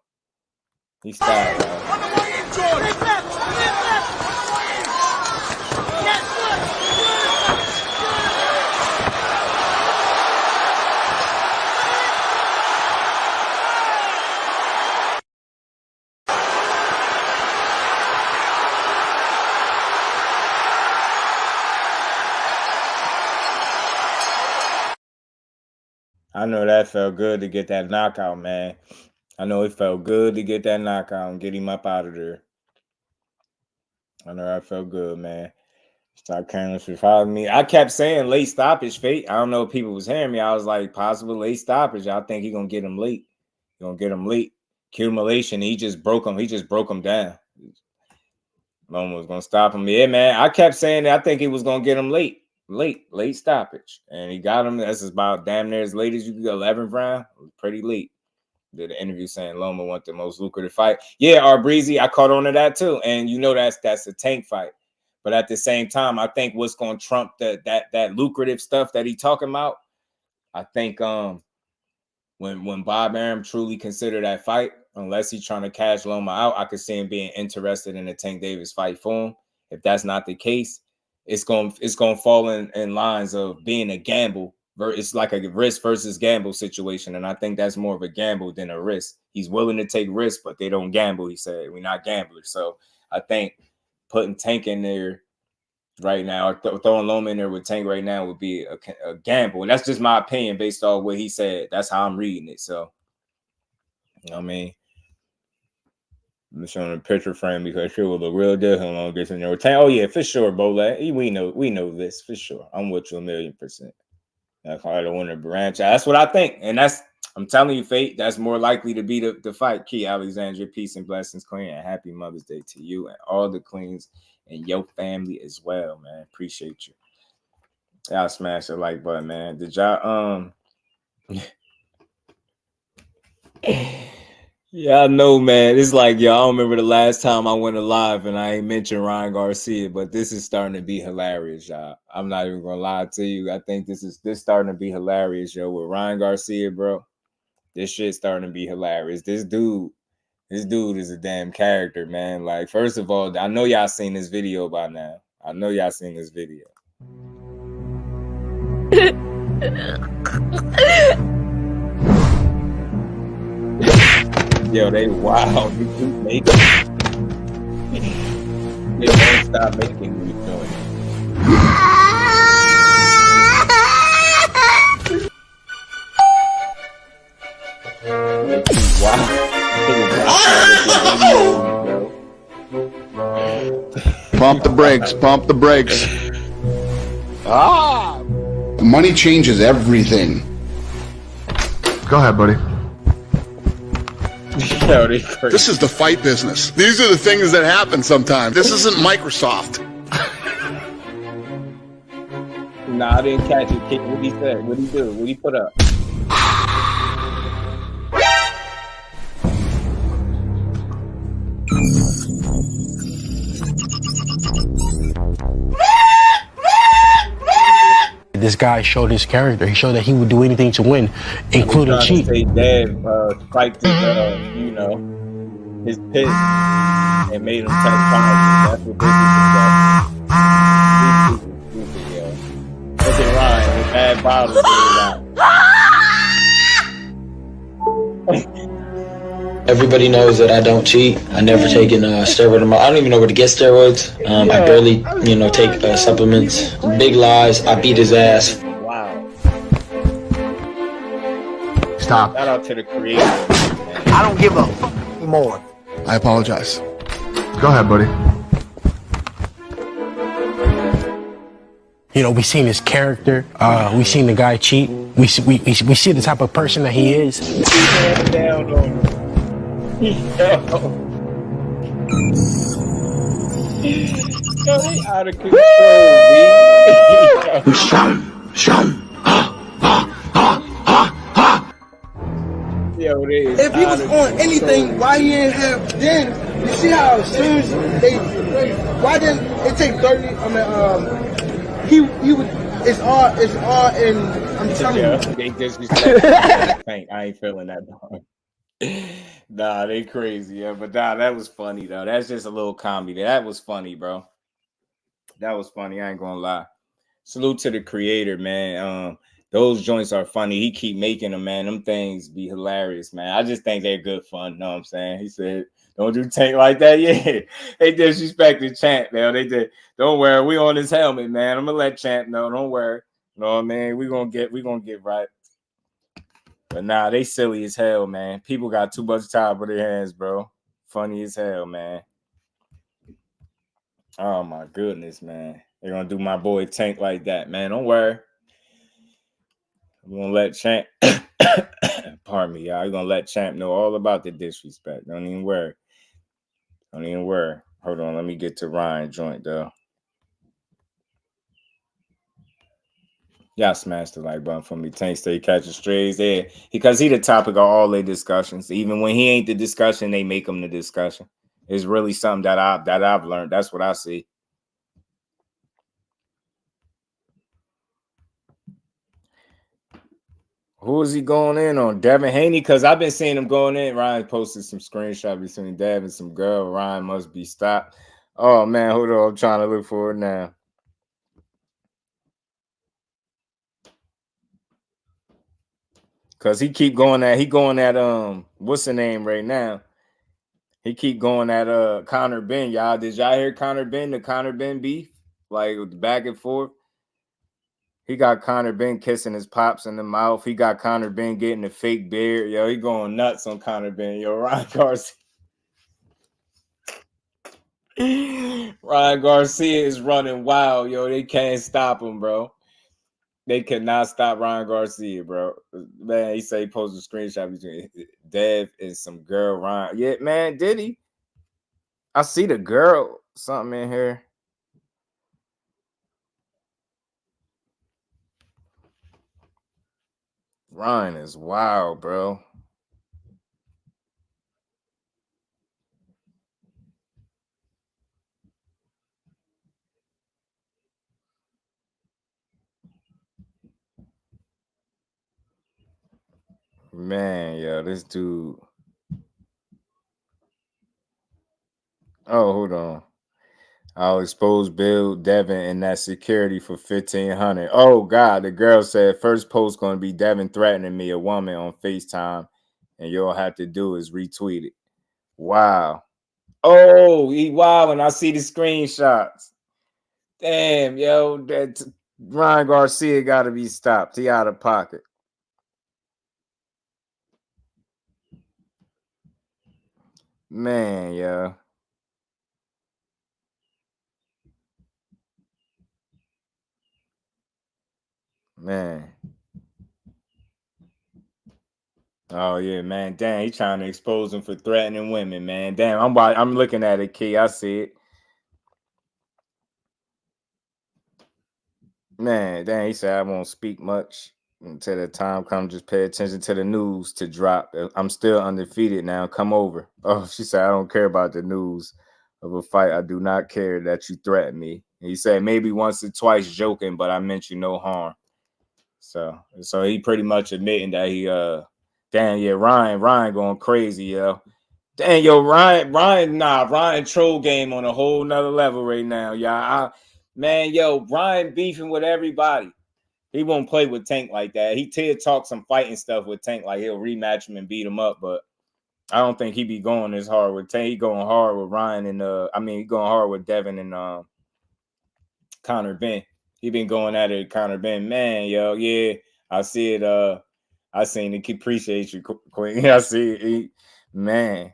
Speaker 6: He styled, man. I know that felt good to get that knockout, man. I know it felt good to get that knockout and get him up out of there. I know that felt good, man. Stop caring for following me. I kept saying late stoppage, Fate. I don't know if people was hearing me. I was like, possible late stoppage. I think he's going to get him late. He's going to get him late. Accumulation, he just broke him. He just broke him down. Loma was going to stop him. Yeah, man. I kept saying that I think he was going to get him late stoppage, and he got him. That's about damn near as late as you could go. 11th round, it was pretty late. Did an interview saying Loma want the most lucrative fight. Yeah, Breezy, I caught on to that too, and you know that's a tank fight. But at the same time, I think what's going to trump that lucrative stuff that he talking about. I think when Bob Arum truly consider that fight, unless he's trying to cash Loma out, I could see him being interested in a Tank Davis fight for him. If that's not the case, it's going to fall in lines of being a gamble. It's like a risk versus gamble situation, and I think that's more of a gamble than a risk. He's willing to take risks, but they don't gamble. He said, we're not gamblers. So I think putting Tank in there right now, or throwing Loma in there with Tank right now would be a gamble. And that's just my opinion based off what he said. That's how I'm reading it. So, you know what I mean? I'm showing a picture frame because sure will look real different when it gets in your tank. Oh yeah, for sure, Bole. We know this for sure. I'm with you 1,000,000%. That's hard to win a branch. That's what I think, and I'm telling you, Fate. That's more likely to be the fight. Key Alexandria, peace and blessings, Queen, and happy Mother's Day to you and all the queens and your family as well, man. Appreciate you. Y'all smash the like button, man. Did y'all Yeah, I know, man. It's like, yo, I don't remember the last time I went live and I ain't mentioned Ryan Garcia, but this is starting to be hilarious, y'all. I'm not even gonna lie to you. I think this starting to be hilarious, yo. With Ryan Garcia, bro, this shit's starting to be hilarious. This dude is a damn character, man. Like, first of all, I know y'all seen this video by now. Yo, they wild. You keep making they won't stop making me join.
Speaker 11: Pump the brakes. Money changes everything. Go ahead, buddy. This is the fight business. These are the things that happen sometimes. This isn't Microsoft.
Speaker 6: Nah, I didn't catch it. What he said? What he do? What he put up?
Speaker 12: This guy showed his character. He showed that he would do anything to win, including cheat.
Speaker 6: Dad spiked his, his piss and made him touch fire. That's what this is about. Look at Ryan with bad bottles.
Speaker 13: Everybody knows that I don't cheat. I never taken steroid. I don't even know where to get steroids. I barely, take supplements. Big lies. I beat his ass.
Speaker 6: Wow.
Speaker 1: Stop.
Speaker 6: Shout out to the creator.
Speaker 9: I don't give a fuck anymore.
Speaker 11: I apologize. Go ahead, buddy.
Speaker 12: You know, we seen his character. We seen the guy cheat. We see the type of person that he is.
Speaker 6: Yo, they out of control, Yo, they is
Speaker 2: If he was on anything, why he didn't have then? You see how as soon as they why didn't it take 30? He would. It's all in. I'm telling you.
Speaker 6: They disrespect. I ain't feeling that, dog. Nah, they crazy, yeah. But nah, that was funny though. That's just a little comedy. That was funny, bro. That was funny. I ain't gonna lie. Salute to the creator, man. Those joints are funny. He keep making them, man. Them things be hilarious, man. I just think they're good fun. Know what I'm saying? He said, "Don't do Tank like that." Yeah, they disrespected Champ, man. They did. Don't worry, we on his helmet, man. I'm gonna let Champ know. Don't worry. You know what I mean? We gonna get right. But nah, they silly as hell, man. People got too much time for their hands, bro. Funny as hell, man. Oh my goodness, man. They're gonna do my boy Tank like that, man. Don't worry. We're gonna let Champ pardon me, y'all. We're gonna let Champ know all about the disrespect. Don't even worry. Don't even worry. Hold on, let me get to Ryan joint though. Y'all smash the like button for me. Tank stay catching strays there. Because he the topic of all their discussions. Even when he ain't the discussion, they make him the discussion. It's really something that I've learned. That's what I see. Who is he going in on? Devin Haney? Because I've been seeing him going in. Ryan posted some screenshots between Dev and some girl. Ryan must be stopped. Oh, man. Hold on. I'm trying to look for it now. Because he keep going at, what's the name right now? He keep going at Conor Benn, y'all. Did y'all hear the Conor Benn beef? Like back and forth. He got Conor Benn kissing his pops in the mouth. He got Conor Benn getting a fake beard. Yo, he going nuts on Conor Benn. Yo, Ryan Garcia is running wild. Yo, they can't stop him, bro. They cannot stop Ryan Garcia, bro. Man, he said he posted a screenshot between Dev and some girl, Ryan. Yeah, man, did he? I see the girl, something in here. Ryan is wild, bro. Man, yo, this dude. Oh, hold on. I'll expose Bill, Devin, and that security for $1,500. Oh, God. The girl said first post going to be Devin threatening me, a woman on FaceTime, and you'll have to do is retweet it. Wow. Oh, he wild when I see the screenshots. Damn, yo, that Ryan Garcia got to be stopped. He out of pocket. Man, yo. Man. Oh yeah, man. Damn, he trying to expose him for threatening women, man. Damn, I'm looking at it, Key. I see it. Man, damn, he said I won't speak much until the time comes. Just pay attention to the news to drop. I'm still undefeated now. Come over. Oh, she said I don't care about the news of a fight. I do not care that you threaten me. And he said maybe once or twice joking, but I meant you no harm. So he pretty much admitting that he damn, yeah, Ryan going crazy, yo. Damn, yo, Ryan troll game on a whole nother level right now, y'all. Man, yo, Ryan beefing with everybody. He won't play with Tank like that. He talk some fighting stuff with Tank, like he'll rematch him and beat him up, but I don't think he be going as hard with Tank. He going hard with Ryan and he going hard with Devin and Conor Benn. He been going at it, Conor Benn. Man, yo, yeah, I see it. I seen it. Appreciate you, Queen. I see it. Man,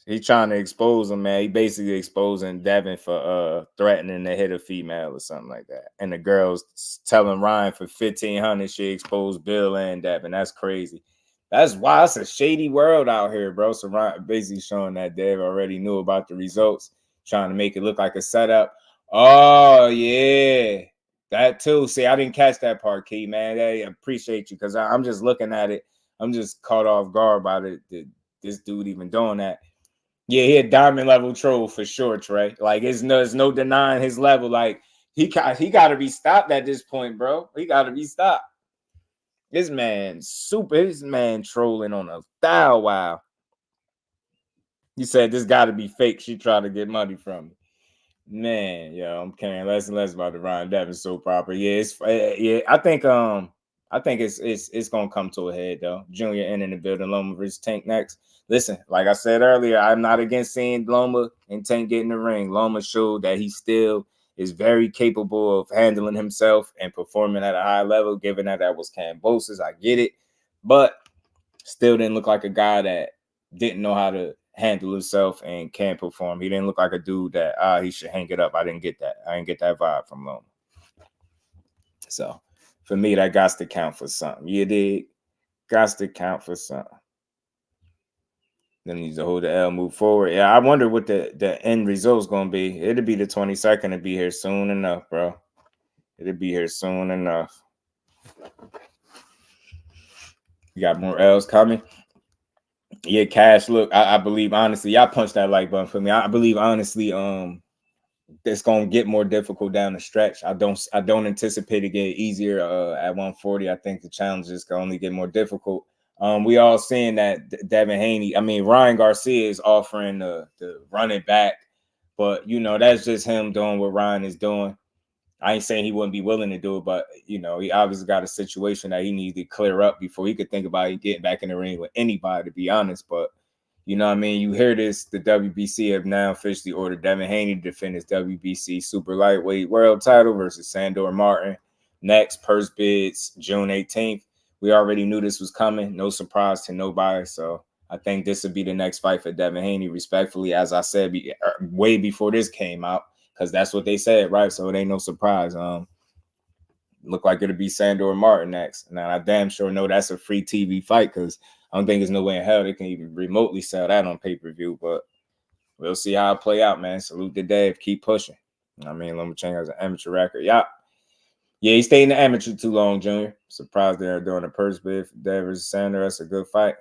Speaker 6: he trying to expose him, man. He basically exposing Devin for threatening to hit a female or something like that. And the girl's telling Ryan for $1,500 she exposed Bill and Devin. That's crazy. That's why it's a shady world out here, bro. So Ryan basically showing that Dev already knew about the results, trying to make it look like a setup. Oh, yeah. That too. See, I didn't catch that part, Key, man. I appreciate you because I'm just looking at it. I'm just caught off guard by this dude even doing that. Yeah, he a diamond level troll for sure, Trey. Like, there's no denying his level. Like, he got to be stopped at this point, bro. He got to be stopped. This man trolling on a thou wow. He said this got to be fake. She tried to get money from me. Man, yo, I'm caring less and less about the Ryan Devin so proper. Yeah, I think it's gonna come to a head though. Junior in the building, Loma versus Tank next. Listen, like I said earlier, I'm not against seeing Loma and Tank get in the ring. Loma showed that he still is very capable of handling himself and performing at a high level, given that was Kambosos. I get it, but still didn't look like a guy that didn't know how to handle himself and can't perform. He didn't look like a dude that he should hang it up. I didn't get that. I didn't get that vibe from Loma. So for me, that got to count for something. You did. Got to count for something. Then needs to hold the L, move forward. Yeah, I wonder what the end result's gonna be. It'll be the 22nd. It'll be here soon enough, bro. It'll be here soon enough. You got more L's coming. Yeah, Cash. Look, I believe honestly, y'all punch that like button for me. I believe honestly, it's gonna get more difficult down the stretch. I don't anticipate it getting easier at 140. I think the challenges can only get more difficult. We all seeing that Devin Haney. I mean, Ryan Garcia is offering the run it back, but that's just him doing what Ryan is doing. I ain't saying he wouldn't be willing to do it, but he obviously got a situation that he needs to clear up before he could think about getting back in the ring with anybody, to be honest. But you hear this, the WBC have now officially ordered Devin Haney to defend his WBC super lightweight world title versus Sandor Martin. Next, purse bids June 18th. We already knew this was coming. No surprise to nobody. So I think this would be the next fight for Devin Haney, respectfully, as I said, way before this came out. Because that's what they said, right? So it ain't no surprise. Look like it'll be Sandor Martin next. Now, I damn sure know that's a free TV fight because I don't think there's no way in hell they can even remotely sell that on pay-per-view. But we'll see how it play out, man. Salute to Dave. Keep pushing. Lomachenko has an amateur record. Yeah, he stayed in the amateur too long, Junior. Surprised they're doing a purse bid for Dave versus Sandor. That's a good fight.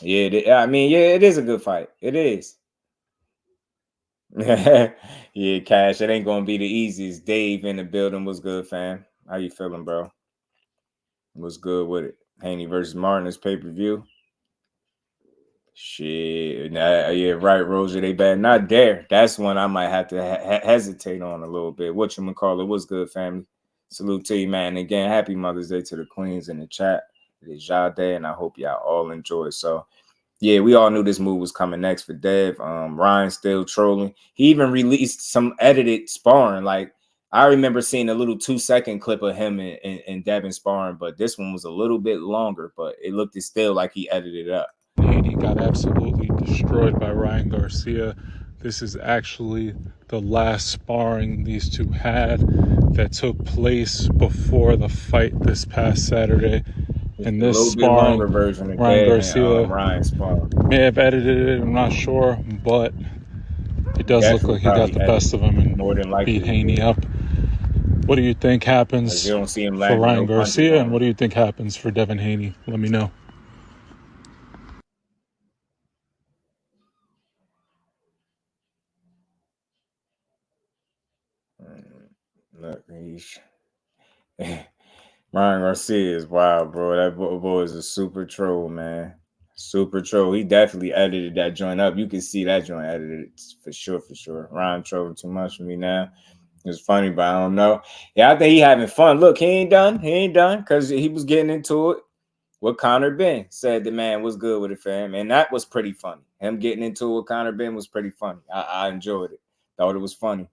Speaker 6: Yeah, it is a good fight. It is. Yeah, Cash. It ain't gonna be the easiest. Dave in the building. Was good, fam. How you feeling, bro? Was good with it. Haney versus Martin is pay-per-view. Shit. Yeah, right, Roger. They bad. Not there. That's one I might have to hesitate on a little bit. Whatchamacallit? What's good, family? Salute to you, man. And again, happy Mother's Day to the queens in the chat. It is y'all day, and I hope y'all all enjoy. So, yeah, we all knew this move was coming next for Dev. Ryan still trolling. He even released some edited sparring. Like, I remember seeing a little 2-second clip of him and Devin sparring, but this one was a little bit longer, but it looked still like he edited it up.
Speaker 14: He got absolutely destroyed by Ryan Garcia. This is actually the last sparring these two had that took place before the fight this past Saturday. And this sparring, version of Ryan Garcia may have edited it, I'm not sure, but it does look like he got the best of him and beat Haney up. What do you think happens for Ryan Garcia, and what do you think happens for Devin Haney? Let me know.
Speaker 6: Look, Ryan Garcia is wild, bro. That boy is a super troll, man. Super troll. He definitely edited that joint up. You can see that joint edited for sure. Ryan trolling too much for me now. It's funny, but I don't know. Yeah, I think he having fun. Look, he ain't done because he was getting into it. with Conor Benn. Said the man was good with it, fam. And that was pretty funny. Him getting into it with Conor Benn was pretty funny. I enjoyed it. Thought it was funny.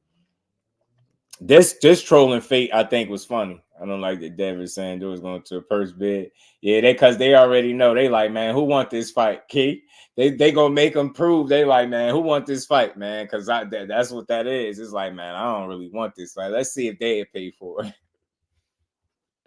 Speaker 6: This trolling fate, I think, was funny. I don't like that Devin saying it was going to a purse bid. Yeah, because they already know. They like, man, who want this fight, Key? They gonna make them prove. They like, man, who want this fight, man? Because that's what that is. It's like, man, I don't really want this fight. Let's see if they pay for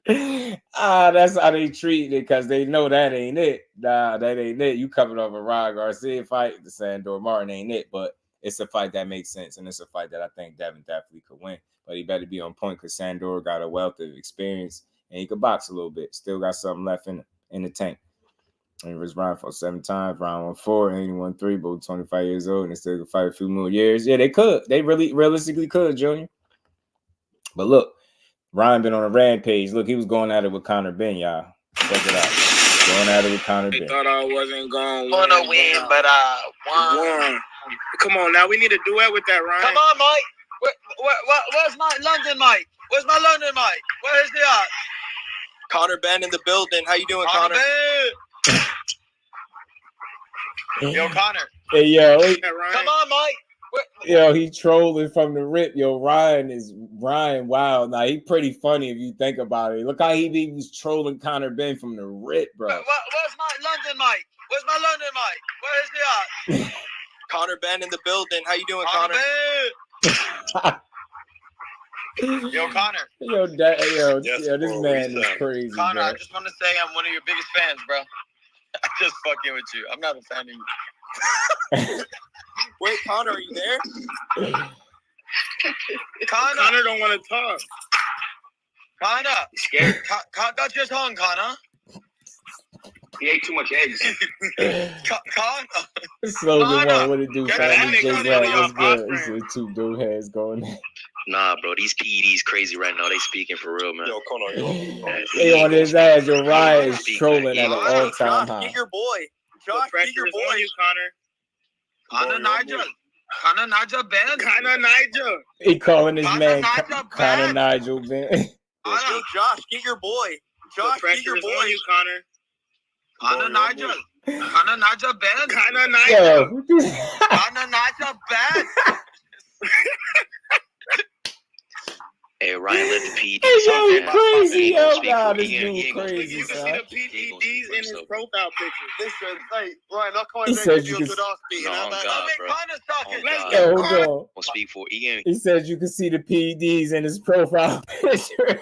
Speaker 6: it. That's how they treat it because they know that ain't it. Nah, that ain't it. You coming off a Ryan Garcia fight, the Sandor Martin ain't it, but it's a fight that makes sense, and it's a fight that I think Devin definitely could win. But he better be on point because Sandor got a wealth of experience and he could box a little bit. Still got something left in the tank. And he was round for 7 times, round 1-4, and he won 3, but 25 years old and they still could fight a few more years. Yeah, they could. They really realistically could, Junior. But look, Ryan been on a rampage. Look, he was going at it with Conor Benn, y'all. Check it out. Going at it with Conor Benn.
Speaker 2: I thought I wasn't going to win, but I won. Come on, now we need to duet with that, Ryan.
Speaker 15: Come on, Mike. Where's my London Mike? Where's my London Mike? Where is he at?
Speaker 2: Conor Benn in the building. How you doing, Conor?
Speaker 15: Yo, Conor.
Speaker 6: Hey, yo.
Speaker 15: Come on, Mike.
Speaker 6: Yo, he trolling from the rip. Yo, Ryan, wow. Now, he pretty funny if you think about it. Look how he was trolling Conor Benn from the rip, bro.
Speaker 15: Where's my London Mike? Where's my London Mike? Where is he at?
Speaker 2: Conor Benn in the building. How you doing, Conor?
Speaker 15: Yo, Conor.
Speaker 6: Yo, this man is crazy,
Speaker 15: Conor,
Speaker 6: bro.
Speaker 15: I just want to say I'm one of your biggest fans, bro. I'm just fucking with you. I'm not a fan of you.
Speaker 2: Wait, Conor, are you there?
Speaker 15: Conor
Speaker 2: don't want to talk.
Speaker 15: Conor.
Speaker 2: He's scared.
Speaker 15: Conor just hung, Conor.
Speaker 2: He ate too much eggs.
Speaker 15: Conor.
Speaker 6: Slogan what it do, fam? What's good? He said 2 dude heads going.
Speaker 16: Nah, bro, these PEDs crazy right now. They speaking for real, man.
Speaker 2: Yo, Conor,
Speaker 6: Hey, on his ass, your Ryan is trolling at an all-time high.
Speaker 15: Get your boy. Josh,
Speaker 2: get your boy. You,
Speaker 15: Conor Nigel. Conor Nigel Benn.
Speaker 2: Conor Nigel.
Speaker 6: He calling his man Conor Nigel Benn.
Speaker 15: Yo, Josh, get your boy. Josh, get your boy.
Speaker 2: You, Conor.
Speaker 15: Conor Nigel. Conor Nigel Benn.
Speaker 2: Conor Nigel.
Speaker 15: Conor Nigel Benn.
Speaker 16: Hey, Ryan, let the PEDs.
Speaker 6: Hey, yo, you crazy, yo. Nah, this dude crazy,
Speaker 2: You can see the PEDs in his profile picture.
Speaker 15: Listen, hey, Ryan, I'll come
Speaker 6: He
Speaker 15: and
Speaker 6: said
Speaker 15: give
Speaker 6: you
Speaker 15: you a
Speaker 6: can...
Speaker 15: good ass beat.
Speaker 16: No, on God, bro.
Speaker 15: Conor's talking.
Speaker 16: Let's
Speaker 6: Yo, hold on.
Speaker 16: I'll speak for Ian.
Speaker 6: He said you can see the PEDs in his profile picture.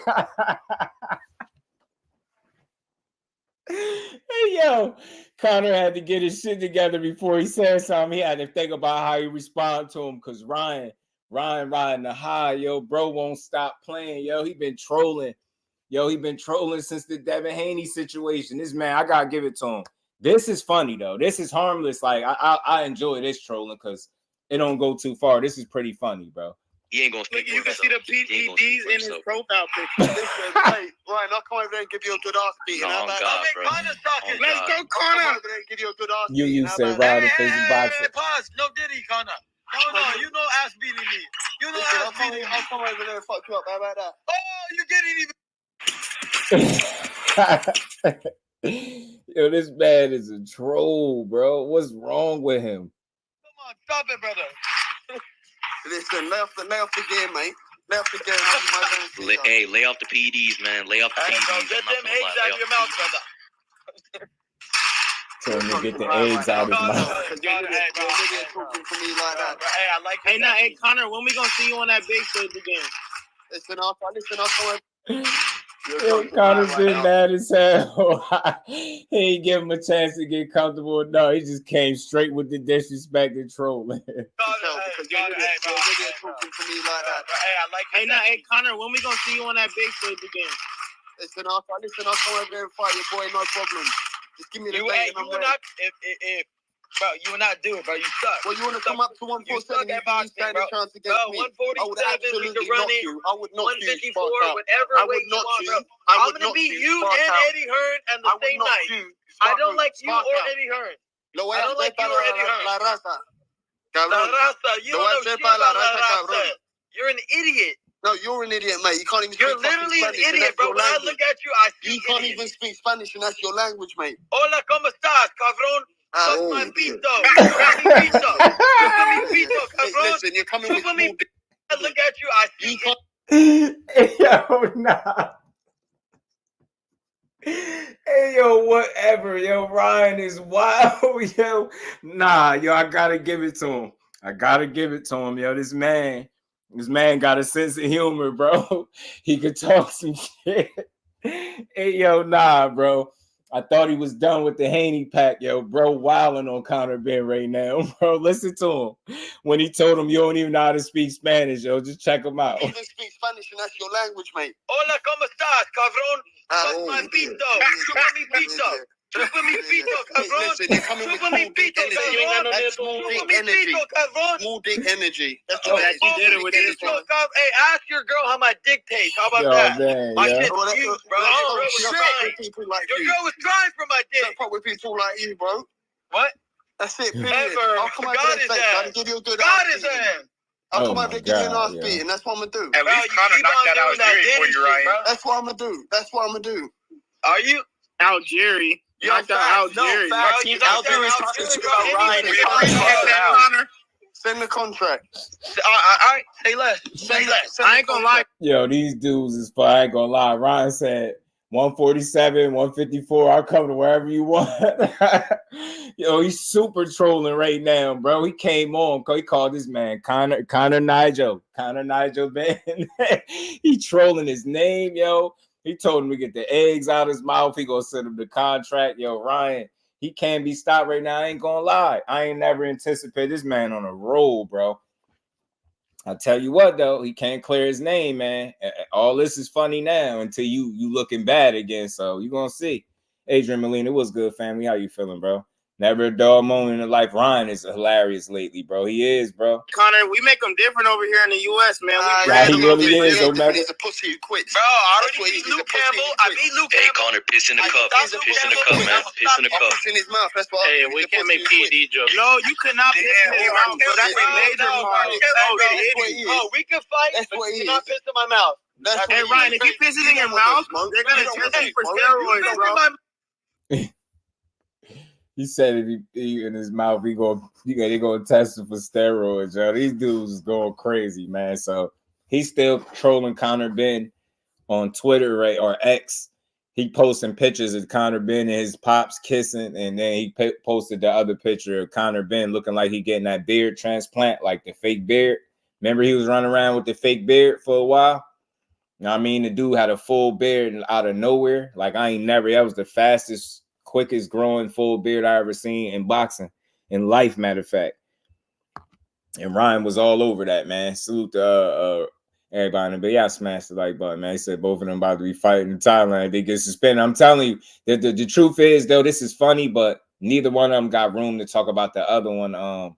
Speaker 6: Hey, yo, Conor had to get his shit together before he said something. He had to think about how he respond to him because Ryan riding the high. Yo, bro won't stop playing. Yo, he been trolling. Yo, he been trolling since the Devin Haney situation. This man, I gotta give it to him. This is funny though. This is harmless. Like I enjoy this trolling because it don't go too far. This is pretty funny, bro.
Speaker 16: He ain't gonna speak.
Speaker 2: You can see the PEDs in his profile picture.
Speaker 15: Listen, hey, Ryan, I'll come over there and give you a good ass beat.
Speaker 16: No, on God, bro.
Speaker 15: Conor's talking.
Speaker 2: Let's go,
Speaker 15: I'll come
Speaker 2: Conor.
Speaker 15: over there and give you a good ass beat.
Speaker 6: You said Ryan Facebook boxing.
Speaker 15: Hey, pause. No diddy, Conor. No, you know ass beating me. You know ass beating me. I'll come over there and fuck you up. How about that? Oh, you getting even.
Speaker 6: Yo, this man is a troll, bro. What's wrong with him?
Speaker 15: Come on, stop it, brother. Listen, lay off the game, mate. Lay off the game.
Speaker 16: Hey, lay off the PEDs, man. Lay off the PEDs.
Speaker 15: Get them eggs out of your mouth, brother.
Speaker 6: Tell him to get the eggs out of his mouth.
Speaker 2: Hey, Conor, when we gonna see you on that big stage again?
Speaker 15: Listen, I'll come.
Speaker 6: Yo, Conor's been mad as hell. He ain't give him a chance to get comfortable. No, he just came straight with the disrespect and trolling.
Speaker 2: Hey, Conor, when we gonna see you on that big stage again?
Speaker 15: Listen, I'll come over there and fight your boy, no problem. Just give me the date and I'm ready. Bro, you will not do it, bro. You suck. Well, you want to come up to 147 and you stand a chance against me. 147, I would absolutely knock you. I would knock you. 154, whatever weight you want, bro. I'm going to beat you and Eddie Hearn and the same night. I don't like you or Eddie Hearn. I don't like you or Eddie Hearn. La raza. You don't know shit about La Raza. You're an idiot. No, you're an idiot, mate. You can't even speak
Speaker 2: literally an
Speaker 15: Spanish,
Speaker 2: idiot, bro. When I look at you, I see
Speaker 15: you can't even speak Spanish, and that's your language, mate.
Speaker 2: Hola, ¿cómo estás, cabrón? Suck my pito. Chupa mi pito. Chupa mi pito, cabrón.
Speaker 15: Listen, you're coming with
Speaker 2: Chupa mi pito. I look at you, I see
Speaker 6: Yo, nah. Hey, yo, whatever. Yo, Ryan is wild. Yo, nah, yo, I gotta give it to him. Yo, this man got a sense of humor, bro. He could talk some shit. Hey, yo, nah, bro. I thought he was done with the Haney pack, yo. Bro, wilding on Conor Benn right now, bro. Listen to him when he told him you don't even know how to speak Spanish, yo. Just check him out.
Speaker 15: You even speak Spanish, and that's your language, mate.
Speaker 2: Hola, ¿cómo estás, cabrón? Suck my pito. Chupa mi pito. Chupa mi pito, cabrón.
Speaker 15: Listen, you're coming with
Speaker 2: Chupa mi pito, cabrón.
Speaker 15: That's small dick
Speaker 2: Chupa mi
Speaker 15: energy.
Speaker 2: pito, cabrón.
Speaker 15: Small dick energy. That's
Speaker 2: Oh,
Speaker 15: what
Speaker 2: you did it with this one. Hey, ask your girl how my dick tastes. How about
Speaker 6: Yo,
Speaker 2: that?
Speaker 6: man,
Speaker 2: My
Speaker 6: yeah.
Speaker 2: shit's huge, bro. Your girl was trying for my dick.
Speaker 15: Don't fuck with people like you, bro.
Speaker 2: What?
Speaker 15: That's it, period.
Speaker 2: Ever.
Speaker 15: I'll come over
Speaker 2: God
Speaker 15: there
Speaker 2: is
Speaker 15: and
Speaker 2: ass.
Speaker 15: give you a good
Speaker 2: God
Speaker 15: ass
Speaker 2: is
Speaker 15: beating.
Speaker 2: ass.
Speaker 15: I'll come
Speaker 6: Oh
Speaker 15: over there
Speaker 6: my
Speaker 15: and give you an
Speaker 6: God,
Speaker 15: ass
Speaker 6: yeah.
Speaker 15: beating. That's what I'm gonna do.
Speaker 2: At least Conor knocked that out Jerry for you, Ryan.
Speaker 15: That's what I'm gonna do. That's what I'm gonna do.
Speaker 2: Are you?
Speaker 8: Out Jerry. You knocked out Jerry.
Speaker 2: He's out there talking shit about Ryan.
Speaker 15: Send the contract.
Speaker 2: All right, say less. Say less.
Speaker 8: I ain't gonna lie.
Speaker 6: Yo, these dudes is fun. I ain't gonna lie. Ryan said 147, 154. I'll come to wherever you want. Yo, he's super trolling right now, bro. He came on. He called this man Conor Nigel Benn. He trolling his name, yo. He told him to get the eggs out of his mouth. He gonna send him the contract. Yo, Ryan, he can't be stopped right now. I ain't gonna lie. I ain't never anticipated this man on a roll, bro. I'll tell you what, though, he can't clear his name, man. All this is funny now until you looking bad again. So you gonna see. Adrian Molina, what's good, family? How you feeling, bro? Never a dull moment in life. Ryan is hilarious lately, bro. He is, bro.
Speaker 8: Connor, we make them different over here in the U.S., man.
Speaker 6: Yeah, he really is. No matter.
Speaker 15: He's a pussy who quits.
Speaker 2: Bro, I already beat Luke Campbell. I beat Luke
Speaker 16: Hey,
Speaker 2: Campbell.
Speaker 16: Connor, piss in the cup. Piss in the cup, man. Piss in the cup.
Speaker 15: Piss in his mouth. That's what.
Speaker 8: Hey, we can't make PD jokes. No, you could not piss in his mouth, bro. That's a major part.
Speaker 2: Oh, we can fight, but you cannot piss in my mouth.
Speaker 8: Hey, Ryan, if you piss it in your mouth, they're gonna test you for steroids, bro.
Speaker 6: He said if he in his mouth, they gonna test him for steroids, yo. These dudes is going crazy, man. So he's still trolling Conor Benn on Twitter, right, or X. He posting pictures of Conor Benn and his pops kissing, and then he posted the other picture of Conor Benn looking like he getting that beard transplant, like the fake beard. Remember he was running around with the fake beard for a while? You know what I mean? The dude had a full beard out of nowhere. Like that was the fastest, quickest growing full beard I ever seen in boxing, in life, matter of fact. And Ryan was all over that, man. Salute to everybody. But yeah, I smashed the like button, man. He said both of them about to be fighting in Thailand. They get suspended. I'm telling you, the truth is, though, this is funny, but neither one of them got room to talk about the other one.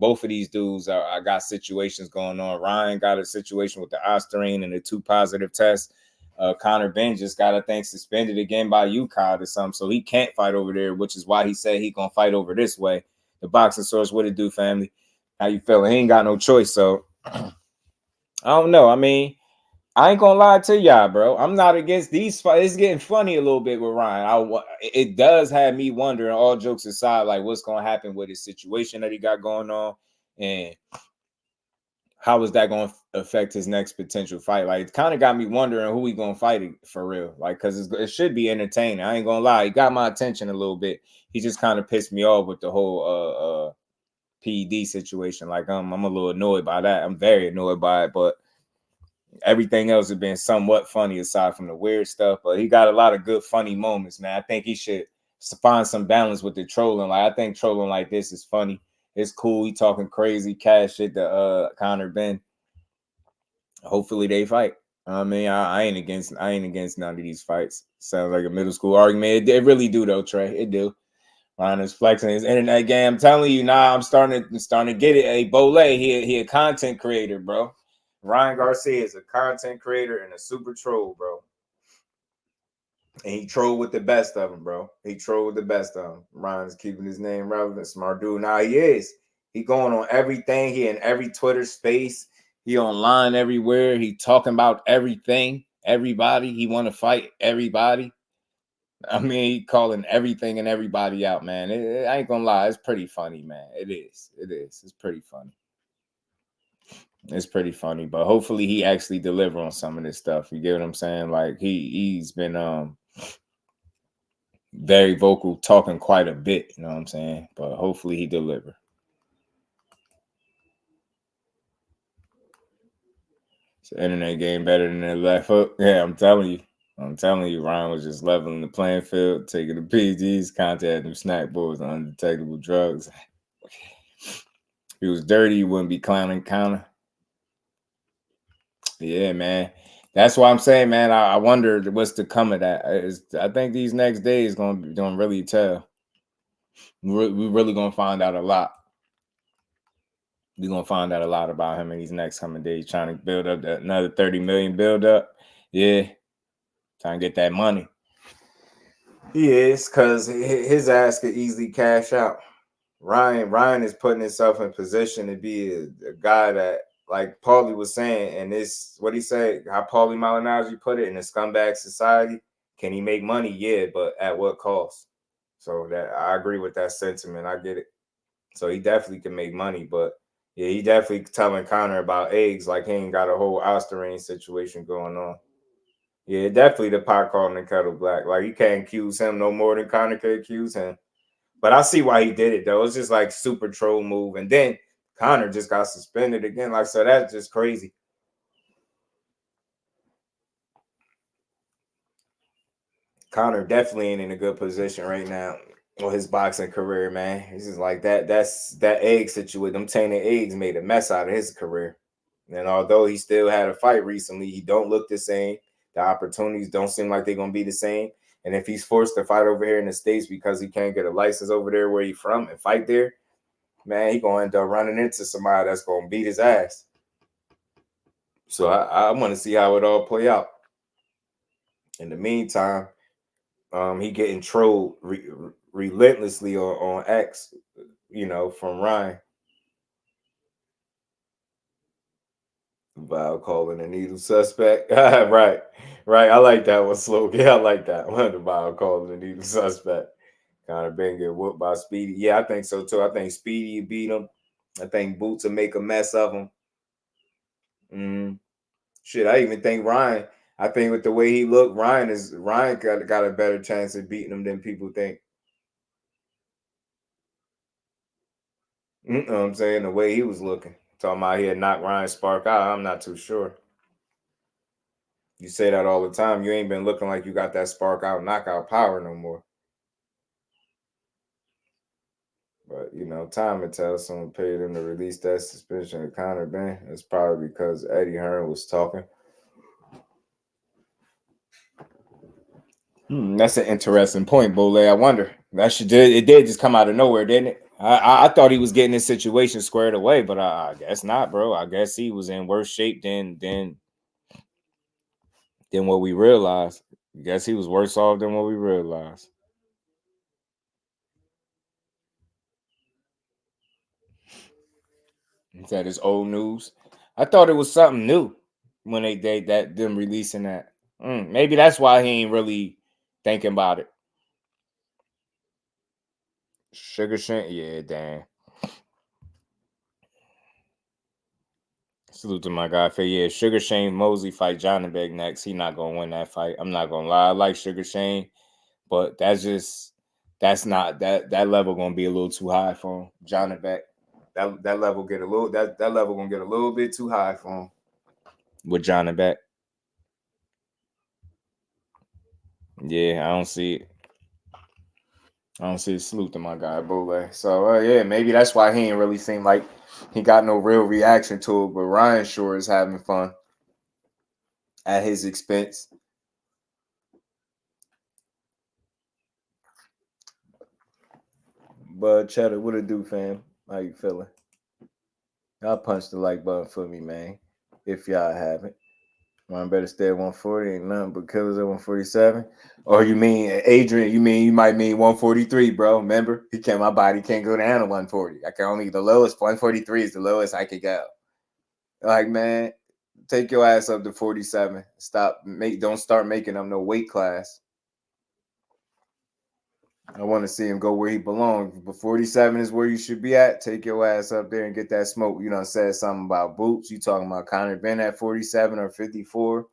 Speaker 6: Both of these dudes I got situations going on. Ryan got a situation with the Ostarine and the 2 positive tests. Conor Benn just got, I think, suspended again by UCOD or something, so he can't fight over there, which is why he said he gonna fight over this way. The boxing source, what it do, family? How you feeling? He ain't got no choice, so I don't know. I mean, I ain't gonna lie to y'all, bro. I'm not against these fights. It's getting funny a little bit with Ryan. It does have me wondering, all jokes aside, like what's gonna happen with his situation that he got going on, and how is that going to affect his next potential fight? Like, it kind of got me wondering who he going to fight for real. Like, because it should be entertaining. I ain't going to lie. He got my attention a little bit. He just kind of pissed me off with the whole PED situation. Like, I'm a little annoyed by that. I'm very annoyed by it. But everything else has been somewhat funny aside from the weird stuff. But he got a lot of good, funny moments, man. I think he should find some balance with the trolling. Like, I think trolling like this is funny. It's cool. He talking crazy cash shit to Conor Benn. Hopefully they fight. I mean, I ain't against none of these fights. Sounds like a middle school argument. It really do though, Trey. It do. Ryan is flexing his internet game. I'm telling you now. I'm starting to get it. Hey, Bole, he a content creator, bro. Ryan Garcia is a content creator and a super troll, bro. And he trolled with the best of them, bro. He trolled with the best of them. Ryan's keeping his name relevant. Smart dude. Now he is. He going on everything. He in every Twitter space. He online everywhere. He talking about everything, everybody. He want to fight everybody. I mean, he calling everything and everybody out, man. I ain't gonna lie, it's pretty funny, man. It is. It's pretty funny. It's pretty funny, but hopefully he actually deliver on some of this stuff. You get what I'm saying? Like he's been very vocal, talking quite a bit. You know what I'm saying? But hopefully he deliver. It's an internet game better than the left hook. Yeah, I'm telling you. Ryan was just leveling the playing field, taking the PGs, contacting snack boys on undetectable drugs. He was dirty, he wouldn't be clowning Conor. Yeah, man. That's why I'm saying, man, I wonder what's to come of that. I think these next days going to really tell. We're really going to find out a lot. We're going to find out a lot about him in these next coming days, trying to build up another 30 million build up. Yeah. Trying to get that money. He is, because his ass could easily cash out. Ryan is putting himself in position to be a guy that, like Paulie was saying, and this, what he said, how Paulie Malignaggi put it, in a scumbag society, can he make money? Yeah, but at what cost? So that I agree with that sentiment. I get it. So he definitely can make money, but yeah, he definitely telling Conor about eggs like he ain't got a whole Osterine situation going on. Yeah, definitely the pot calling the kettle black. Like, you can't accuse him no more than Conor could accuse him. But I see why he did it, though. It's just like super troll move. And then Conor just got suspended again. Like, so that's just crazy. Conor definitely ain't in a good position right now on his boxing career, man. It's just like that. That's that egg situation. Them tainted eggs made a mess out of his career. And although he still had a fight recently, he don't look the same. The opportunities don't seem like they're going to be the same. And if he's forced to fight over here in the States because he can't get a license over there where he's from and fight there, man, he's going to end up running into somebody that's going to beat his ass. So I want to see how it all play out. In the meantime, he getting trolled relentlessly on X, you know, from Ryan. Val calling a needle suspect. Right. I like that one, Slow. Yeah, I like that one. The Val calling a needle suspect. Conor Benn get whooped by Speedy. Yeah, I think so too. I think Speedy beat him. I think Boots will make a mess of him. Shit, I even think Ryan. I think with the way he looked, Ryan got a better chance of beating him than people think. You know what I'm saying? The way he was looking. Talking about he had knocked Ryan Spark out. I'm not too sure. You say that all the time. You ain't been looking like you got that spark out, knockout power no more. But, you know, time will tell. Someone paid him to release that suspension of Conor Benn. It's probably because Eddie Hearn was talking. That's an interesting point, Bole. I wonder. It did just come out of nowhere, didn't it? I thought he was getting his situation squared away, but I guess not, bro. I guess he was in worse shape than what we realized. I guess he was worse off than what we realized. Is that his old news? I thought it was something new when them releasing that. Maybe that's why he ain't really thinking about it. Sugar Shane, yeah, damn. Salute to my guy. Yeah, Sugar Shane Mosley fight Jonathan next. He not gonna win that fight. I'm not gonna lie. I like Sugar Shane, but that level gonna be a little too high for him. Jonathan, that level get a little that level gonna get a little bit too high for him with Jonathan. Yeah, I don't see it. Salute to my guy, Bole. So, yeah, maybe that's why he ain't really seem like he got no real reaction to it. But Ryan sure is having fun at his expense. But Cheddar, what it do, fam? How you feeling? Y'all punch the like button for me, man. If y'all haven't. Mine better stay at 140. Ain't nothing but killers at 147. Or you mean Adrian? You might mean 143, bro. Remember, my body can't go down to 140. The lowest 143 is the lowest I could go. Like, man, take your ass up to 47. Don't start making them no weight class. I want to see him go where he belongs. But 47 is where you should be at. Take your ass up there and get that smoke. You done said something about boots. You talking about Conor Benn at 47 or 54.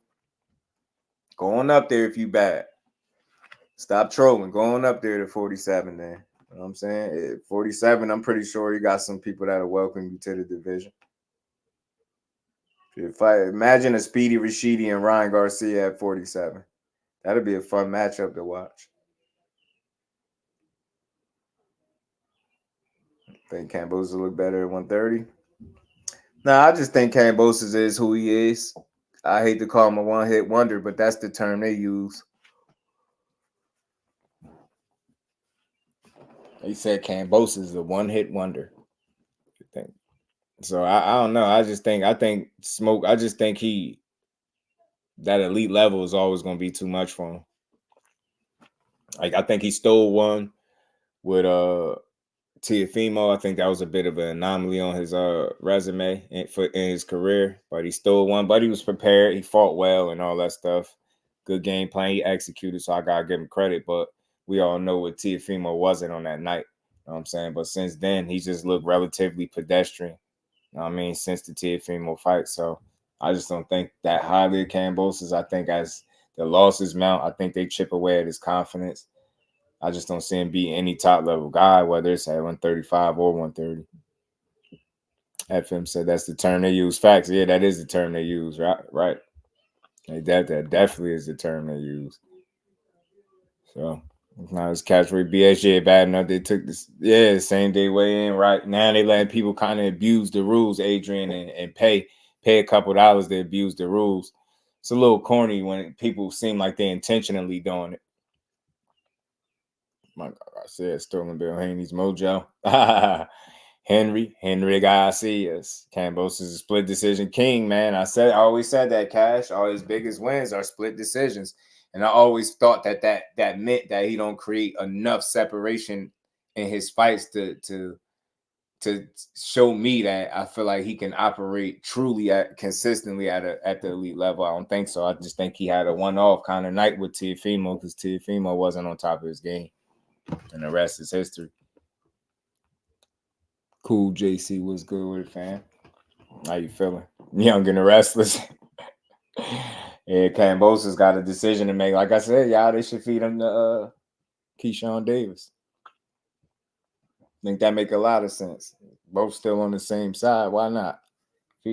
Speaker 6: Go on up there if you bad. Stop trolling. Go on up there to 47 then. You know what I'm saying? At 47, I'm pretty sure you got some people that'll welcome you to the division. Imagine a Speedy Rashidi and Ryan Garcia at 47. That'd be a fun matchup to watch. Think Kambosos look better at 130? Nah, I just think Kambosos is who he is. I hate to call him a one-hit wonder, but that's the term they use. They said Kambosos is a one-hit wonder. So I don't know. I just think that elite level is always going to be too much for him. Like, I think he stole one with Teofimo. I think that was a bit of an anomaly on his resume in his career, but he stole one. But he was prepared. He fought well and all that stuff. Good game plan. He executed, so I gotta give him credit. But we all know what Teofimo wasn't on that night. You know what I'm saying? But since then, he just looked relatively pedestrian. You know what I mean? Since the Teofimo fight. So I just don't think that highly of Kambosos. I think as the losses mount, I think they chip away at his confidence. I just don't see him be any top level guy, whether it's at 135 or 130. FM said that's the term they use. Facts. Yeah, that is the term they use. Right. Like that definitely is the term they use. So now his catchphrase BSJ bad enough. They took this, same day weigh in. Right now they letting people kind of abuse the rules, Adrian, and pay a couple dollars to abuse the rules. It's a little corny when people seem like they're intentionally doing it. My God, I said stolen Bill Haney's mojo. Henry Garcia's. Kambosos is a split decision king, man. I always said that, Cash. All his biggest wins are split decisions. And I always thought that meant that he don't create enough separation in his fights to show me that I feel like he can operate truly consistently at the elite level. I don't think so. I just think he had a one-off kind of night with Teofimo because Teofimo wasn't on top of his game. And the rest is history. Cool JC, what's good with it, fam? How you feeling? Young and the Restless. Yeah, Kambosos got a decision to make. Like I said, y'all, they should feed him to Keyshawn Davis. I think that make a lot of sense. Both still on the same side. Why not?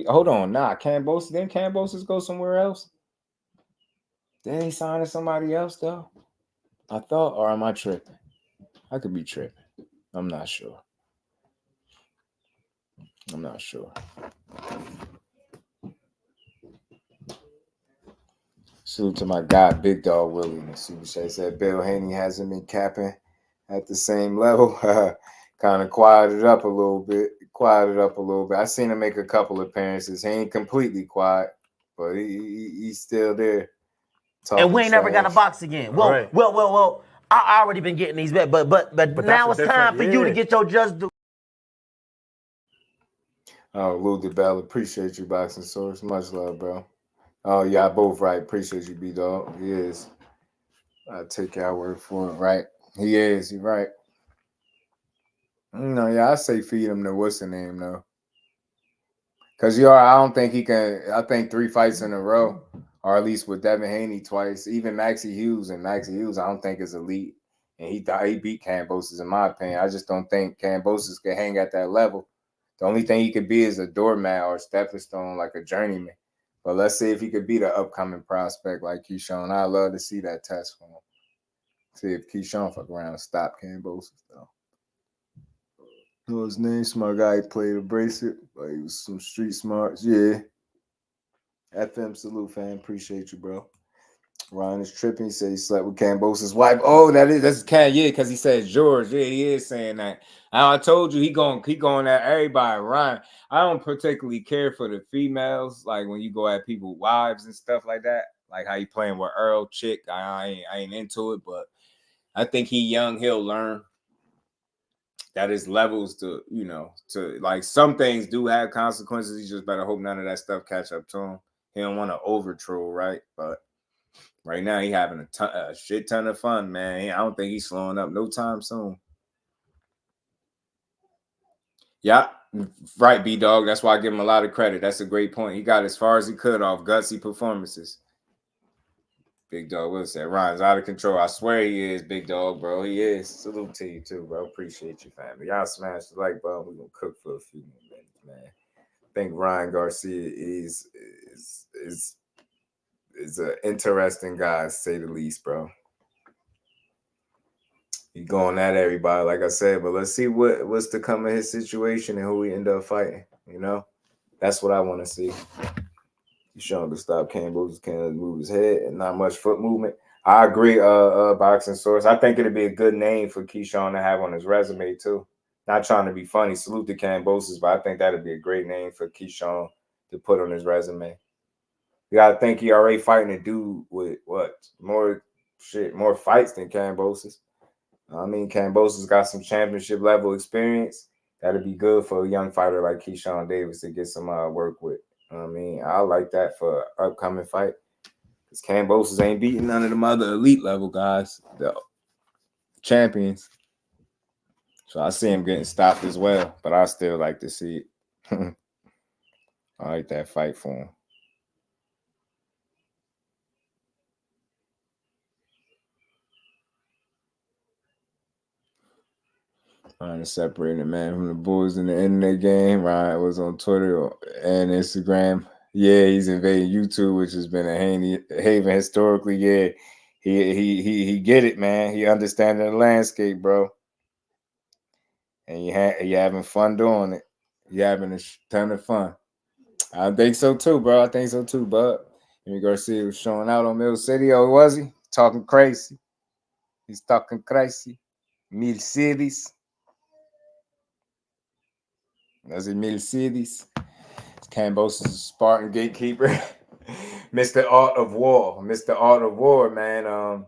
Speaker 6: Hold on, Kambosos. Didn't Kambosos go somewhere else? Didn't he sign to somebody else, though? I thought, or am I tripping? I could be tripping. I'm not sure. Salute to my guy, Big Dog Willie. Super Shay said Bill Haney hasn't been capping at the same level. Kind of quieted up a little bit. I seen him make a couple appearances. He ain't completely quiet, but he's still there.
Speaker 1: And we ain't never got a box again. Well,
Speaker 6: right.
Speaker 1: well. I already been getting these bet, but now it's time for you to get your just due.
Speaker 6: Oh, Lou DeBell, appreciate you, Boxing Source. Much love, bro. Oh, yeah, both right. Appreciate you, B-Dog. He is. I'll take your word for it, right? He is. You're right. No, yeah, I say feed him to what's the name, though. Because I don't think he can. I think 3 fights in a row, or at least with Devin Haney twice. Even Maxie Hughes, I don't think is elite. And he beat Kambosos, in my opinion. I just don't think Kambosos can hang at that level. The only thing he could be is a doormat or a stepping stone, like a journeyman. But let's see if he could be the upcoming prospect like Keyshawn. I'd love to see that test for him. See if Keyshawn fuck around and stop Kambosos, though. Know his name? Smart guy. He played a bracelet. But he was some street smarts. Yeah. FM salute, fam. Appreciate you, bro. Ryan is tripping. He said he slept with Kambosos' wife. Oh, that's Cat. Yeah, because he says George. Yeah, he is saying that. I told you he going at everybody. Ryan, I don't particularly care for the females. Like when you go at people's wives and stuff like that. Like how you playing with Earl chick. I ain't into it, but I think he young. He'll learn. that is levels to, you know, to like some things do have consequences. You just better hope none of that stuff catch up to him. He don't want to over troll, right? But right now he having a shit ton of fun, man. I don't think he's slowing up no time soon. Yeah, right, B-Dog. That's why I give him a lot of credit. That's a great point. He got as far as he could off gutsy performances. Big Dog will say Ryan's out of control. I swear he is, Big Dog, bro. He is. Salute to you too, bro. Appreciate you, family. Y'all smash the like button. We're gonna cook for a few more minutes, man. I think Ryan Garcia is an interesting guy, to say the least, bro. He going at everybody, like I said, but let's see what's to come of his situation and who we end up fighting. You know, that's what I want to see. He's showing to stop Kambosos, can't move his head and not much foot movement. I agree, Boxing Source. I think it'd be a good name for Keyshawn to have on his resume too. Not trying to be funny, salute to Kambosos, but I think that'd be a great name for Keyshawn to put on his resume. You gotta think he already fighting a dude with more fights than Kambosos. I mean, Kambosos got some championship level experience. That'd be good for a young fighter like Keyshawn Davis to get some work with. I mean, I like that for an upcoming fight. Because Kambosos ain't beating none of them other elite level guys, the champions. So I see him getting stopped as well, but I still like to see it. I like that fight for him. Trying to separate the man from the boys in the internet game. Ryan was on Twitter and Instagram. Yeah, he's invading YouTube, which has been a haven historically. Yeah, he get it, man. He understanding the landscape, bro. And you having fun doing it. You having a ton of fun. I think so too, bro. I think so too, bud. Garcia was showing out on Mill City. Oh, was he? Talking crazy. He's talking crazy. Mill Cities. That's in Mill Cities. Kambosos is Spartan gatekeeper. Mr. Art of War. Mr. Art of War, man. I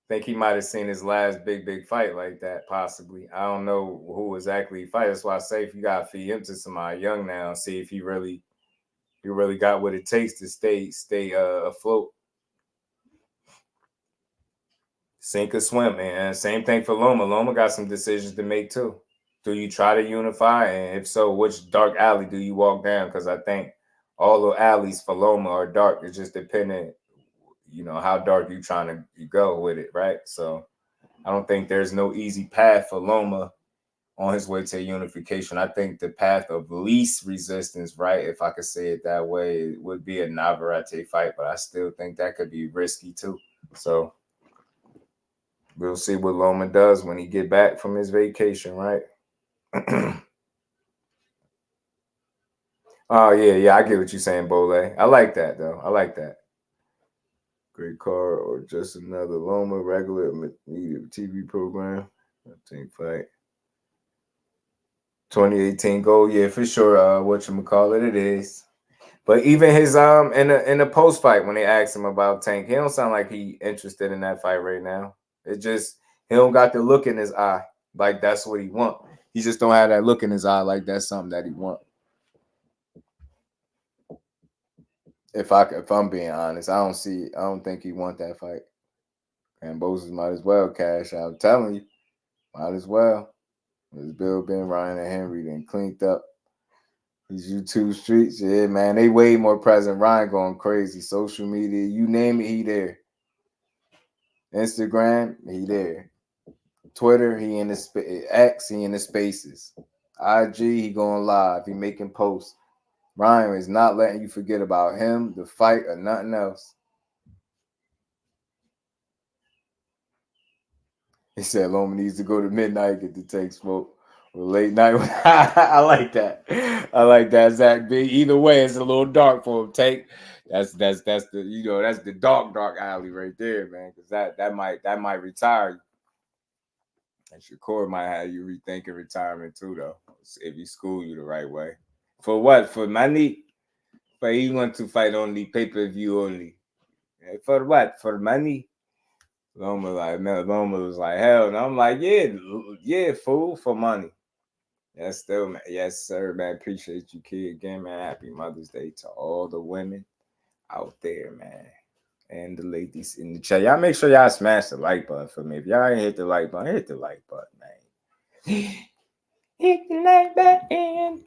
Speaker 6: think he might have seen his last big fight like that, possibly. I don't know who exactly he fight. That's why I say if you gotta feed him to somebody young now and see if he really got what it takes to stay afloat. Sink or swim, man. Same thing for Loma. Loma got some decisions to make too. Do you try to unify? And if so, which dark alley do you walk down? Because I think all the alleys for Loma are dark. It's just depending, you know, how dark you trying to go with it, right? So I don't think there's no easy path for Loma on his way to unification. I think the path of least resistance, right, if I could say it that way, would be a Navarrete fight, but I still think that could be risky too. So we'll see what Loma does when he get back from his vacation, right? Oh, yeah, I get what you're saying, Bole. I like that, though. I like that. Great car or just another Loma regular media TV program. I think fight. 2018 goal, yeah, for sure. Whatchamacallit, it is. But even his in the post fight when they asked him about Tank, he don't sound like he interested in that fight right now. It just he don't got the look in his eye like that's what he want. He just don't have that look in his eye like that's something that he want. If I'm being honest, I don't think he want that fight. Kambosos might as well cash out. I'm telling you, might as well. LetsBuild, Ben, Ryan, and Henry then cleaned up these YouTube streets. Yeah, man, they way more present. Ryan going crazy. Social media, you name it, he there. Instagram, he there. Twitter, he in the X, he in the spaces. IG, he going live. He making posts. Ryan is not letting you forget about him, the fight, or nothing else. He said Loma needs to go to midnight, get the take smoke. Or late night. I like that. I like that, Zach B. Either way, it's a little dark for him. Take that's the that's the dark alley right there, man. Because that might retire you. And Shakur might have you rethinking retirement too, though, if he school you the right way. For what? For money? For he want to fight only pay-per-view only. For what? For money? Loma was like, hell no. I'm like, yeah, fool, for money. Yes, still, man. Yes, sir, man. Appreciate you, kid. Again, man. Happy Mother's Day to all the women out there, man. And the ladies in the chat. Y'all make sure y'all smash the like button for me. If y'all ain't hit the like button, hit the like button, man. Hit the like button.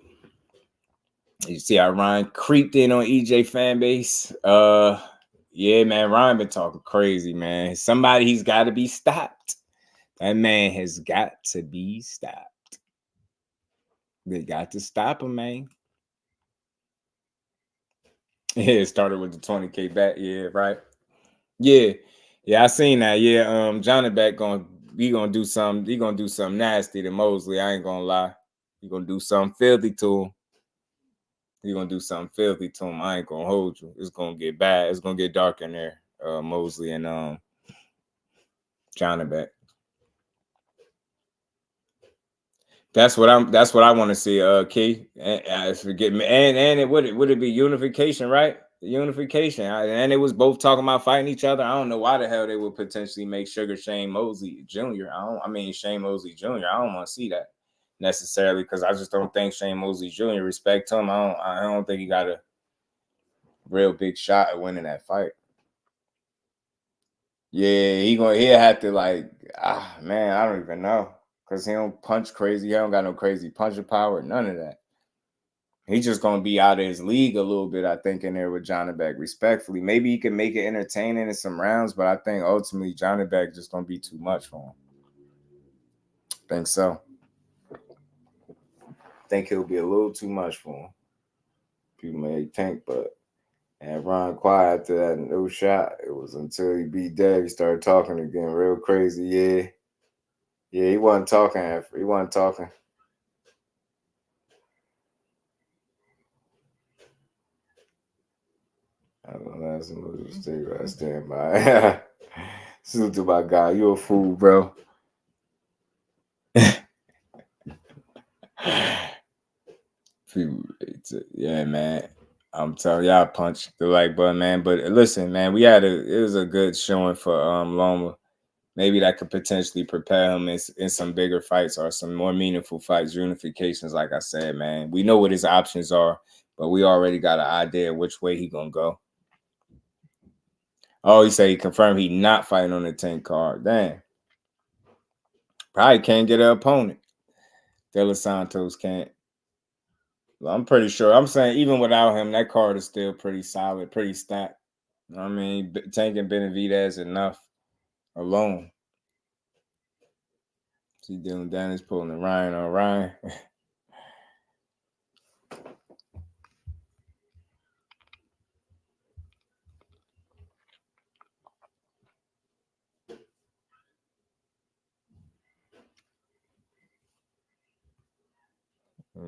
Speaker 6: You see how Ryan creeped in on EJ fan base? Yeah, man. Ryan been talking crazy, man. He's got to be stopped. That man has got to be stopped. They got to stop him, man. Yeah, it started with the 20K back. Yeah, right. Yeah, I seen that. Yeah, Johnny back gonna do something. He gonna do something nasty to Mosley. I ain't gonna lie. He gonna do something filthy to him. I ain't gonna hold you. It's gonna get bad. It's gonna get dark in there. Mosley and Johnny back. That's what I want to see. Key, forget me. And it would it be unification, right? Unification, and it was both talking about fighting each other. I don't know why the hell they would potentially make Shane Mosley Jr. Shane Mosley Jr. I don't want to see that necessarily because I just don't think Shane Mosley Jr. respect him. I don't think he got a real big shot at winning that fight. Yeah, he'll have to man, I don't even know. Because he don't punch crazy. He don't got no crazy punching power. None of that. He's just going to be out of his league a little bit, I think, in there with Johnny Beck, respectfully. Maybe he can make it entertaining in some rounds, but I think ultimately Johnny Beck just going to be too much for him. I think so. I think he'll be a little too much for him. People may think, but and Ron quiet after that no shot. It was until he beat Dave, he started talking again real crazy. Yeah, he wasn't talking after. He wasn't talking. I don't know. That's a movie. Stay right, stand by. Salute to my guy. You a fool, bro. Yeah, man. I'm telling y'all, punch the like button, man. But listen, man, it was a good showing for Loma. Maybe that could potentially prepare him in some bigger fights or some more meaningful fights, unifications, like I said, man. We know what his options are, but we already got an idea which way he gonna go. Oh, he said he confirmed he not fighting on the 10 card. Damn. Probably can't get an opponent. De Los Santos can't. Well, I'm pretty sure. I'm saying even without him, that card is still pretty solid, pretty stacked. I mean, Tank and Benavidez enough alone. See Dylan Dennis pulling the Ryan on Ryan.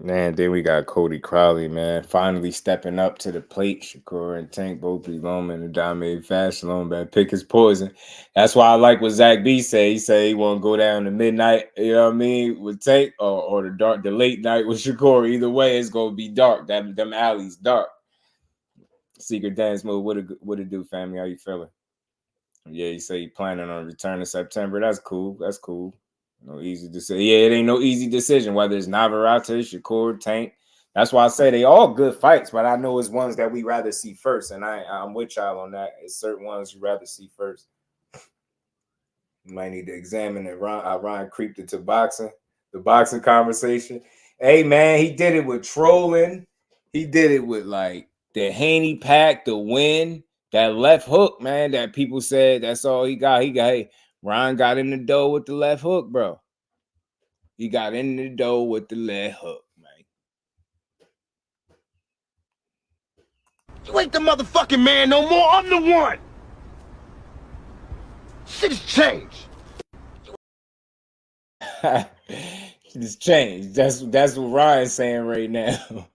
Speaker 6: Man, then we got Cody Crowley, man, finally stepping up to the plate. Shakur and Tank both be Loma in a dominated fashion. Loma pick his poison. That's why I like what Zach B said. He said he want to go down to midnight, you know what I mean, with Tank or the late night with Shakur. Either way, it's gonna be dark. Them alleys dark. Secret dance move. What it do, family? How you feeling? Yeah, he said he planning on return in September. That's cool. No easy decision. Yeah, it ain't no easy decision, whether it's Navarrete, Shakur, Tank. That's why I say they all good fights, but I know it's ones that we rather see first, and I'm with y'all on that. It's certain ones you rather see first. You might need to examine it. Ryan creeped into boxing, the boxing conversation. Hey, man, he did it with trolling. He did it with, the Haney pack, the win, that left hook, man, that people said that's all he got. Ryan got in the dough with the left hook, bro. He got in the dough with the left hook, man.
Speaker 8: You ain't the motherfucking man no more. I'm the one. Shit has changed.
Speaker 6: It's changed. That's what Ryan's saying right now.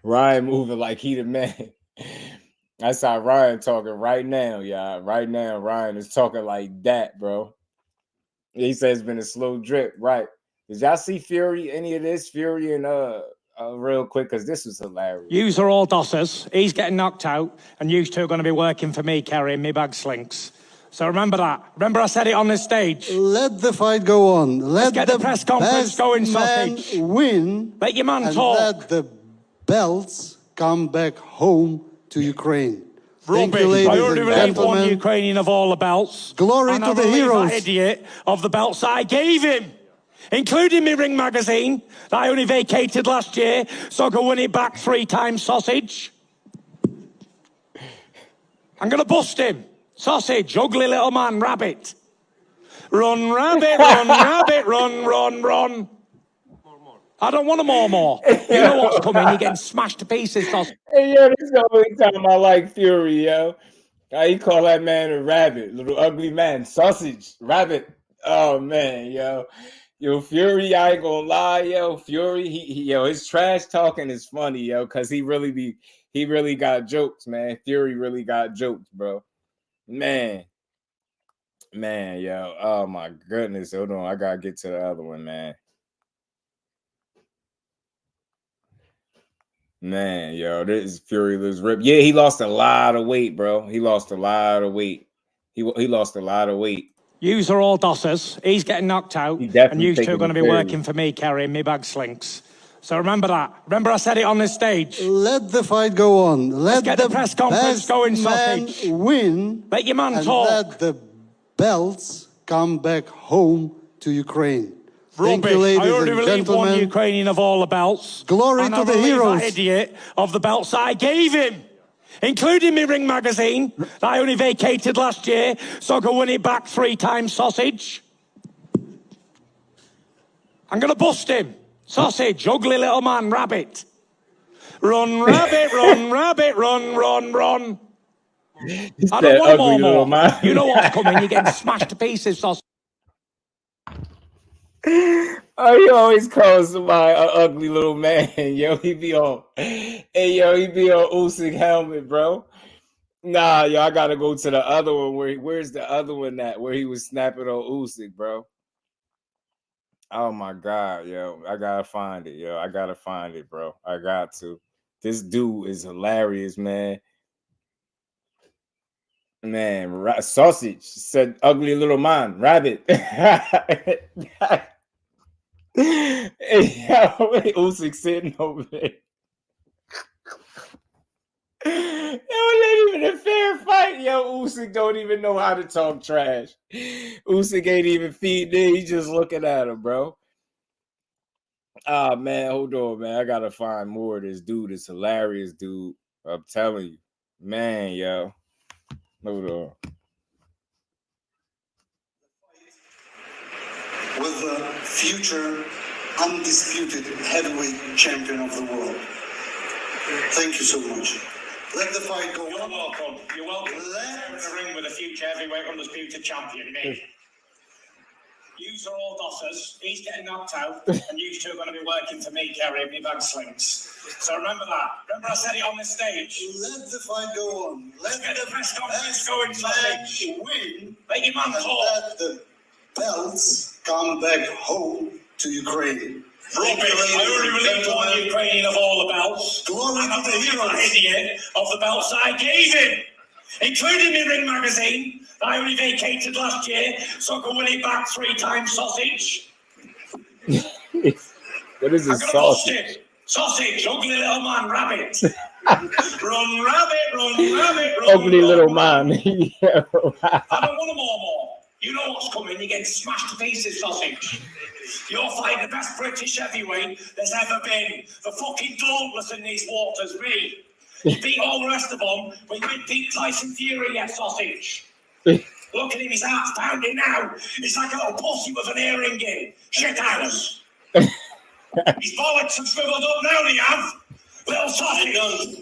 Speaker 6: Ryan moving like he the man. That's how Ryan talking right now, y'all. Right now, Ryan is talking like that, bro. He says it's been a slow drip, right? Did y'all see Fury? Any of this? Fury and real quick, because this was hilarious.
Speaker 17: Yous are all dossers. He's getting knocked out, and yous two are going to be working for me, carrying me bag slinks. So remember that. Remember I said it on this stage.
Speaker 18: Let the fight go on.
Speaker 17: Let's get the press conference going, sausage.
Speaker 18: Win.
Speaker 17: Let your man
Speaker 18: and
Speaker 17: talk.
Speaker 18: Let the belts come back home to Ukraine. Thank
Speaker 17: Rubbish.
Speaker 18: you, ladies
Speaker 17: I already
Speaker 18: and
Speaker 17: relieved
Speaker 18: gentlemen.
Speaker 17: one Ukrainian of all the belts.
Speaker 18: Glory
Speaker 17: and
Speaker 18: to
Speaker 17: I
Speaker 18: the
Speaker 17: relieved
Speaker 18: heroes.
Speaker 17: that idiot of the belts I gave him, including my Ring magazine that I only vacated last year, so I could win it back 3 times, sausage. I'm going to bust him. Sausage, ugly little man, rabbit. Run, rabbit, run, rabbit, run, run, run. I don't want a more. You know what's coming. You're getting smashed to pieces, sausage.
Speaker 6: Hey, yo, this is the only time I like Fury, yo. How you call that man a rabbit? Little ugly man. Sausage. Rabbit. Oh, man, yo. Yo, Fury, I ain't gonna lie, yo. Fury, yo, his trash talking is funny, yo, because he really got jokes, man. Fury really got jokes, bro. Man, yo. Oh, my goodness. Hold on. I gotta get to the other one, man. Man, yo, this Fury was ripped. Yeah, he lost a lot of weight, bro. He lost a lot of weight. He lost a lot of weight.
Speaker 17: Yous are all dossers. He's getting knocked out. And you two are going to be working for me, carrying me bag slinks. So remember that. Remember I said it on this stage.
Speaker 18: Let the fight go on.
Speaker 17: Let's get the press conference going, sausage.
Speaker 18: Win.
Speaker 17: Let your man
Speaker 18: and
Speaker 17: talk.
Speaker 18: Let the belts come back home to Ukraine. Thank
Speaker 17: Rubbish.
Speaker 18: you, ladies
Speaker 17: I already
Speaker 18: and
Speaker 17: relieved
Speaker 18: gentlemen.
Speaker 17: one Ukrainian of all the belts.
Speaker 18: Glory
Speaker 17: and
Speaker 18: to
Speaker 17: I
Speaker 18: the
Speaker 17: relieved
Speaker 18: heroes.
Speaker 17: that idiot of the belts I gave him, including my Ring magazine that I only vacated last year, so I could win it back 3 times, sausage. I'm going to bust him. Sausage, ugly little man, rabbit. Run, rabbit, run, rabbit, run, run, run. I don't want
Speaker 6: ugly little
Speaker 17: more.
Speaker 6: man.
Speaker 17: You know what's coming. You're getting smashed to pieces, sausage.
Speaker 6: Oh, he always calls somebody an ugly little man. Yo, he be on Usyk helmet, bro. Nah, yo, I gotta go to the other one. Where's the other one at? Where he was snapping on Usyk, bro. Oh my God, yo. I gotta find it, yo. I gotta find it, bro. I got to. This dude is hilarious, man. Man, sausage said ugly little man, rabbit. Hey, yo, Usyk sitting over there. Yo, it ain't even a fair fight. Yo, Usyk don't even know how to talk trash. Usyk ain't even feeding. He just looking at him, bro. Ah, man, hold on, man. I gotta find more of this dude. This hilarious dude. I'm telling you, man, yo. Hold on.
Speaker 19: With the future undisputed heavyweight champion of the world. Thank you so much. Let the fight go on.
Speaker 17: You're welcome. You're welcome. Let the ring with the future heavyweight undisputed champion, me. Yous are all dossers. He's getting knocked out, and you two are going to be working for me, carrying me bag slings. So remember that. Remember I said it on this stage.
Speaker 19: Let the fight go on.
Speaker 17: Let's get the press conference going, sausage.
Speaker 19: Win.
Speaker 17: Let your man
Speaker 19: and
Speaker 17: talk.
Speaker 19: let the belts come back home to Ukraine.
Speaker 17: Rubbish. I already relieved one Ukrainian of all the belts.
Speaker 19: Glory
Speaker 17: and
Speaker 19: to
Speaker 17: I
Speaker 19: the
Speaker 17: relieved
Speaker 19: heroes.
Speaker 17: that idiot of the belts I gave him, including my Ring magazine that I only vacated last year, so I could win it back 3 times, sausage.
Speaker 6: What is this sausage?
Speaker 17: Sausage, ugly little man, rabbit. Run, rabbit, run, rabbit, run.
Speaker 6: Ugly little man.
Speaker 17: I don't want more. You know what's coming. You're getting smashed to pieces, sausage. You're fighting the best British heavyweight there's ever been. The fucking dauntless in these waters, me. You beat all the rest of them, but you ain't beat Tyson Fury yet, sausage. Look at him, his heart's pounding now. He's like a little pussy with an earring in. Shit house. His bollocks have shriveled up now, they have. Little sausage.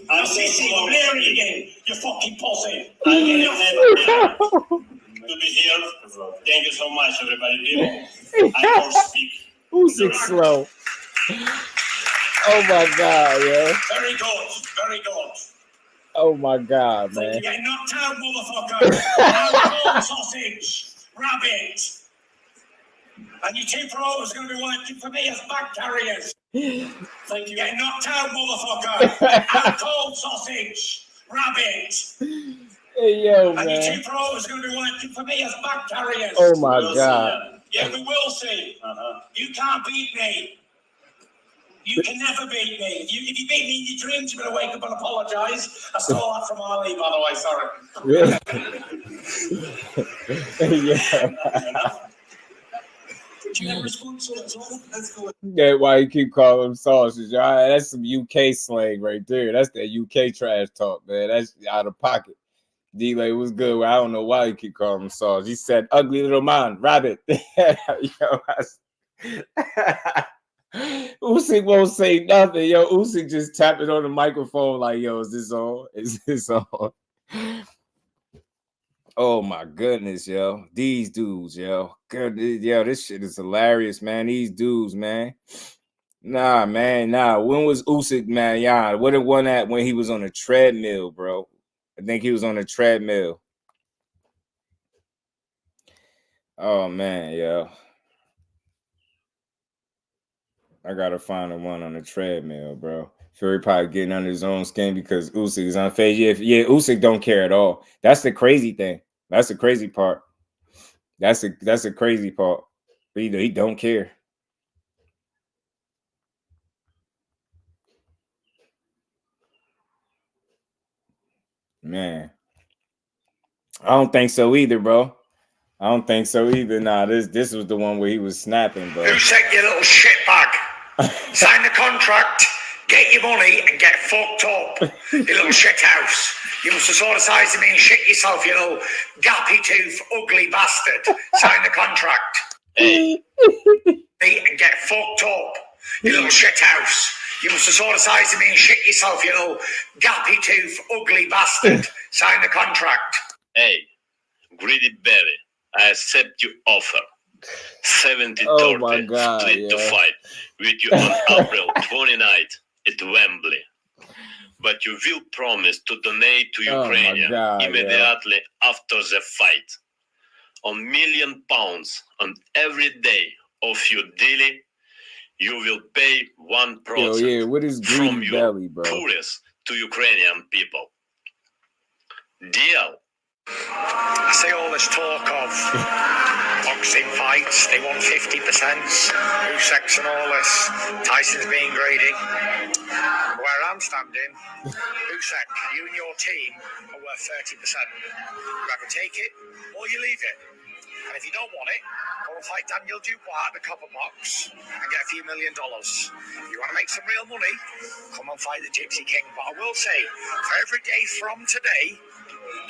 Speaker 17: I'm sissy, bleary again, you fucking pussy.
Speaker 20: To be here. Thank you so much, everybody. I don't speak.
Speaker 6: Usyk's slow. Oh my God, yo.
Speaker 17: Very good, very good.
Speaker 6: Oh my God, man.
Speaker 17: You get knocked out, motherfucker. Out sausage, rabbit. And you two pros are going to be working for me as bag carriers. Thank you. Get knocked out, motherfucker. Out cold sausage, rabbit.
Speaker 6: Hey, yo,
Speaker 17: And your
Speaker 6: man.
Speaker 17: two pros are going to be working for me as back carriers.
Speaker 6: Oh, my God.
Speaker 17: Yeah, we will see. You can't beat me. You can never beat me. If you beat me in your dreams, you're going to wake up and apologise. I stole that from Ali, by the way, sorry.
Speaker 6: Yeah.
Speaker 17: Do you never respond to it? Let's go.
Speaker 6: That's why you keep calling them sausage. All right, that's some UK slang right there. That's that UK trash talk, man. That's out of pocket. D-Lay was good. I don't know why you keep calling him sausage. He said, ugly little man, rabbit. Yo, Usyk won't say nothing. Yo, Usyk just tapping on the microphone like, yo, is this on? Is this on? Oh my goodness, yo. These dudes, yo. Good, yo, this shit is hilarious, man. These dudes, man. Nah, man, nah. When was Usyk, man? Yeah, what it won at when he was on a treadmill, bro? I think he was on a treadmill. Oh man, yo. I gotta find the one on the treadmill, bro. Fury probably getting under his own skin because Usyk is unfazed. Yeah, Usyk don't care at all. That's the crazy thing. That's the crazy part. That's the crazy part. He don't care. Man. I don't think so either, bro. I don't think so either. Nah, this was the one where he was snapping, bro.
Speaker 17: Usyk, you little shitbag. Sign the contract, get your money, and get fucked up. You little shit house. You must have saw the size of me and shit yourself, you little gappy tooth, ugly bastard. Sign the contract. Hey. And get fucked up. You little shit house. You must have saw the size of me and shit yourself, you little gappy tooth, ugly bastard. Sign the contract.
Speaker 20: Hey, Greedy Berry, I accept your offer. 70-30 split to fight with you on April 29th at Wembley. But you will promise to donate to Ukraine immediately after the fight. £1 million on every day of your deal, you will pay 1%
Speaker 6: what is
Speaker 20: from your
Speaker 6: belly, bro?
Speaker 20: tourists to Ukrainian people. Deal.
Speaker 17: I see all this talk of boxing fights, they want 50%, Usyk's and all this, Tyson's being greedy. Where I'm standing, Usyk, you and your team are worth 30%. You either take it or you leave it. And if you don't want it, go and fight Daniel Dubois at the Copper Box and get a few $1 million. If you want to make some real money, come and fight the Gypsy King. But I will say, for every day from today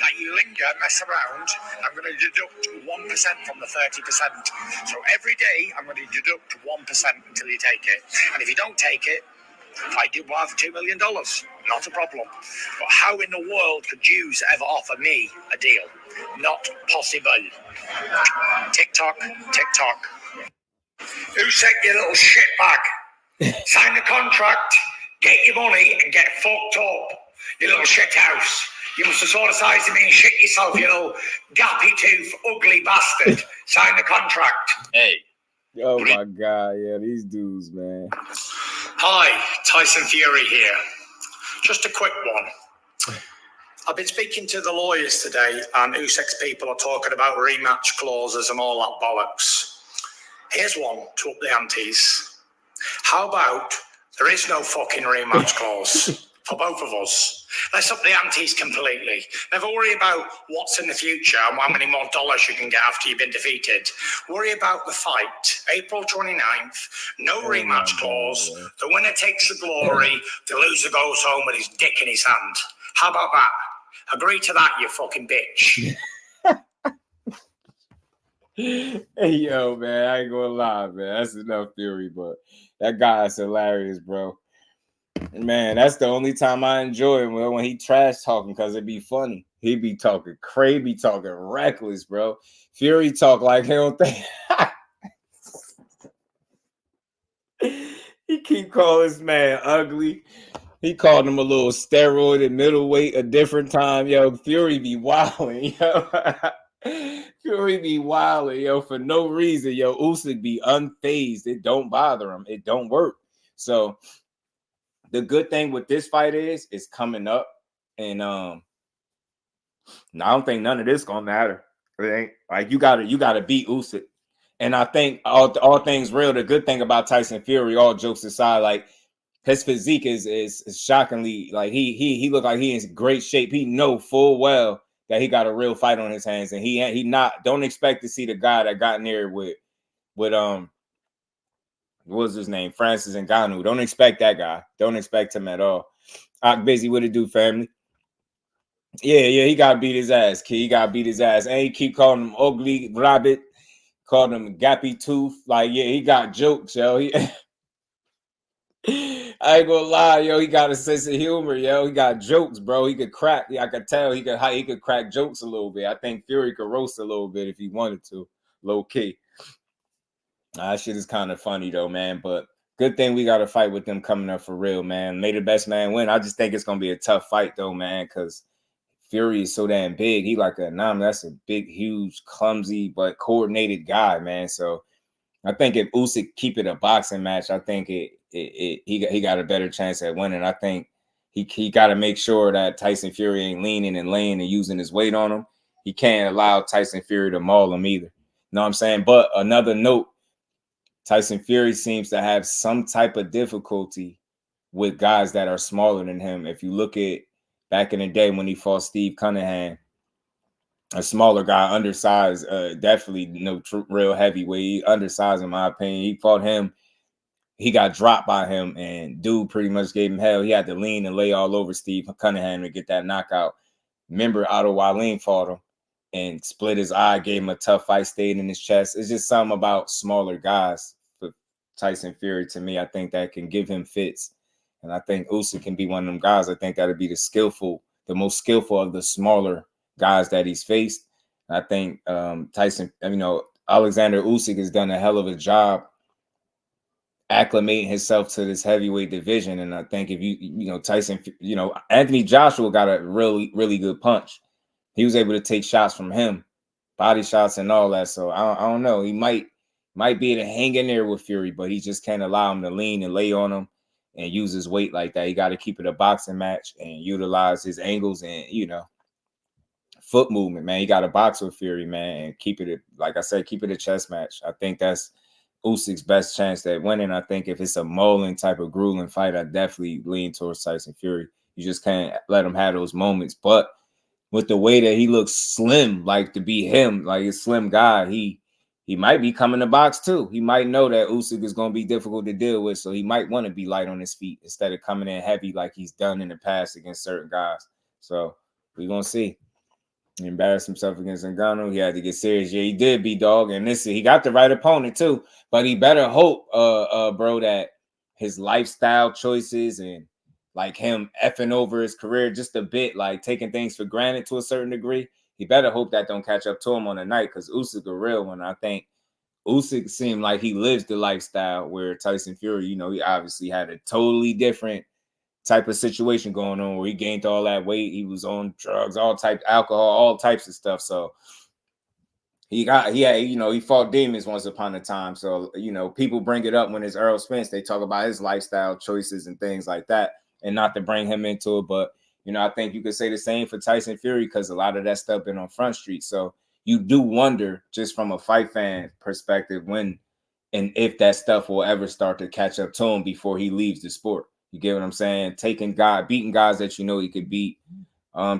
Speaker 17: that you linger, mess around, I'm going to deduct 1% from the 30%. So every day, I'm going to deduct 1% until you take it. And if you don't take it, fight Dubois for $2 million. Not a problem. But how in the world could Jews ever offer me a deal? Not possible. TikTok. Usyk, you little shitbag. Sign the contract, get your money, and get fucked up. You little shit house. You must have saw the size of me and shit yourself, you little gappy tooth, ugly bastard. Sign the contract.
Speaker 20: Hey.
Speaker 6: Oh my God, yeah, these dudes, man.
Speaker 17: Hi, Tyson Fury here. Just a quick one. I've been speaking to the lawyers today, and Usyk's people are talking about rematch clauses and all that bollocks. Here's one to up the antes. How about there is no fucking rematch clause for both of us? Let's up the antes completely. Never worry about what's in the future and how many more dollars you can get after you've been defeated. Worry about the fight. April 29th, no rematch clause. The winner takes the glory. The loser goes home with his dick in his hand. How about that? Agree to that, you fucking bitch.
Speaker 6: Hey, yo, man, I ain't gonna lie, man. That's enough Fury, but that guy's hilarious, bro. Man, that's the only time I enjoy him, when he trash talking, because it be funny. He be talking crazy, be talking reckless, bro. Fury talk like he don't think. He keep calling this man ugly. He called him a little steroid and middleweight a different time. Yo, Fury be wilding, yo. Fury be wilding, yo, for no reason. Yo, Usyk be unfazed. It don't bother him. It don't work. So the good thing with this fight is it's coming up in I don't think none of this gonna matter. It ain't like you gotta beat Usyk. And I think all things real, the good thing about Tyson Fury, all jokes aside, like his physique is shockingly, like he look like he in great shape. He know full well that he got a real fight on his hands, and he not, don't expect to see the guy that got in there with what was his name, Francis Ngannou. Don't expect that guy. Don't expect him at all. Busy, what it do, family? Yeah, he gotta beat his ass, kid. He gotta beat his ass, and he keep calling him ugly rabbit. Called him gappy tooth. Like, yeah, he got jokes, yo. I ain't gonna lie, yo. He got a sense of humor, yo. He got jokes, bro. He could crack. I could tell he could crack jokes a little bit. I think Fury could roast a little bit if he wanted to, low key. That shit is kind of funny though, man. But good thing we got a fight with them coming up for real, man. May the best man win. I just think it's gonna be a tough fight though, man, because Fury is so damn big. He like that's a big, huge, clumsy, but coordinated guy, man. So I think if Usyk keep it a boxing match, I think he got a better chance at winning. I think he got to make sure that Tyson Fury ain't leaning and laying and using his weight on him. He can't allow Tyson Fury to maul him either. You know what I'm saying? But another note, Tyson Fury seems to have some type of difficulty with guys that are smaller than him. If you look at back in the day when he fought Steve Cunningham, a smaller guy, undersized, definitely real heavyweight, undersized in my opinion. He fought him. He got dropped by him, and dude pretty much gave him hell. He had to lean and lay all over Steve Cunningham to get that knockout. Remember, Otto Wallin fought him and split his eye, gave him a tough fight, stayed in his chest. It's just something about smaller guys for Tyson Fury to me. I think that can give him fits. And I think Usyk can be one of them guys. I think that'll be the most skillful of the smaller guys that he's faced. I think Alexander Usyk has done a hell of a job acclimating himself to this heavyweight division. And I think if Tyson, Anthony Joshua got a really, really good punch. He was able to take shots from him, body shots and all that. So I don't know. He might be able to hang in there with Fury, but he just can't allow him to lean and lay on him and use his weight like that. He got to keep it a boxing match and utilize his angles and, foot movement, man. He got to box with Fury, man, and keep it, like I said, keep it a chess match. I think that's Usyk's best chance at winning. I think if it's a mauling type of grueling fight, I definitely lean towards Tyson Fury. You just can't let him have those moments. But with the way that he looks slim, like to be him, like a slim guy, he might be coming to box too. He might know that Usyk is going to be difficult to deal with, so he might want to be light on his feet instead of coming in heavy like he's done in the past against certain guys. So we're going to see. He embarrassed himself against Ngannou. He had to get serious. Yeah, he did, B-Dog. And he got the right opponent too. But he better hope, bro, that his lifestyle choices and like him effing over his career just a bit, like taking things for granted to a certain degree, he better hope that don't catch up to him on the night, because Usyk a real one. I think Usyk seemed like he lives the lifestyle, where Tyson Fury, he obviously had a totally different type of situation going on where he gained all that weight. He was on drugs, alcohol, all types of stuff. So he fought demons once upon a time. So, people bring it up when it's Errol Spence. They talk about his lifestyle choices and things like that, and not to bring him into it. But, I think you could say the same for Tyson Fury, because a lot of that stuff been on Front Street. So you do wonder, just from a fight fan perspective, when and if that stuff will ever start to catch up to him before he leaves the sport. You get what I'm saying? Beating guys that he could beat,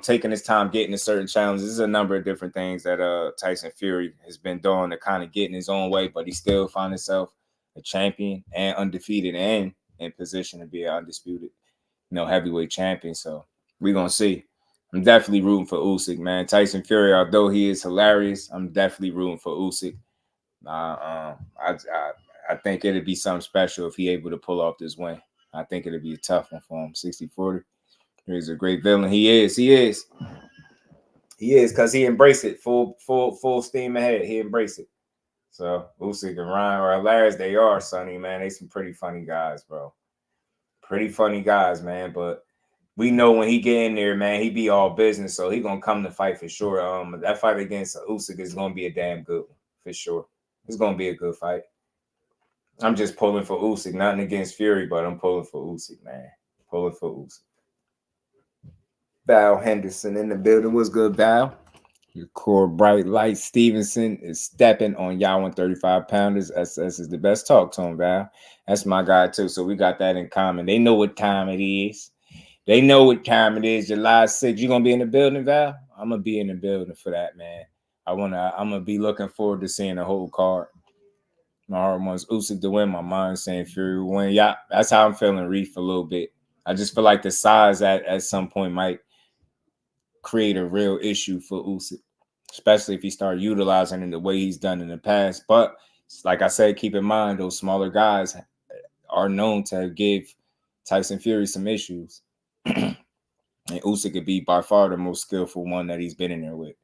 Speaker 6: taking his time getting to certain challenges. There's a number of different things that Tyson Fury has been doing to kind of get in his own way, but he still finds himself a champion and undefeated and in position to be an undisputed, heavyweight champion. So we're gonna see. I'm definitely rooting for Usyk, man. Tyson Fury, although he is hilarious, I'm definitely rooting for Usyk. I think it'd be something special if he able to pull off this win. I think it'll be a tough one for him. 60-40. He's a great villain. He is, because he embraced it full steam ahead. He embraced it. So Usyk and Ryan are hilarious. They are, Sonny, man. They some pretty funny guys, bro. Pretty funny guys, man. But we know when he get in there, man, he be all business. So he gonna come to fight for sure. That fight against Usyk is gonna be a damn good one for sure. It's gonna be a good fight. I'm just pulling for Usyk, nothing against Fury, but I'm pulling for Usyk, man. Pulling for Usyk. Val Henderson in the building. What's good, Val? Your core bright light. Stevenson is stepping on y'all 135 pounders. SS is the best. Talk to him, Val. That's my guy too. So we got that in common. They know what time it is. They know what time it is. July 6th. You gonna be in the building, Val? I'm gonna be in the building for that, man. I'm gonna be looking forward to seeing the whole card. My heart wants Usyk to win. My mind saying Fury will win. Yeah, that's how I'm feeling, Reef, a little bit. I just feel like the size at some point might create a real issue for Usyk, especially if he start utilizing it the way he's done in the past. But like I said, keep in mind those smaller guys are known to give Tyson Fury some issues. And Usyk could be by far the most skillful one that he's been in there with.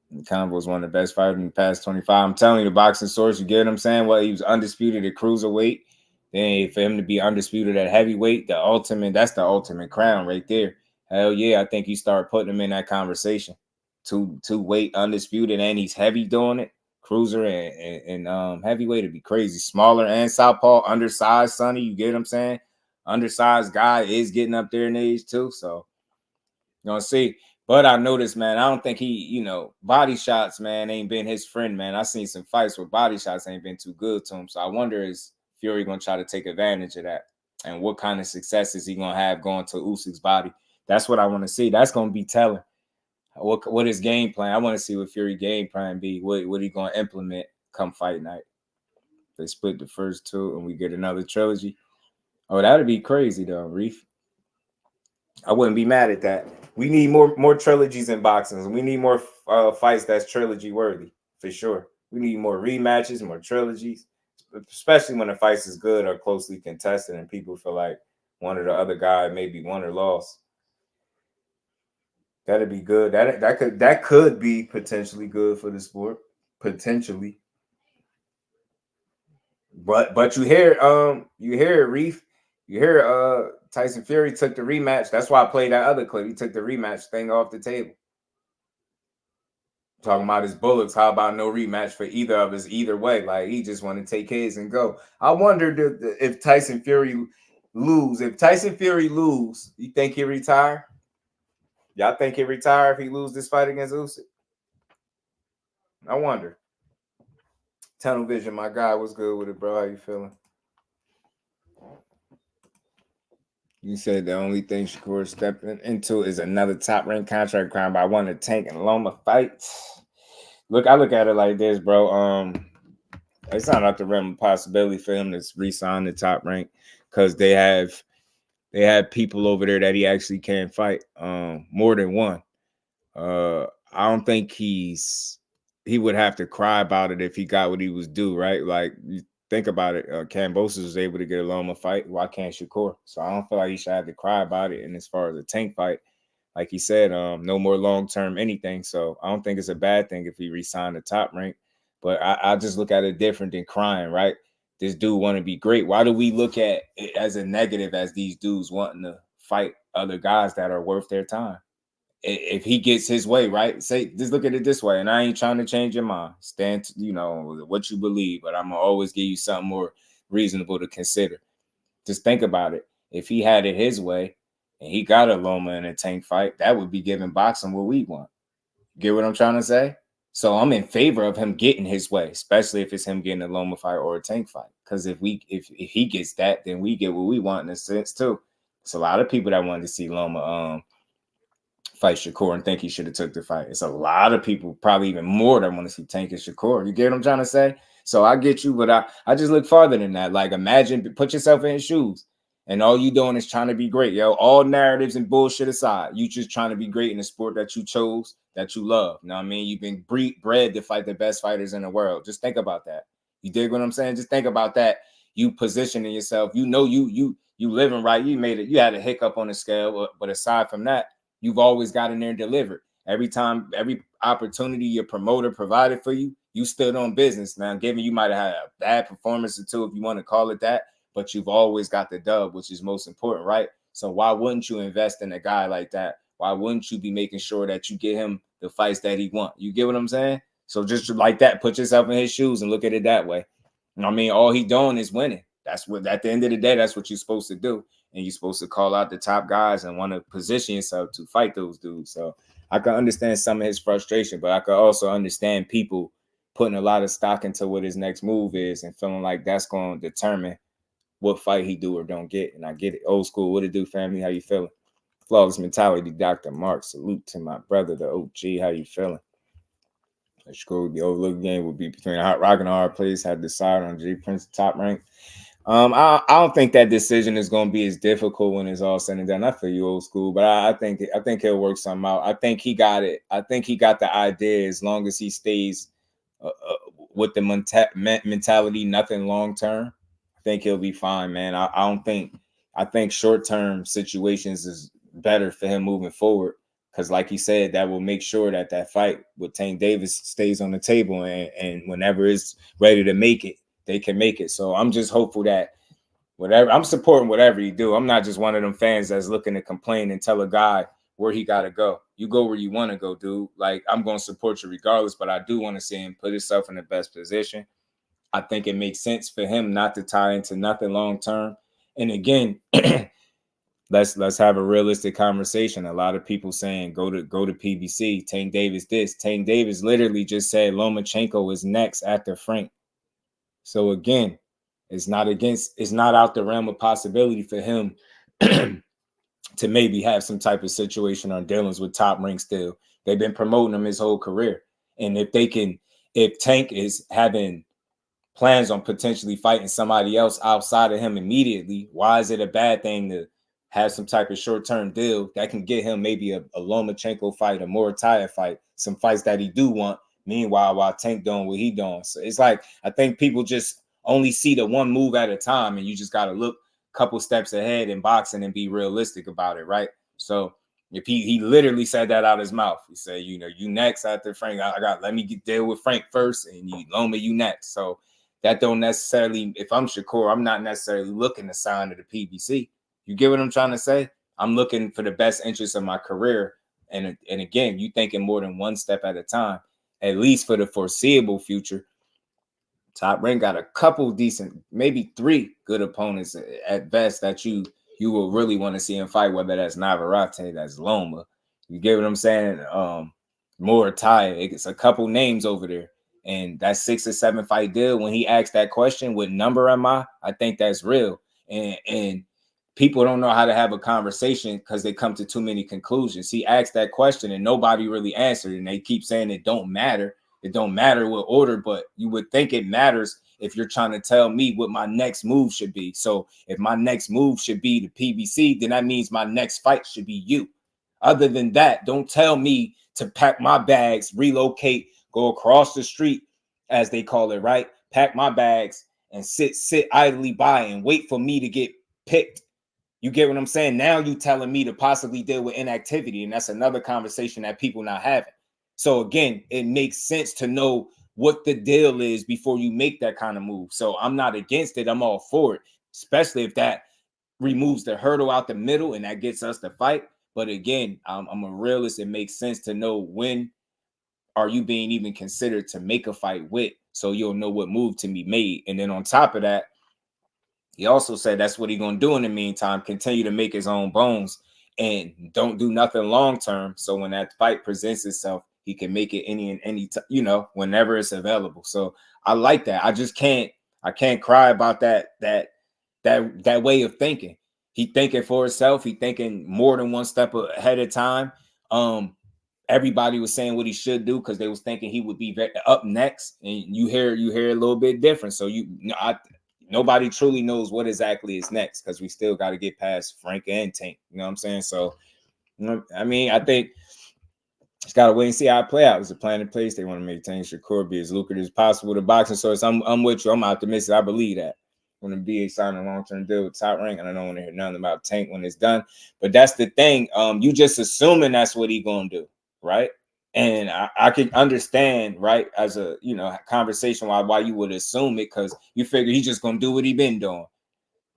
Speaker 6: And Conor was one of the best fighters in the past 25. I'm telling you, the boxing source, you get what I'm saying? Well, he was undisputed at cruiserweight. Then for him to be undisputed at heavyweight, that's the ultimate crown right there. Hell yeah, I think you start putting him in that conversation. Two weight undisputed, and he's heavy doing it. Cruiser and heavyweight would be crazy. Smaller and southpaw, undersized, Sonny. You get what I'm saying? Undersized guy is getting up there in age too. So you're gonna see. But I noticed, man, I don't think he, body shots, man, ain't been his friend, man. I seen some fights where body shots ain't been too good to him. So I wonder, is Fury gonna try to take advantage of that? And what kind of success is he gonna have going to Usyk's body? That's what I want to see. That's gonna be telling. What his game plan? I want to see what Fury game plan be. What he gonna implement come fight night? They split the first two and we get another trilogy. Oh, that'd be crazy though, Reef. I wouldn't be mad at that. We need more trilogies in boxing. We need more fights that's trilogy worthy for sure. We need more rematches, more trilogies, especially when the fights is good or closely contested and people feel like one or the other guy maybe won or lost. That'd be good. That could be potentially good for the sport, potentially. But you hear Reef, you hear Tyson Fury took the rematch. That's why I played that other clip. He took the rematch thing off the table. Talking about his bullets. How about no rematch for either of us either way? Like he just want to take his and go. I wonder if Tyson Fury lose. If Tyson Fury lose, you think he'll retire? Y'all think he'll retire if he lose this fight against Usyk? I wonder. Tunnel Vision, my guy, what's good with it, bro? How you feeling? You said the only thing Shakur stepping into is another top-ranked contract crime by one of Tank and Loma fights. Look, I look at it like this, bro. It's not out the realm of possibility for him to re-sign the top rank because they have people over there that he actually can fight. More than one. I don't think he would have to cry about it if he got what he was due, right? Like you think about it, Kambosos was able to get a Loma fight. Why can't Shakur? So I don't feel like he should have to cry about it. And as far as a Tank fight, like he said, no more long-term anything. So I don't think it's a bad thing if he re-signed the top rank. But I just look at it different than crying, right? This dude want to be great. Why do we look at it as a negative as these dudes wanting to fight other guys that are worth their time? If he gets his way, right? Just look at it this way. And I ain't trying to change your mind. Stand to, what you believe, but I'm going to always give you something more reasonable to consider. Just think about it. If he had it his way and he got a Loma in a Tank fight, that would be giving boxing what we want. Get what I'm trying to say? So I'm in favor of him getting his way, especially if it's him getting a Loma fight or a Tank fight. Because if he gets that, then we get what we want in a sense too. It's a lot of people that wanted to see Loma fight Shakur and think he should have took the fight. It's a lot of people, probably even more, that want to see Tank and Shakur. You get what I'm trying to say? So I get you, but I just look farther than that. Like imagine, put yourself in his shoes. And all you doing is trying to be great, yo. All narratives and bullshit aside, you just trying to be great in the sport that you chose, that you love. You know what I mean? You've been bred to fight the best fighters in the world. Just think about that. You dig what I'm saying? Just think about that. You positioning yourself. You living right. You made it. You had a hiccup on the scale, but aside from that, you've always got in there and delivered. Every time, every opportunity your promoter provided for you, you stood on business. Now, given you might have had a bad performance or two, if you want to call it that, but you've always got the dub, which is most important, right? So why wouldn't you invest in a guy like that? Why wouldn't you be making sure that you get him the fights that he wants? You get what I'm saying? So just like that, put yourself in his shoes and look at it that way. I mean, all he doing is winning. That's what, at the end of the day, that's what you're supposed to do. And you're supposed to call out the top guys and want to position yourself to fight those dudes. So I can understand some of his frustration, but I could also understand people putting a lot of stock into what his next move is and feeling like that's going to determine what fight he do or don't get. And I get it. Old school, what it do, family? How you feeling? Flawless mentality, Dr. Mark. Salute to my brother, the OG. How you feeling? Shakur, the overlooked game would be between Hot Rock and a hard place. Had decided on G Prince top rank. I don't think that decision is going to be as difficult when it's all said and done. I feel you, old school, but I think he'll work something out. I think he got it. I think he got the idea as long as he stays with the mentality, nothing long term. I think he'll be fine, man. I think short term situations is better for him moving forward. Because like he said, that will make sure that that fight with Tank Davis stays on the table. And whenever it's ready to make it, they can make it. So I'm just hopeful that whatever, I'm supporting whatever you do. I'm not just one of them fans that's looking to complain and tell a guy where he got to go. You go where you want to go, dude. Like, I'm going to support you regardless, but I do want to see him put himself in the best position. I think it makes sense for him not to tie into nothing long term. And again, let's have a realistic conversation. A lot of people saying go to PBC. Tank Davis this. Tank Davis literally just said Lomachenko is next after Frank. So again, it's not out the realm of possibility for him to maybe have some type of situation or dealings with Top Rank still. They've been promoting him his whole career. And if Tank is having plans on potentially fighting somebody else outside of him immediately, why is it a bad thing to have some type of short-term deal that can get him maybe a Lomachenko fight, a Morataya fight, some fights that he do want, meanwhile, while Tank doing what he doing. So it's like, I think people just only see the one move at a time, and you just got to look a couple steps ahead in boxing and be realistic about it, right? So if he literally said that out of his mouth, he said, you next after Frank, let me deal with Frank first, and Loma, you next. So that don't necessarily, if I'm Shakur, I'm not necessarily looking to sign to the PBC. You get what I'm trying to say? I'm looking for the best interest of my career. And again, you thinking more than one step at a time, at least for the foreseeable future. Top Rank got a couple decent, maybe 3 good opponents at best that you will really want to see him fight, whether that's Navarrete, that's Loma. You get what I'm saying? Morataya, it's a couple names over there. And that 6 or 7 fight deal, when he asked that question, what number am I think that's real. And people don't know how to have a conversation because they come to too many conclusions. He asked that question and nobody really answered. And they keep saying it don't matter. It don't matter what order, but you would think it matters if you're trying to tell me what my next move should be. So if my next move should be the PBC, then that means my next fight should be you. Other than that, don't tell me to pack my bags, relocate, go across the street, as they call it, right? Pack my bags and sit idly by and wait for me to get picked. You get what I'm saying? Now you telling me to possibly deal with inactivity, and that's another conversation that people not having. So again, it makes sense to know what the deal is before you make that kind of move. So I'm not against it. I'm all for it, especially if that removes the hurdle out the middle and that gets us to fight. But again, I'm a realist. It makes sense to know when are you being even considered to make a fight with, so you'll know what move to be made. And then on top of that, he also said that's what he's going to do in the meantime, continue to make his own bones and don't do nothing long term. So when that fight presents itself, he can make it any whenever it's available. So I like that. I can't cry about that way of thinking. He thinking for himself. He thinking more than one step ahead of time. Everybody was saying what he should do because they was thinking he would be up next, and you hear a little bit different. So nobody truly knows what exactly is next because we still got to get past Frank and Tank. You know what I'm saying? So, I think just got to wait and see how it play out. It's a plan in place. They want to make Tank Shakur be as lucrative as possible to boxing. So I'm with you. I'm optimistic. I believe that. When the BA signed a long-term deal with Top Rank, and I don't want to hear nothing about Tank when it's done. But that's the thing. You just assuming that's what he gonna do, right? And I can understand, right, as a conversation why you would assume it, because you figure he's just gonna do what he been doing.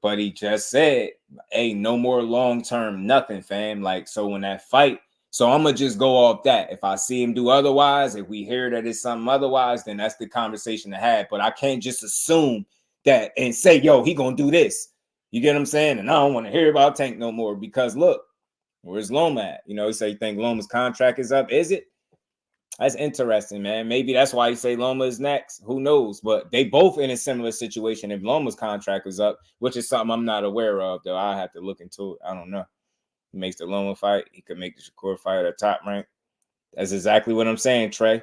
Speaker 6: But he just said, hey, no more long-term nothing, fam. Like, so when that fight, so I'm gonna just go off that. If I see him do otherwise, if we hear that it's something otherwise, then that's the conversation to have. But I can't just assume that and say, yo, he gonna do this. You get what I'm saying? And I don't want to hear about Tank no more because look, where's Loma at? You know, he say you think Loma's contract is up. Is it? That's interesting, man. Maybe that's why you say Loma is next. Who knows? But they both in a similar situation. If Loma's contract was up, which is something I'm not aware of, though, I have to look into it. I don't know. He makes the Loma fight. He could make the Shakur fight at a top rank. That's exactly what I'm saying, Trey.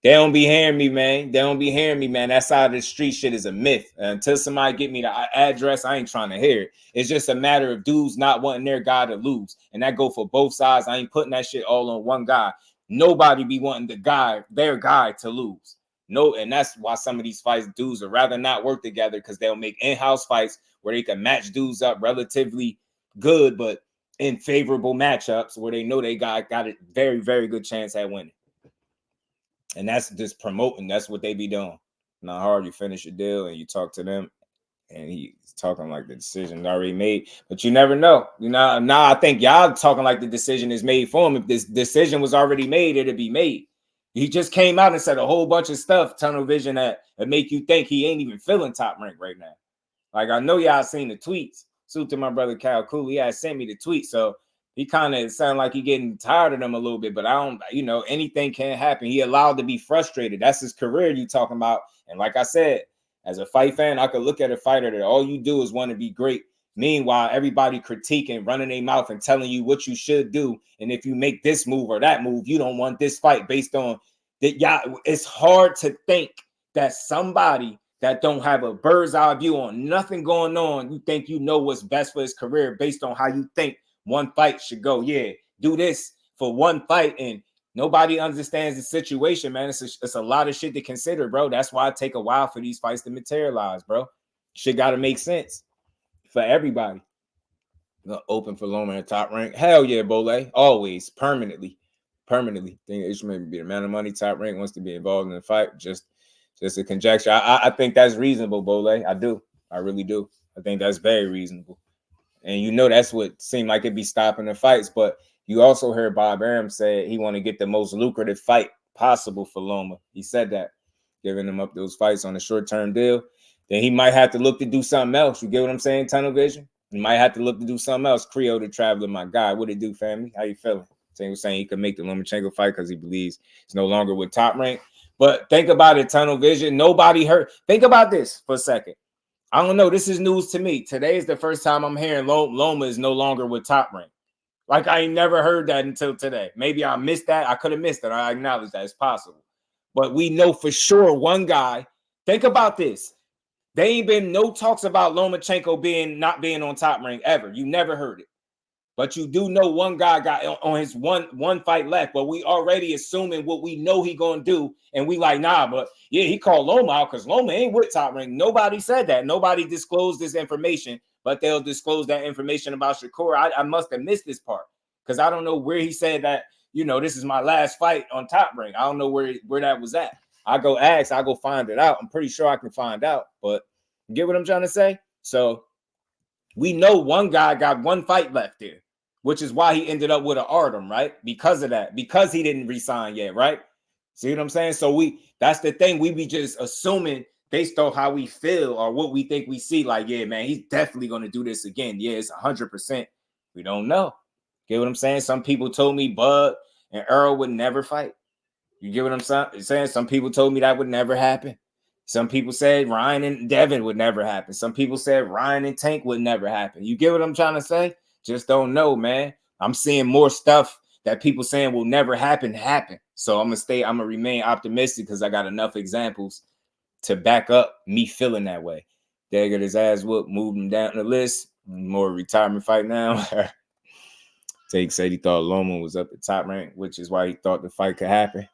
Speaker 6: They don't be hearing me, man. They don't be hearing me, man. That side of the street shit is a myth. Until somebody get me the address, I ain't trying to hear it. It's just a matter of dudes not wanting their guy to lose. And that go for both sides. I ain't putting that shit all on one guy. Nobody be wanting their guy to lose. No, and that's why some of these fights, dudes would rather not work together because they'll make in-house fights where they can match dudes up relatively good, but in favorable matchups where they know they got a very, very good chance at winning. And that's just promoting. That's what they be doing. Not hard. You finish your deal and you talk to them, and he's talking like the decision already made. But you never know. You know, now I think y'all talking like the decision is made for him. If this decision was already made, it'd be made. He just came out and said a whole bunch of stuff, tunnel vision, that make you think he ain't even feeling top rank right now. Like, I know y'all seen the tweets. Salute to my brother Cal Cooley. He had sent me the tweet. So he kind of sounded like he getting tired of them a little bit, but I don't, you know, anything can happen. He allowed to be frustrated. That's his career you talking about. And like I said, as a fight fan, I could look at a fighter that all you do is want to be great. Meanwhile, everybody critiquing, running their mouth and telling you what you should do. And if you make this move or that move, you don't want this fight based on that. Y'all, it's hard to think that somebody that don't have a bird's eye view on nothing going on, you think you know what's best for his career based on how you think one fight should go. Yeah, do this for one fight, and nobody understands the situation, man. It's a lot of shit to consider, bro. That's why it take a while for these fights to materialize, bro. Shit got to make sense for everybody. Open for Loma in top rank. Hell yeah, Bole. Always, permanently. Think it should maybe be the amount of money top rank wants to be involved in the fight. Just a conjecture. I think that's reasonable, Bole. I do. I really do. I think that's very reasonable. And you know that's what seemed like it'd be stopping the fights. But you also heard Bob Arum say he want to get the most lucrative fight possible for Loma. He said that, giving him up those fights on a short-term deal. Then he might have to look to do something else. You get what I'm saying, Tunnel Vision? He might have to look to do something else. Creole the Traveler, my guy. What it do, family? How you feeling? He was saying he could make the Lomachenko fight because he believes he's no longer with Top Rank. But think about it, Tunnel Vision. Nobody heard. Think about this for a second. I don't know. This is news to me. Today is the first time I'm hearing Loma is no longer with Top Rank. Like, I ain't never heard that until today. Maybe I missed that. I could have missed it. I acknowledge that it's possible. But we know for sure one guy. Think about this. There ain't been no talks about Lomachenko not being on Top Rank ever. You never heard it. But you do know one guy got on his one fight left, but we already assuming what we know he gonna do, and we like, nah, but yeah, he called Loma out because Loma ain't with Top Rank. Nobody said that. Nobody disclosed this information, but they'll disclose that information about Shakur. I must have missed this part because I don't know where he said that, you know, this is my last fight on Top Rank. I don't know where that was at. I go ask, I go find it out. I'm pretty sure I can find out, but you get what I'm trying to say? So we know one guy got one fight left there, which is why he ended up with an Arum, right? Because of that, because he didn't resign yet, right? See what I'm saying? So that's the thing. We be just assuming based on how we feel or what we think we see, like, yeah, man, he's definitely going to do this again. Yeah, it's 100%. We don't know. Get what I'm saying? Some people told me Bud and Earl would never fight. You get what I'm saying? Some people told me that would never happen. Some people said Ryan and Devin would never happen. Some people said Ryan and Tank would never happen. You get what I'm trying to say? Just don't know, man. I'm seeing more stuff that people saying will never happen. So I'm gonna remain optimistic because I got enough examples to back up me feeling that way. They got his ass whooped, moved him down the list. More retirement fight now. Take said he thought Loma was up at Top Rank, which is why he thought the fight could happen.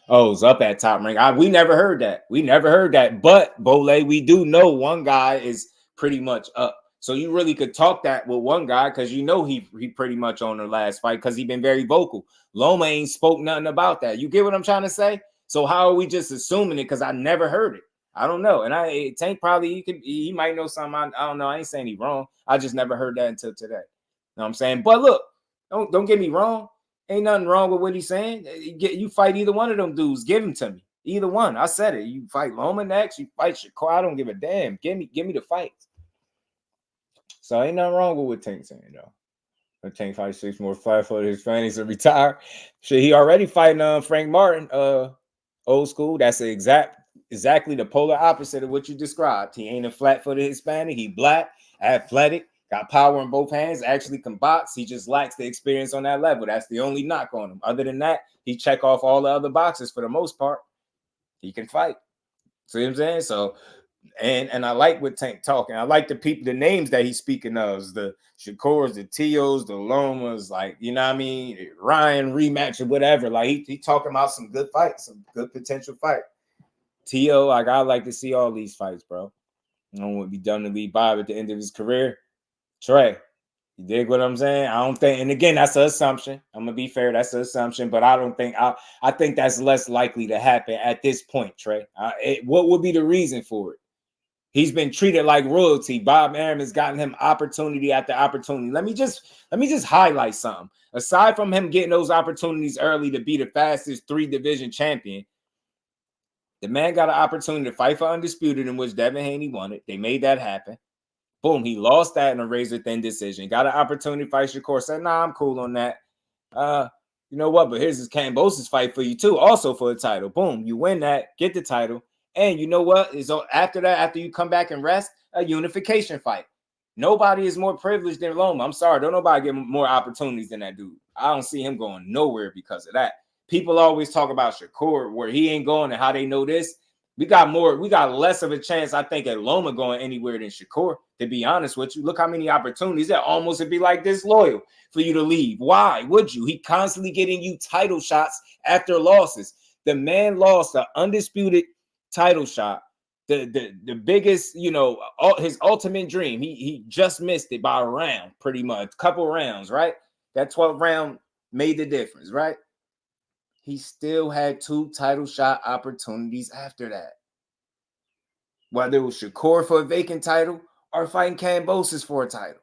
Speaker 6: Oh, it's up at Top Rank. We never heard that. But Bole, we do know one guy is pretty much up. So you really could talk that with one guy because you know he pretty much on the last fight because he been very vocal. Loma ain't spoke nothing about that. You get what I'm trying to say? So how are we just assuming it? Because I never heard it. I don't know. And Tank probably he might know something. I don't know. I ain't saying he's wrong. I just never heard that until today. You know what I'm saying? But look, don't get me wrong. Ain't nothing wrong with what he's saying. You fight either one of them dudes. Give him to me. Either one. I said it. You fight Loma next, you fight Shakur. I don't give a damn. Give me the fights. So ain't nothing wrong with what Tank saying, though. But Tank fight 6 more fight for his fans to retire. Shit, he already fighting Frank Martin, old school. That's exactly the polar opposite of what you described. He ain't a flat-footed Hispanic. He black, athletic, got power in both hands, actually can box. He just lacks the experience on that level. That's the only knock on him. Other than that, he check off all the other boxes for the most part. He can fight. See what I'm saying? So, and I like what Tank talking. I like the names that he's speaking of, the Shakurs, the Teos, the Lomas, like, you know what I mean? Ryan rematch or whatever. Like he talking about some good fights, some good potential fight. Teo, like I like to see all these fights, bro. I don't want to be done to leave Bob at the end of his career. Trey, you dig what I'm saying? I don't think, and again, that's an assumption. I'm gonna be fair, that's an assumption, but I don't think I think that's less likely to happen at this point, Trey. What would be the reason for it? He's been treated like royalty. Bob Arum has gotten him opportunity after opportunity. Let me just highlight something. Aside from him getting those opportunities early to be the fastest 3-division champion, the man got an opportunity to fight for Undisputed, in which Devin Haney won it. They made that happen. Boom, he lost that in a razor-thin decision. Got an opportunity to fight Shakur. Said, nah, I'm cool on that. You know what? But here's his Kambosos fight for you, too. Also for the title. Boom, you win that, get the title. And you know what? Is after that, after you come back and rest, a unification fight. Nobody is more privileged than Loma. I'm sorry. Don't nobody get more opportunities than that dude. I don't see him going nowhere because of that. People always talk about Shakur, where he ain't going and how they know this. We got less of a chance, I think, at Loma going anywhere than Shakur, to be honest with you. Look how many opportunities that almost would be like disloyal for you to leave. Why would you? He constantly getting you title shots after losses. The man lost the undisputed title shot, the biggest, his ultimate dream. He just missed it by a round, pretty much, couple rounds, right? That 12th round made the difference, right? He still had 2 title shot opportunities after that. Whether it was Shakur for a vacant title or fighting Kambosos for a title.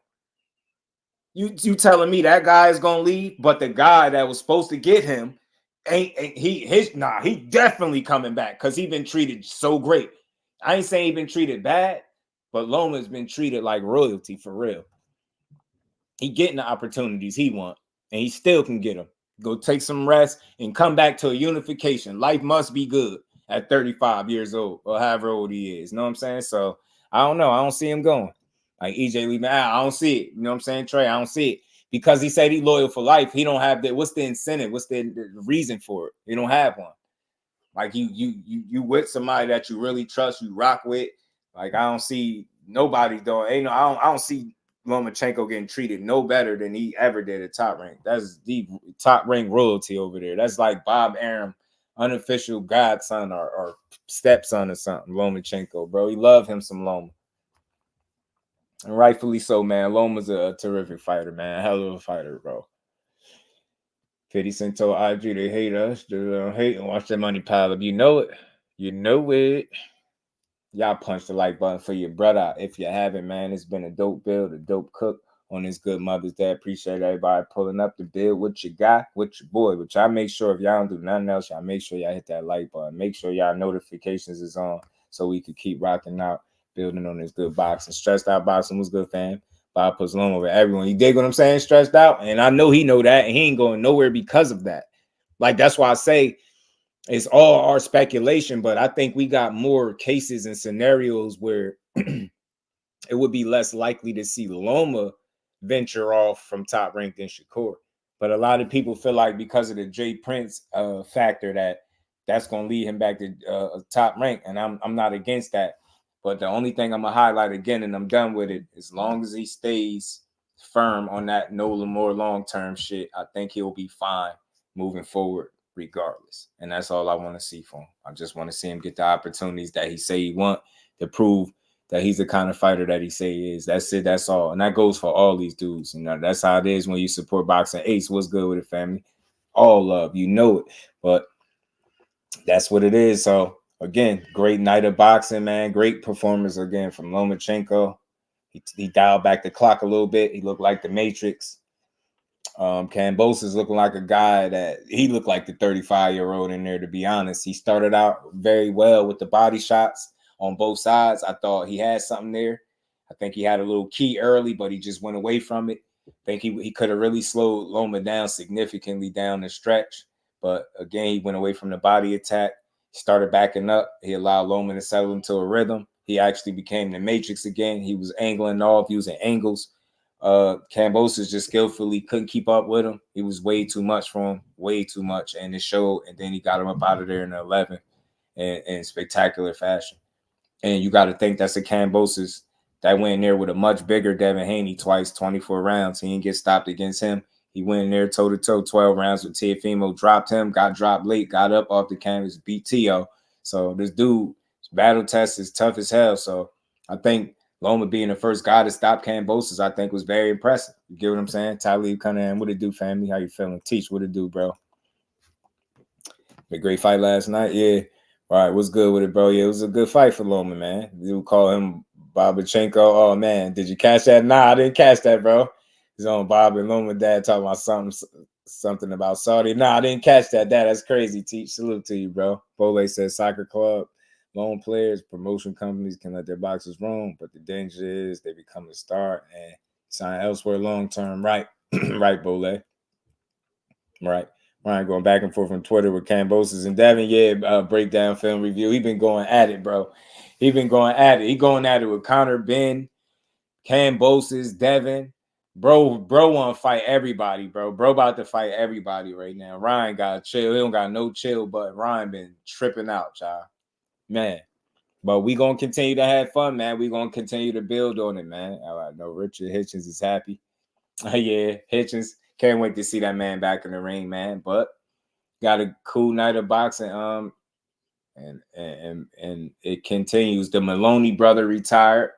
Speaker 6: You telling me that guy is gonna leave, but the guy that was supposed to get him he definitely coming back because he's been treated so great. I ain't saying he been treated bad, but Loma's been treated like royalty for real. He getting the opportunities he want, and he still can get them. Go take some rest and come back to a unification. Life must be good at 35 years old or however old he is. You know what I'm saying? So I don't know. I don't see him going. Like EJ leaving out, I don't see it. You know what I'm saying, Trey? I don't see it. Because he said he's loyal for life. He don't have that. What's the incentive? What's the reason for it? He don't have one. Like you with somebody that you really trust, you rock with. Like I don't see nobody doing. I don't see Lomachenko getting treated no better than he ever did at Top Rank. That's the Top Rank royalty over there. That's like Bob Arum, unofficial godson or stepson or something. Lomachenko, bro. He love him some Loma. And rightfully so, man. Loma's a terrific fighter, man. Hell of a fighter, bro. 50 Cent told IG they hate us. They don't hate and watch that money pile up. You know it. You know it. Y'all punch the like button for your brother. If you haven't, man, it's been a dope build, a dope cook on this good Mother's Day. Appreciate everybody pulling up the build. What you got? What your boy? Which I make sure if y'all don't do nothing else, y'all make sure y'all hit that like button. Make sure y'all notifications is on so we can keep rocking out. Building on this good boxing. Stressed out boxing was good, fam. Bob puts Loma over everyone. You dig what I'm saying? Stressed out. And I know he know that. And he ain't going nowhere because of that. Like, that's why I say it's all our speculation. But I think we got more cases and scenarios where it would be less likely to see Loma venture off from Top Rank than Shakur. But a lot of people feel like because of the Jay Prince factor that's going to lead him back to Top Rank. And I'm not against that. But the only thing I'm going to highlight again, and I'm done with it, as long as he stays firm on that no more long-term shit, I think he'll be fine moving forward regardless. And that's all I want to see from him. I just want to see him get the opportunities that he say he want to prove that he's the kind of fighter that he say he is. That's it. That's all. And that goes for all these dudes. You know, that's how it is when you support boxing. Ace, what's good with it, family? All love. You know it. But that's what it is. So, again, great night of boxing, man. Great performance again from Lomachenko. He dialed back the clock a little bit. He looked like the Matrix. Kambosos looking like a guy that he looked like the 35-year-old in there, to be honest. He started out very well with the body shots on both sides. I thought he had something there. I think he had a little key early, but he just went away from it. I think he could have really slowed Loma down significantly down the stretch. But again, he went away from the body attack, started backing up. He allowed Loma to settle into a rhythm. He actually became the Matrix again. He was angling off, using angles. Kambosos just skillfully couldn't keep up with him. He was way too much for him, way too much, and it showed. And then he got him up out of there in the 11 in spectacular fashion. And you got to think that's a Kambosos that went in there with a much bigger Devin Haney twice, 24 rounds. He didn't get stopped against him. He went in there toe-to-toe, 12 rounds with Teofimo, dropped him, got dropped late, got up off the canvas, beat Teo. So this dude, battle test is tough as hell. So I think Loma being the first guy to stop Kambosos, I think was very impressive. You get what I'm saying? Talib Cunningham, what it do, family? How you feeling? Teach, what it do, bro? A great fight last night? Yeah. All right, what's good with it, bro? Yeah, it was a good fight for Loma, man. You call him Lomachenko. Oh, man, did you catch that? Nah, I didn't catch that, bro. He's on Bob and Loma dad talking about something about Saudi. Nah, I didn't catch that. That's crazy, Teach. Salute to you, bro. Bole says soccer club. Loan players, promotion companies can let their boxers roam, but the danger is they become a star and sign elsewhere long term. Right, right, Bole. Right. Ryan going back and forth on Twitter with Kambosos and Devin. Yeah, breakdown film review. He been going at it, bro. He been going at it. He going at it with Conor Benn, Kambosos, Devin. Bro want to fight everybody, bro. Bro about to fight everybody right now. Ryan got to chill. He don't got no chill, but Ryan been tripping out, y'all. Man, but we gonna continue to have fun, man. We gonna continue to build on it, man. I know Richard Hitchens is happy. Yeah, Hitchens can't wait to see that man back in the ring, man. But got a cool night of boxing. And it continues. The Maloney brother retired.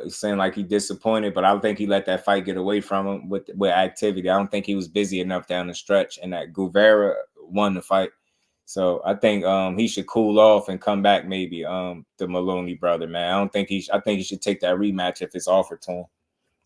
Speaker 6: He's saying like he disappointed, but I don't think he let that fight get away from him with activity. I don't think he was busy enough down the stretch, and that Guevara won the fight. So I think he should cool off and come back maybe, the Maloney brother, man. I think he should take that rematch if it's offered to him.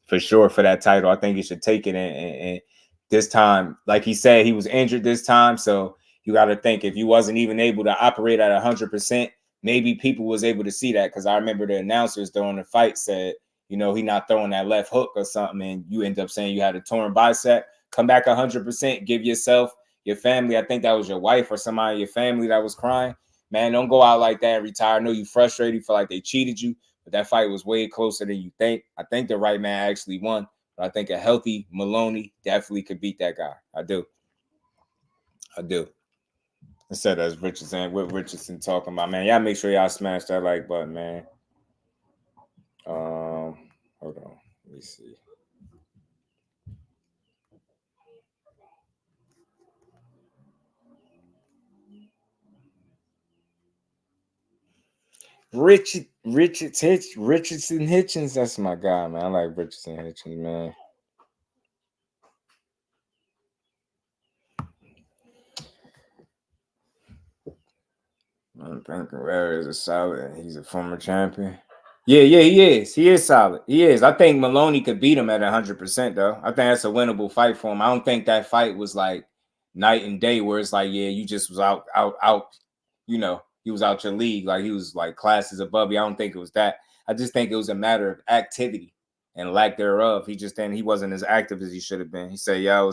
Speaker 6: For sure, for that title. I think he should take it and this time, like he said, he was injured this time. So you got to think if you wasn't even able to operate at 100%, maybe people was able to see that. Because I remember the announcers during the fight said, he not throwing that left hook or something, and you end up saying you had a torn bicep. Come back 100%, give yourself, your family, I think that was your wife or somebody in your family that was crying. Man, don't go out like that and retire. I know you frustrated, you feel like they cheated you, but that fight was way closer than you think. I think the right man actually won, but I think a healthy Maloney definitely could beat that guy. I do. Instead of Richardson, what Richardson talking about, man. Y'all make sure y'all smash that like button, man. Hold on. Let me see. Richardson Hitchens, that's my guy, man. I like Richardson Hitchens, man. I think Guerrero is a solid. He's a former champion. Yeah, he is. He is solid. He is. I think Maloney could beat him at 100%, though. I think that's a winnable fight for him. I don't think that fight was like night and day where it's like, yeah, you just was out. He was out your league. Like he was like classes above you. I don't think it was that. I just think it was a matter of activity and lack thereof. He wasn't as active as he should have been. He said, yeah, I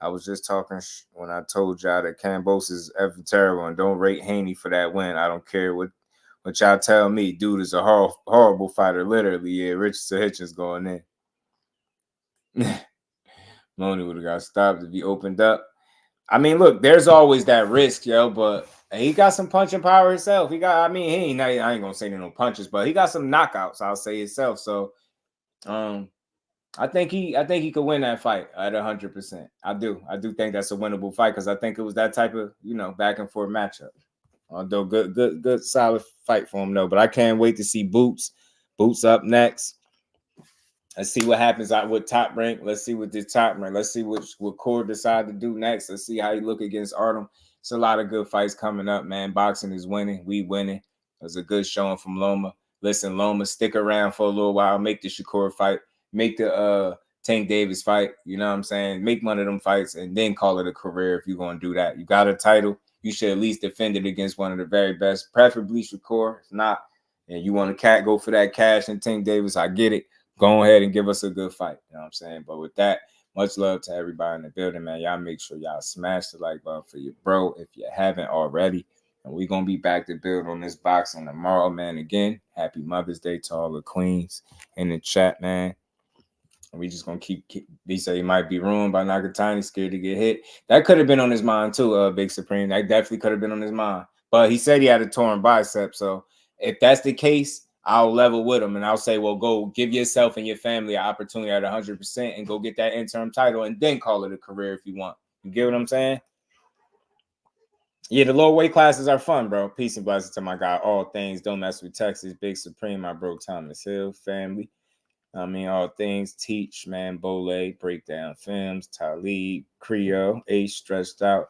Speaker 6: was just talking when I told y'all that Kambosos is effing terrible and don't rate Haney for that win. I don't care what y'all tell me. Dude is a horrible fighter, literally. Yeah, Richardson Hitchens going in. Maloney would have got stopped if he opened up. I mean, look, there's always that risk, yo, but he got some punching power himself. I ain't gonna say no punches, but he got some knockouts, I'll say himself. So I think he could win that fight at 100%. I do think that's a winnable fight because I think it was that type of, back and forth matchup. Although good solid fight for him though. But I can't wait to see Boots up next. Let's see what happens out with Top Rank. Let's see what this Top Rank. Let's see what Core decide to do next. Let's see how he look against Arum. It's a lot of good fights coming up, man. Boxing is winning. We winning. It was a good showing from Loma. Listen, Loma, stick around for a little while. Make the Shakur fight. Make the Tank Davis fight. You know what I'm saying? Make one of them fights and then call it a career if you're going to do that. You got a title. You should at least defend it against one of the very best, preferably Shakur. If not, and you want to go for that cash and Tank Davis, I get it. Go ahead and give us a good fight. You know what I'm saying? But with that, much love to everybody in the building, man. Y'all make sure y'all smash the like button for your bro if you haven't already. And we're going to be back to build on this boxing tomorrow, man. Again, happy Mother's Day to all the queens in the chat, man. And we just going to keep they say he might be ruined by Nakatani, scared to get hit. That could have been on his mind too, Big Supreme. That definitely could have been on his mind. But he said he had a torn bicep. So if that's the case, I'll level with him and I'll say, well, go give yourself and your family an opportunity at 100% and go get that interim title and then call it a career if you want. You get what I'm saying? Yeah, the lower weight classes are fun, bro. Peace and blessings to my guy. All things, don't mess with Texas. Big Supreme, my bro Thomas Hill, family. I mean, all things, teach, man, Bole, breakdown films, Talib, Creole, H, stretched out.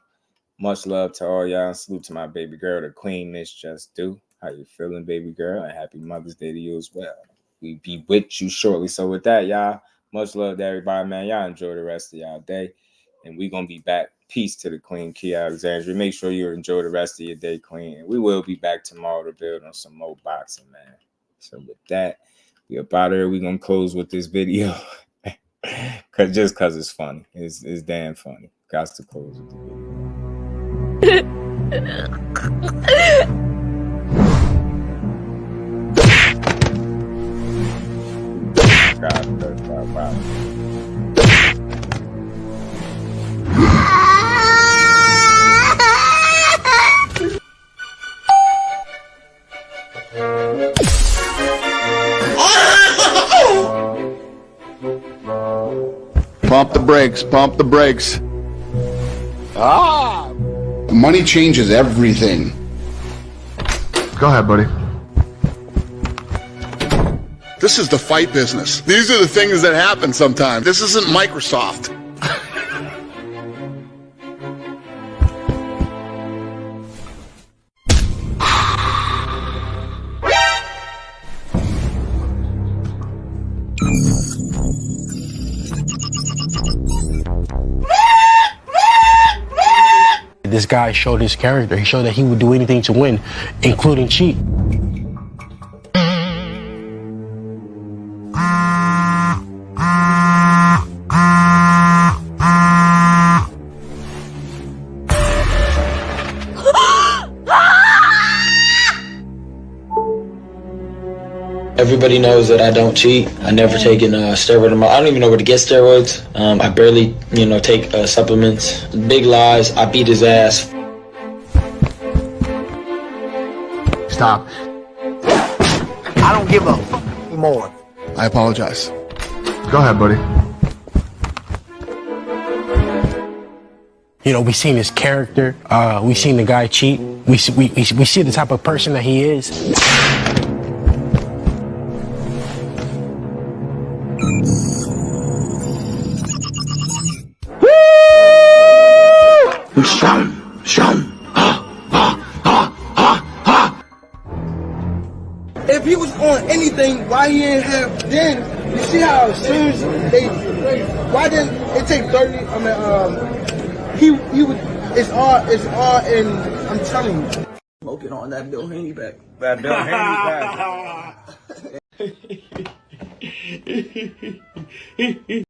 Speaker 6: Much love to all y'all. Salute to my baby girl, the queen, Miss Just Do. How you feeling, baby girl? And happy Mother's Day to you as well. We be with you shortly. So with that, y'all, much love to everybody, man. Y'all enjoy the rest of y'all day. And we're going to be back. Peace to the Queen, Key Alexandria. Make sure you enjoy the rest of your day, Queen. And we will be back tomorrow to build on some more boxing, man. So with that, we up out here. We're going to close with this video. Just because it's funny. It's damn funny. Got to close with the video.
Speaker 11: Pump the brakes, pump the brakes. Money changes everything. Go ahead, buddy. This is the fight business. These are the things that happen sometimes. This isn't Microsoft.
Speaker 12: This guy showed his character. He showed that he would do anything to win, including cheat.
Speaker 13: Everybody knows that I don't cheat. I never taken steroid. I don't even know where to get steroids. I barely, take supplements. Big lies. I beat his ass.
Speaker 11: Stop.
Speaker 9: I don't give a fuck anymore.
Speaker 11: I apologize. Go ahead, buddy.
Speaker 12: We seen his character. We seen the guy cheat. We see the type of person that he is.
Speaker 2: If he was on anything, why he didn't have then? You see how as soon as why didn't it take 30? He would. It's all in. I'm telling you. Smoking on that Bill Haney back.
Speaker 6: That Bill Haney back.